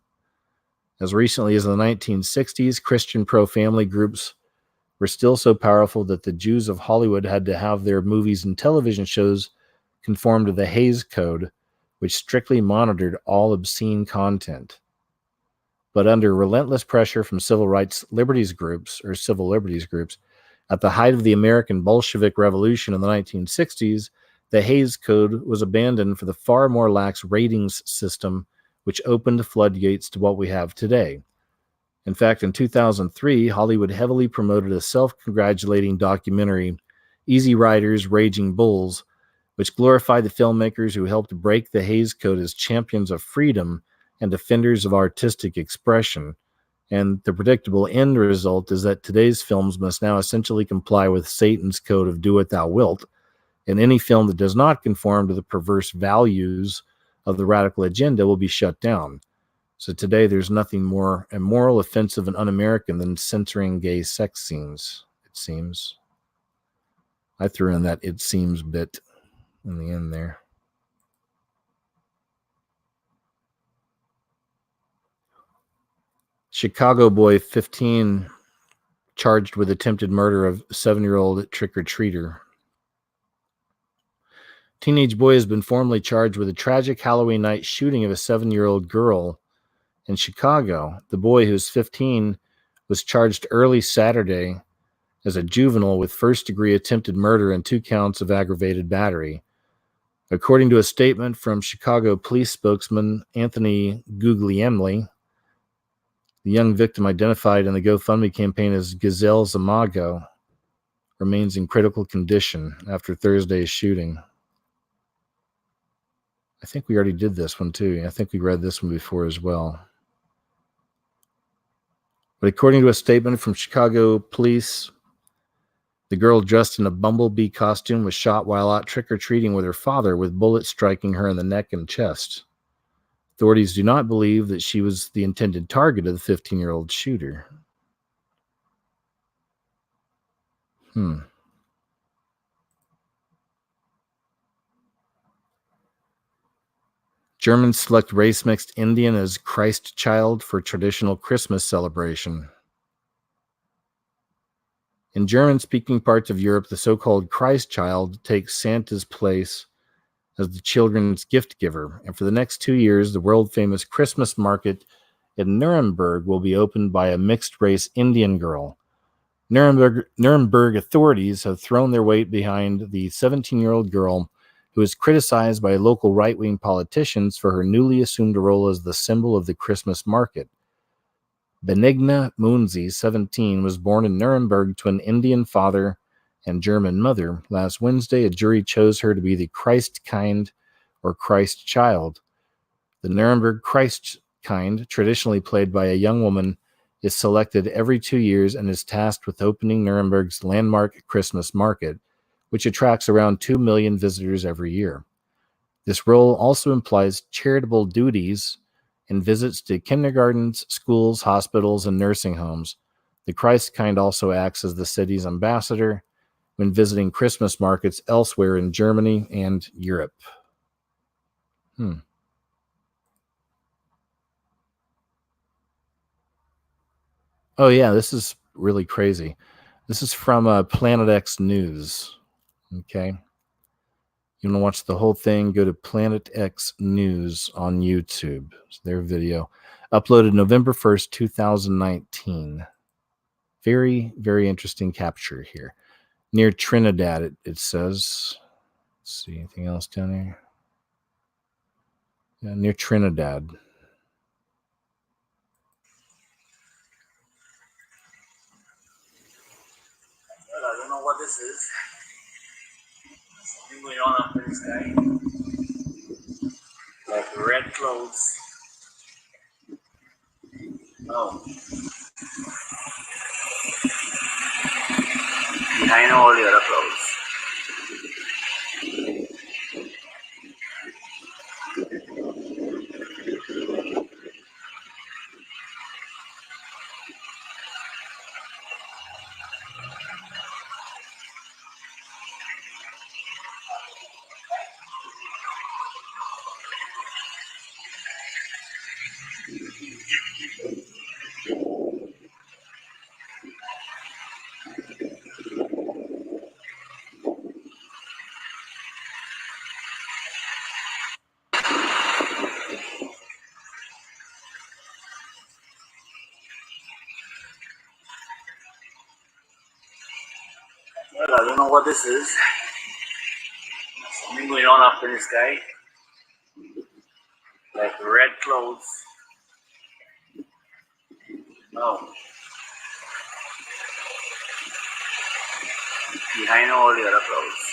As recently as the 1960s, Christian pro-family groups were still so powerful that the Jews of Hollywood had to have their movies and television shows conform to the Hays Code, which strictly monitored all obscene content. But under relentless pressure from civil liberties groups, at the height of the American Bolshevik Revolution in the 1960s, the Hays Code was abandoned for the far more lax ratings system, which opened floodgates to what we have today. In fact, in 2003, Hollywood heavily promoted a self-congratulating documentary, Easy Riders, Raging Bulls, which glorified the filmmakers who helped break the Hays Code as champions of freedom and defenders of artistic expression. And the predictable end result is that today's films must now essentially comply with Satan's code of do what thou wilt, and any film that does not conform to the perverse values of the radical agenda will be shut down. So today there's nothing more immoral, offensive, and un-American than censoring gay sex scenes, it seems. I threw in that "it seems" bit in the end there. Chicago boy 15 charged with attempted murder of 7-year-old trick-or-treater. Teenage boy has been formally charged with a tragic Halloween night shooting of a 7-year-old girl in Chicago. The boy, who's 15, was charged early Saturday as a juvenile with first-degree attempted murder and 2 counts of aggravated battery. According to a statement from Chicago police spokesman Anthony Guglielmi, the young victim, identified in the GoFundMe campaign as Gazelle Zamago, remains in critical condition after Thursday's shooting. I think we already did this one too. I think we read this one before as well. But according to a statement from Chicago police, the girl dressed in a bumblebee costume was shot while out trick-or-treating with her father, with bullets striking her in the neck and chest. Authorities do not believe that she was the intended target of the 15-year-old shooter. Germans select race-mixed Indian as Christ child for traditional Christmas celebration. In German-speaking parts of Europe, the so-called Christ child takes Santa's place as the children's gift giver. And for the next 2 years, the world-famous Christmas market in Nuremberg will be opened by a mixed-race Indian girl. Nuremberg authorities have thrown their weight behind the 17-year-old girl who is criticized by local right-wing politicians for her newly assumed role as the symbol of the Christmas market. Benigna Munzi, 17, was born in Nuremberg to an Indian father and German mother. Last Wednesday, a jury chose her to be the Christ kind or Christ child. The Nuremberg Christ kind, traditionally played by a young woman, is selected every 2 years and is tasked with opening Nuremberg's landmark Christmas market, which attracts around 2 million visitors every year. This role also implies charitable duties and visits to kindergartens, schools, hospitals, and nursing homes. The Christ kind also acts as the city's ambassador when visiting Christmas markets elsewhere in Germany and Europe. Oh, yeah, this is really crazy. This is from Planet X News. Okay. You want to watch the whole thing, go to Planet X News on YouTube. It's their video. Uploaded November 1st, 2019. Very, very interesting capture here. Near Trinidad, it says. Let's see, anything else down here? Yeah, near Trinidad. Well, I don't know what this is. Something going on up in the sky. Like red clouds. Oh. Behind all the other clouds. Well, I don't know what this is. Something going on up in the sky. Like red clouds. Oh. Behind all the other clouds.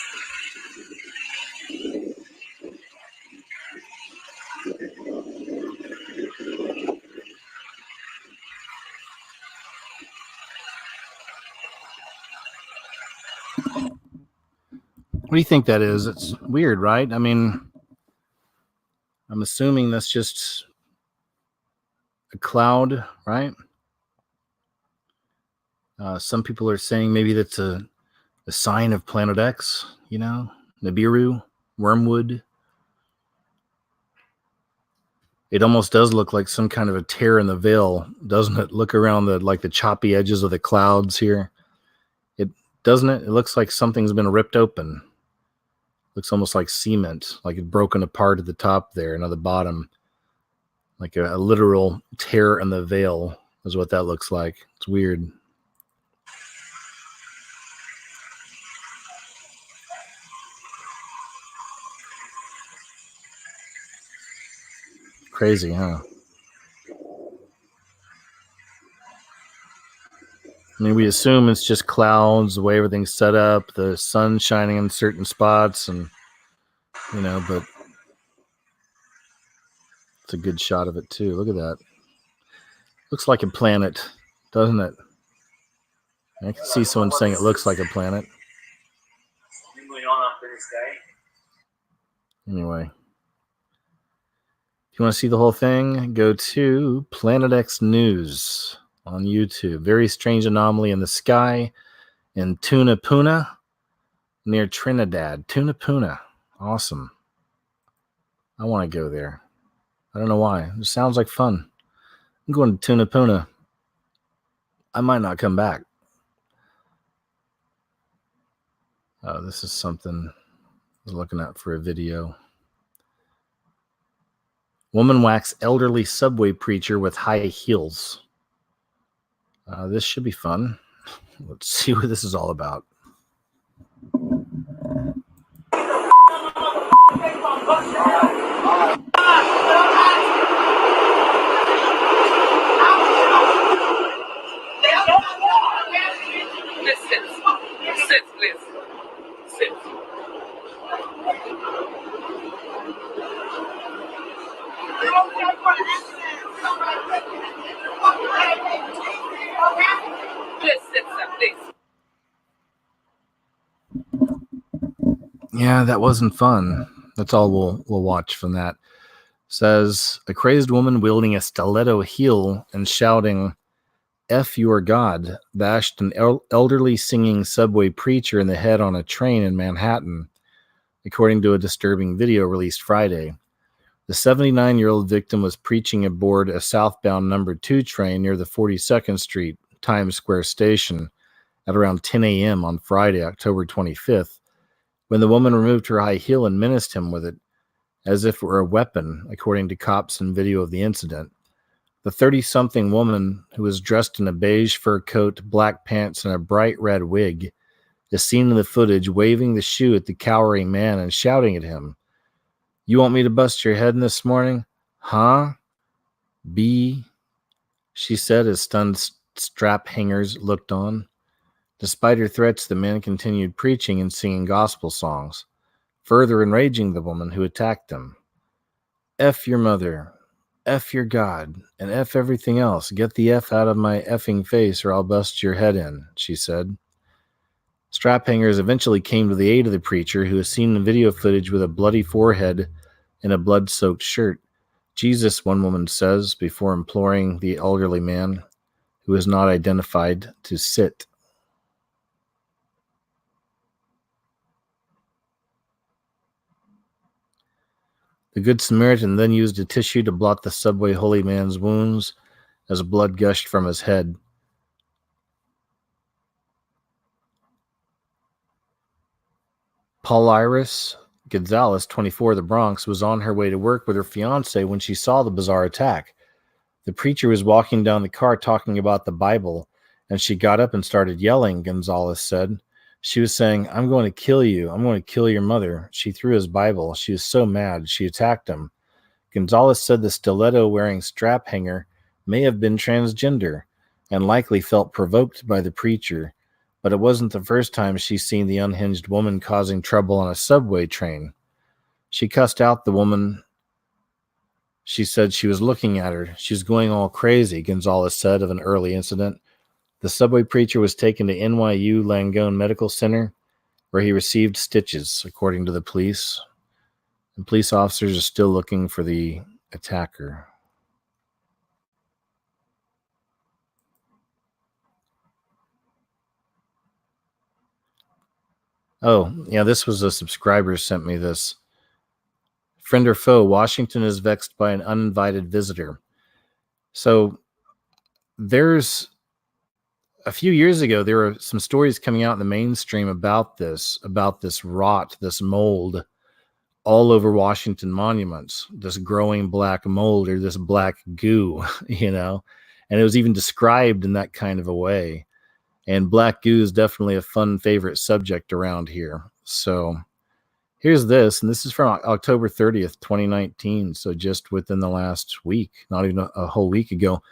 What do you think that is? It's weird, right? I mean, I'm assuming that's just a cloud, right? Some people are saying maybe that's a sign of Planet X, you know, Nibiru, Wormwood. It almost does look like some kind of a tear in the veil, doesn't it? Look around the choppy edges of the clouds here. It doesn't it? It looks like something's been ripped open. Looks almost like cement, like it broken apart at the top there and at the bottom. Like a literal tear in the veil is what that looks like. It's weird. Crazy, huh? I mean, we assume it's just clouds, the way everything's set up, the sun shining in certain spots, and, you know, but it's a good shot of it, too. Look at that. Looks like a planet, doesn't it? I can see someone saying it looks like a planet. Something going on up in the sky. Anyway. If you want to see the whole thing, go to Planet X News on YouTube. Very strange anomaly in the sky in Tunapuna near Trinidad. Tunapuna. Awesome. I want to go there. I don't know why. It sounds like fun. I'm going to Tunapuna. I might not come back. Oh, this is something I was looking at for a video. Woman whacks elderly subway preacher with high heels. This should be fun. Let's see what this is all about. Sit, please. Sit. Please sit, sir, please. Yeah, that wasn't fun. That's all we'll watch from that. Says a crazed woman wielding a stiletto heel and shouting, "F your God," bashed an elderly singing subway preacher in the head on a train in Manhattan, according to a disturbing video released Friday. The 79-year-old victim was preaching aboard a southbound number 2 train near the 42nd Street Times Square station at around 10 a.m. on Friday, October 25th, when the woman removed her high heel and menaced him with it as if it were a weapon, according to cops in video of the incident. The 30-something woman, who was dressed in a beige fur coat, black pants, and a bright red wig, is seen in the footage waving the shoe at the cowering man and shouting at him, "You want me to bust your head in this morning? Huh? B," she said as stunned strap hangers looked on. Despite her threats, the man continued preaching and singing gospel songs, further enraging the woman who attacked them. "F your mother, F your God, and F everything else. Get the F out of my effing face or I'll bust your head in," she said. Strap hangers eventually came to the aid of the preacher, who was seen in video footage with a bloody forehead and a blood-soaked shirt. "Jesus," one woman says, before imploring the elderly man, who is not identified, to sit. The Good Samaritan then used a tissue to blot the subway holy man's wounds as blood gushed from his head. Paul Iris Gonzalez, 24, of the Bronx, was on her way to work with her fiancé when she saw the bizarre attack. The preacher was walking down the car talking about the Bible, and she got up and started yelling, Gonzalez said. She was saying, "I'm going to kill you. I'm going to kill your mother." She threw his Bible. She was so mad. She attacked him. Gonzalez said the stiletto-wearing strap hanger may have been transgender and likely felt provoked by the preacher, but it wasn't the first time she's seen the unhinged woman causing trouble on a subway train. She cussed out the woman. She said she was looking at her. She was going all crazy, Gonzalez said of an early incident. The subway preacher was taken to NYU Langone Medical Center, where he received stitches, according to the police. And police officers are still looking for the attacker. Oh, yeah, this was a subscriber sent me this. Friend or foe, Washington is vexed by an uninvited visitor. So there's a few years ago, there were some stories coming out in the mainstream about this rot, this mold all over Washington monuments, this growing black mold or this black goo, and it was even described in that kind of a way. And black goo is definitely a fun favorite subject around here. So here's this, and this is from October 30th, 2019. So just within the last week, not even a whole week ago.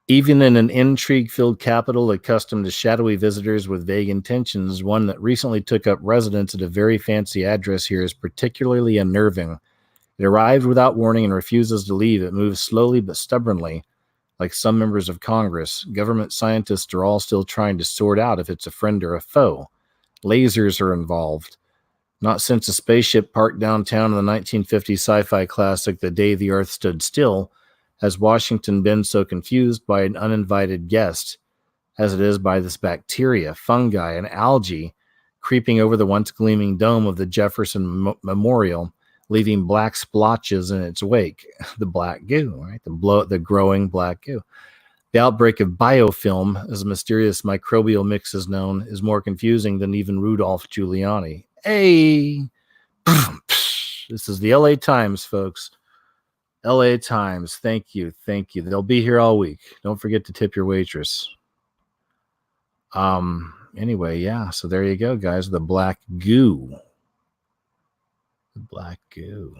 Even in an intrigue-filled capital accustomed to shadowy visitors with vague intentions, one that recently took up residence at a very fancy address here is particularly unnerving. It arrived without warning and refuses to leave. It moves slowly but stubbornly. Like some members of Congress, government scientists are all still trying to sort out if it's a friend or a foe. Lasers are involved. Not since a spaceship parked downtown in the 1950 sci-fi classic The Day the Earth Stood Still has Washington been so confused by an uninvited guest as it is by this bacteria, fungi, and algae creeping over the once gleaming dome of the Jefferson Memorial, leaving black splotches in its wake. The black goo, right? The growing black goo. The outbreak of biofilm, as a mysterious microbial mix is known, is more confusing than even Rudolph Giuliani. Hey! This is the LA Times, folks. LA Times. Thank you. Thank you. They'll be here all week. Don't forget to tip your waitress. Anyway, yeah. So there you go, guys. The black goo. The black goo.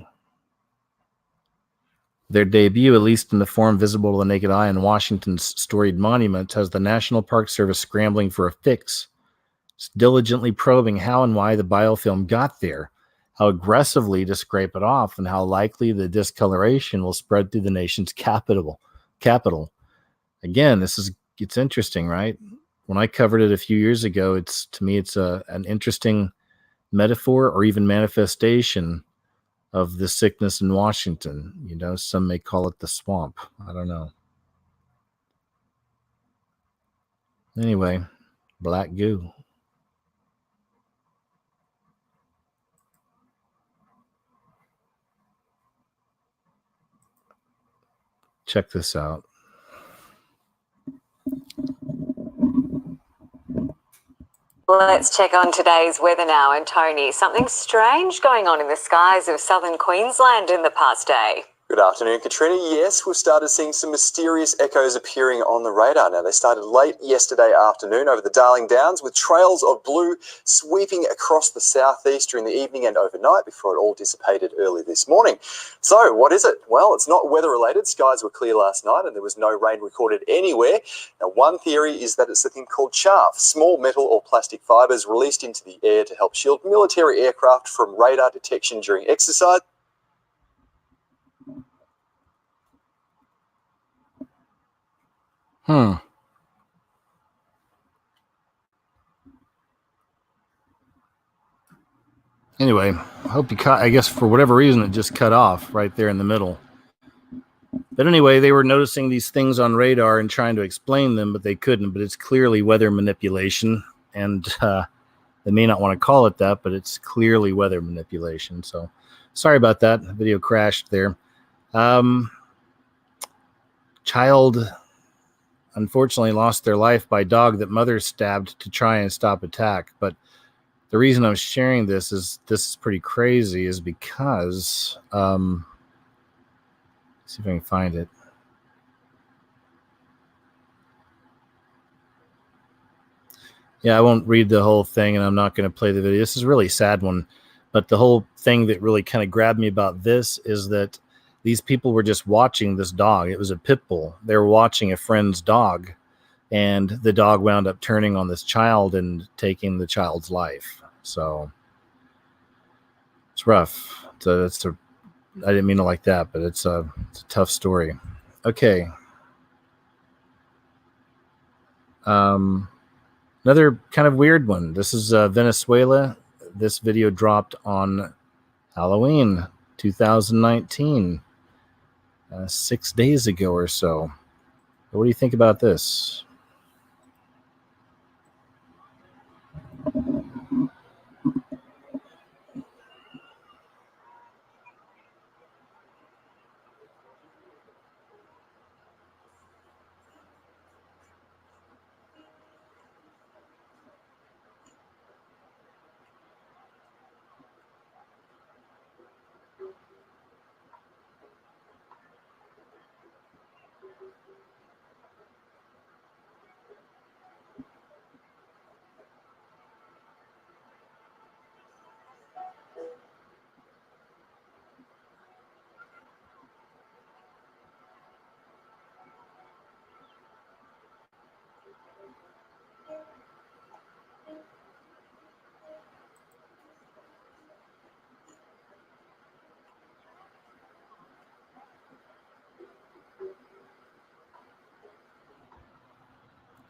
Their debut, at least in the form visible to the naked eye in Washington's storied monument, has the National Park Service scrambling for a fix. It's diligently probing how and why the biofilm got there, how aggressively to scrape it off, and how likely the discoloration will spread through the nation's capital. Again, it's interesting, right? When I covered it a few years ago, it's an interesting metaphor or even manifestation of the sickness in Washington. You know, some may call it the swamp. I don't know. Anyway, black goo. Check this out. Let's check on today's weather now. And Tony, something strange going on in the skies of southern Queensland in the past day. Good afternoon, Katrina. Yes, we've started seeing some mysterious echoes appearing on the radar. Now, they started late yesterday afternoon over the Darling Downs with trails of blue sweeping across the southeast during the evening and overnight before it all dissipated early this morning. So, what is it? Well, it's not weather-related. Skies were clear last night and there was no rain recorded anywhere. Now, one theory is that it's a thing called chaff, small metal or plastic fibres released into the air to help shield military aircraft from radar detection during exercise. Anyway, I hope you caught, I guess for whatever reason, it just cut off right there in the middle. But anyway, they were noticing these things on radar and trying to explain them, but they couldn't. But it's clearly weather manipulation. And they may not want to call it that, but it's clearly weather manipulation. So sorry about that. The video crashed there. Child unfortunately lost their life by dog that mother stabbed to try and stop attack. But the reason I'm sharing this is pretty crazy is because, let's see if I can find it. Yeah, I won't read the whole thing and I'm not going to play the video. This is a really sad one. But the whole thing that really kind of grabbed me about this is that these people were just watching this dog. It was a pit bull. They were watching a friend's dog. And the dog wound up turning on this child and taking the child's life. So it's rough. I didn't mean it like that, but it's a tough story. Okay. Another kind of weird one. This is Venezuela. This video dropped on Halloween 2019, 6 days ago or so. What do you think about this?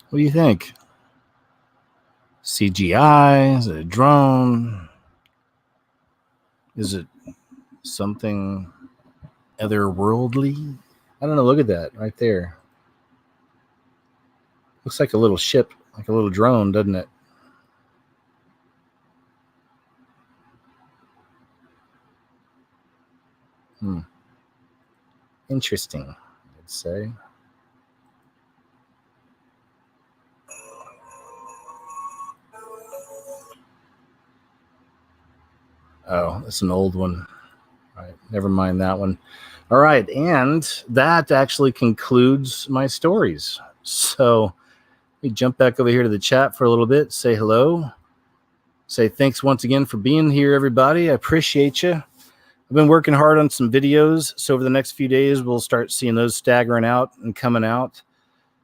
What do you think? CGI? Is it a drone? Is it something otherworldly? I don't know. Look at that right there. Looks like a little ship, like a little drone, doesn't it? Interesting, I'd say. Oh, that's an old one. All right, never mind that one. All right, and that actually concludes my stories. So let me jump back over here to the chat for a little bit, say hello, say thanks once again for being here, everybody. I appreciate you. I've been working hard on some videos, so over the next few days, we'll start seeing those staggering out and coming out.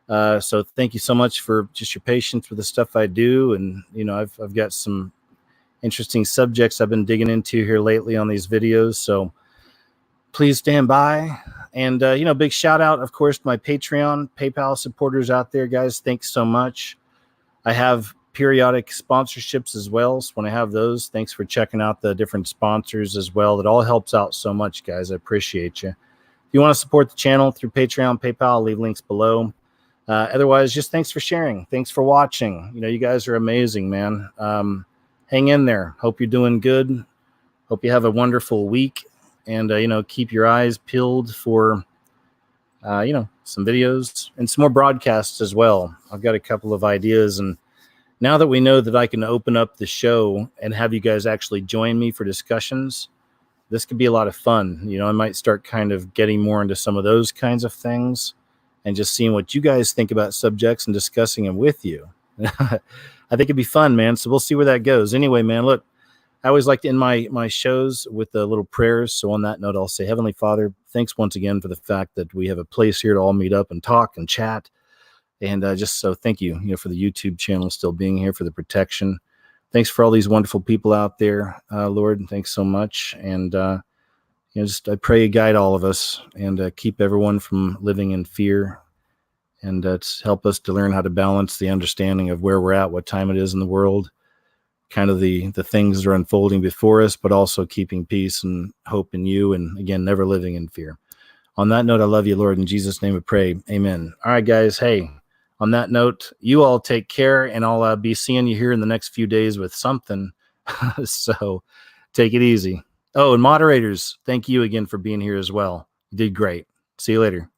So thank you so much for just your patience with the stuff I do. And, you know, I've got some interesting subjects I've been digging into here lately on these videos. So please stand by. And, you know, big shout out, of course, to my Patreon, PayPal supporters out there, guys. Thanks so much. I have periodic sponsorships as well. So when I have those, thanks for checking out the different sponsors as well. That all helps out so much, guys. I appreciate you. If you want to support the channel through Patreon, PayPal, I'll leave links below. Otherwise, just thanks for sharing. Thanks for watching. You know, you guys are amazing, man. Hang in there. Hope you're doing good. Hope you have a wonderful week. And, you know, keep your eyes peeled for, you know, some videos and some more broadcasts as well. I've got a couple of ideas. And now that we know that I can open up the show and have you guys actually join me for discussions, this could be a lot of fun. You know, I might start kind of getting more into some of those kinds of things and just seeing what you guys think about subjects and discussing them with you. I think it'd be fun, man. So we'll see where that goes. Anyway, man, look, I always like to end my shows with the little prayers. So on that note, I'll say, Heavenly Father, thanks once again for the fact that we have a place here to all meet up and talk and chat. And just so thank you, you know, for the YouTube channel still being here, for the protection. Thanks for all these wonderful people out there, Lord. Thanks so much. And, you know, just I pray you guide all of us and keep everyone from living in fear. And help us to learn how to balance the understanding of where we're at, what time it is in the world, kind of the things that are unfolding before us, but also keeping peace and hope in you. And again, never living in fear. On that note, I love you, Lord. In Jesus' name we pray. Amen. All right, guys. Hey, on that note, you all take care, and I'll be seeing you here in the next few days with something. So take it easy. Oh, and moderators, thank you again for being here as well. You did great. See you later.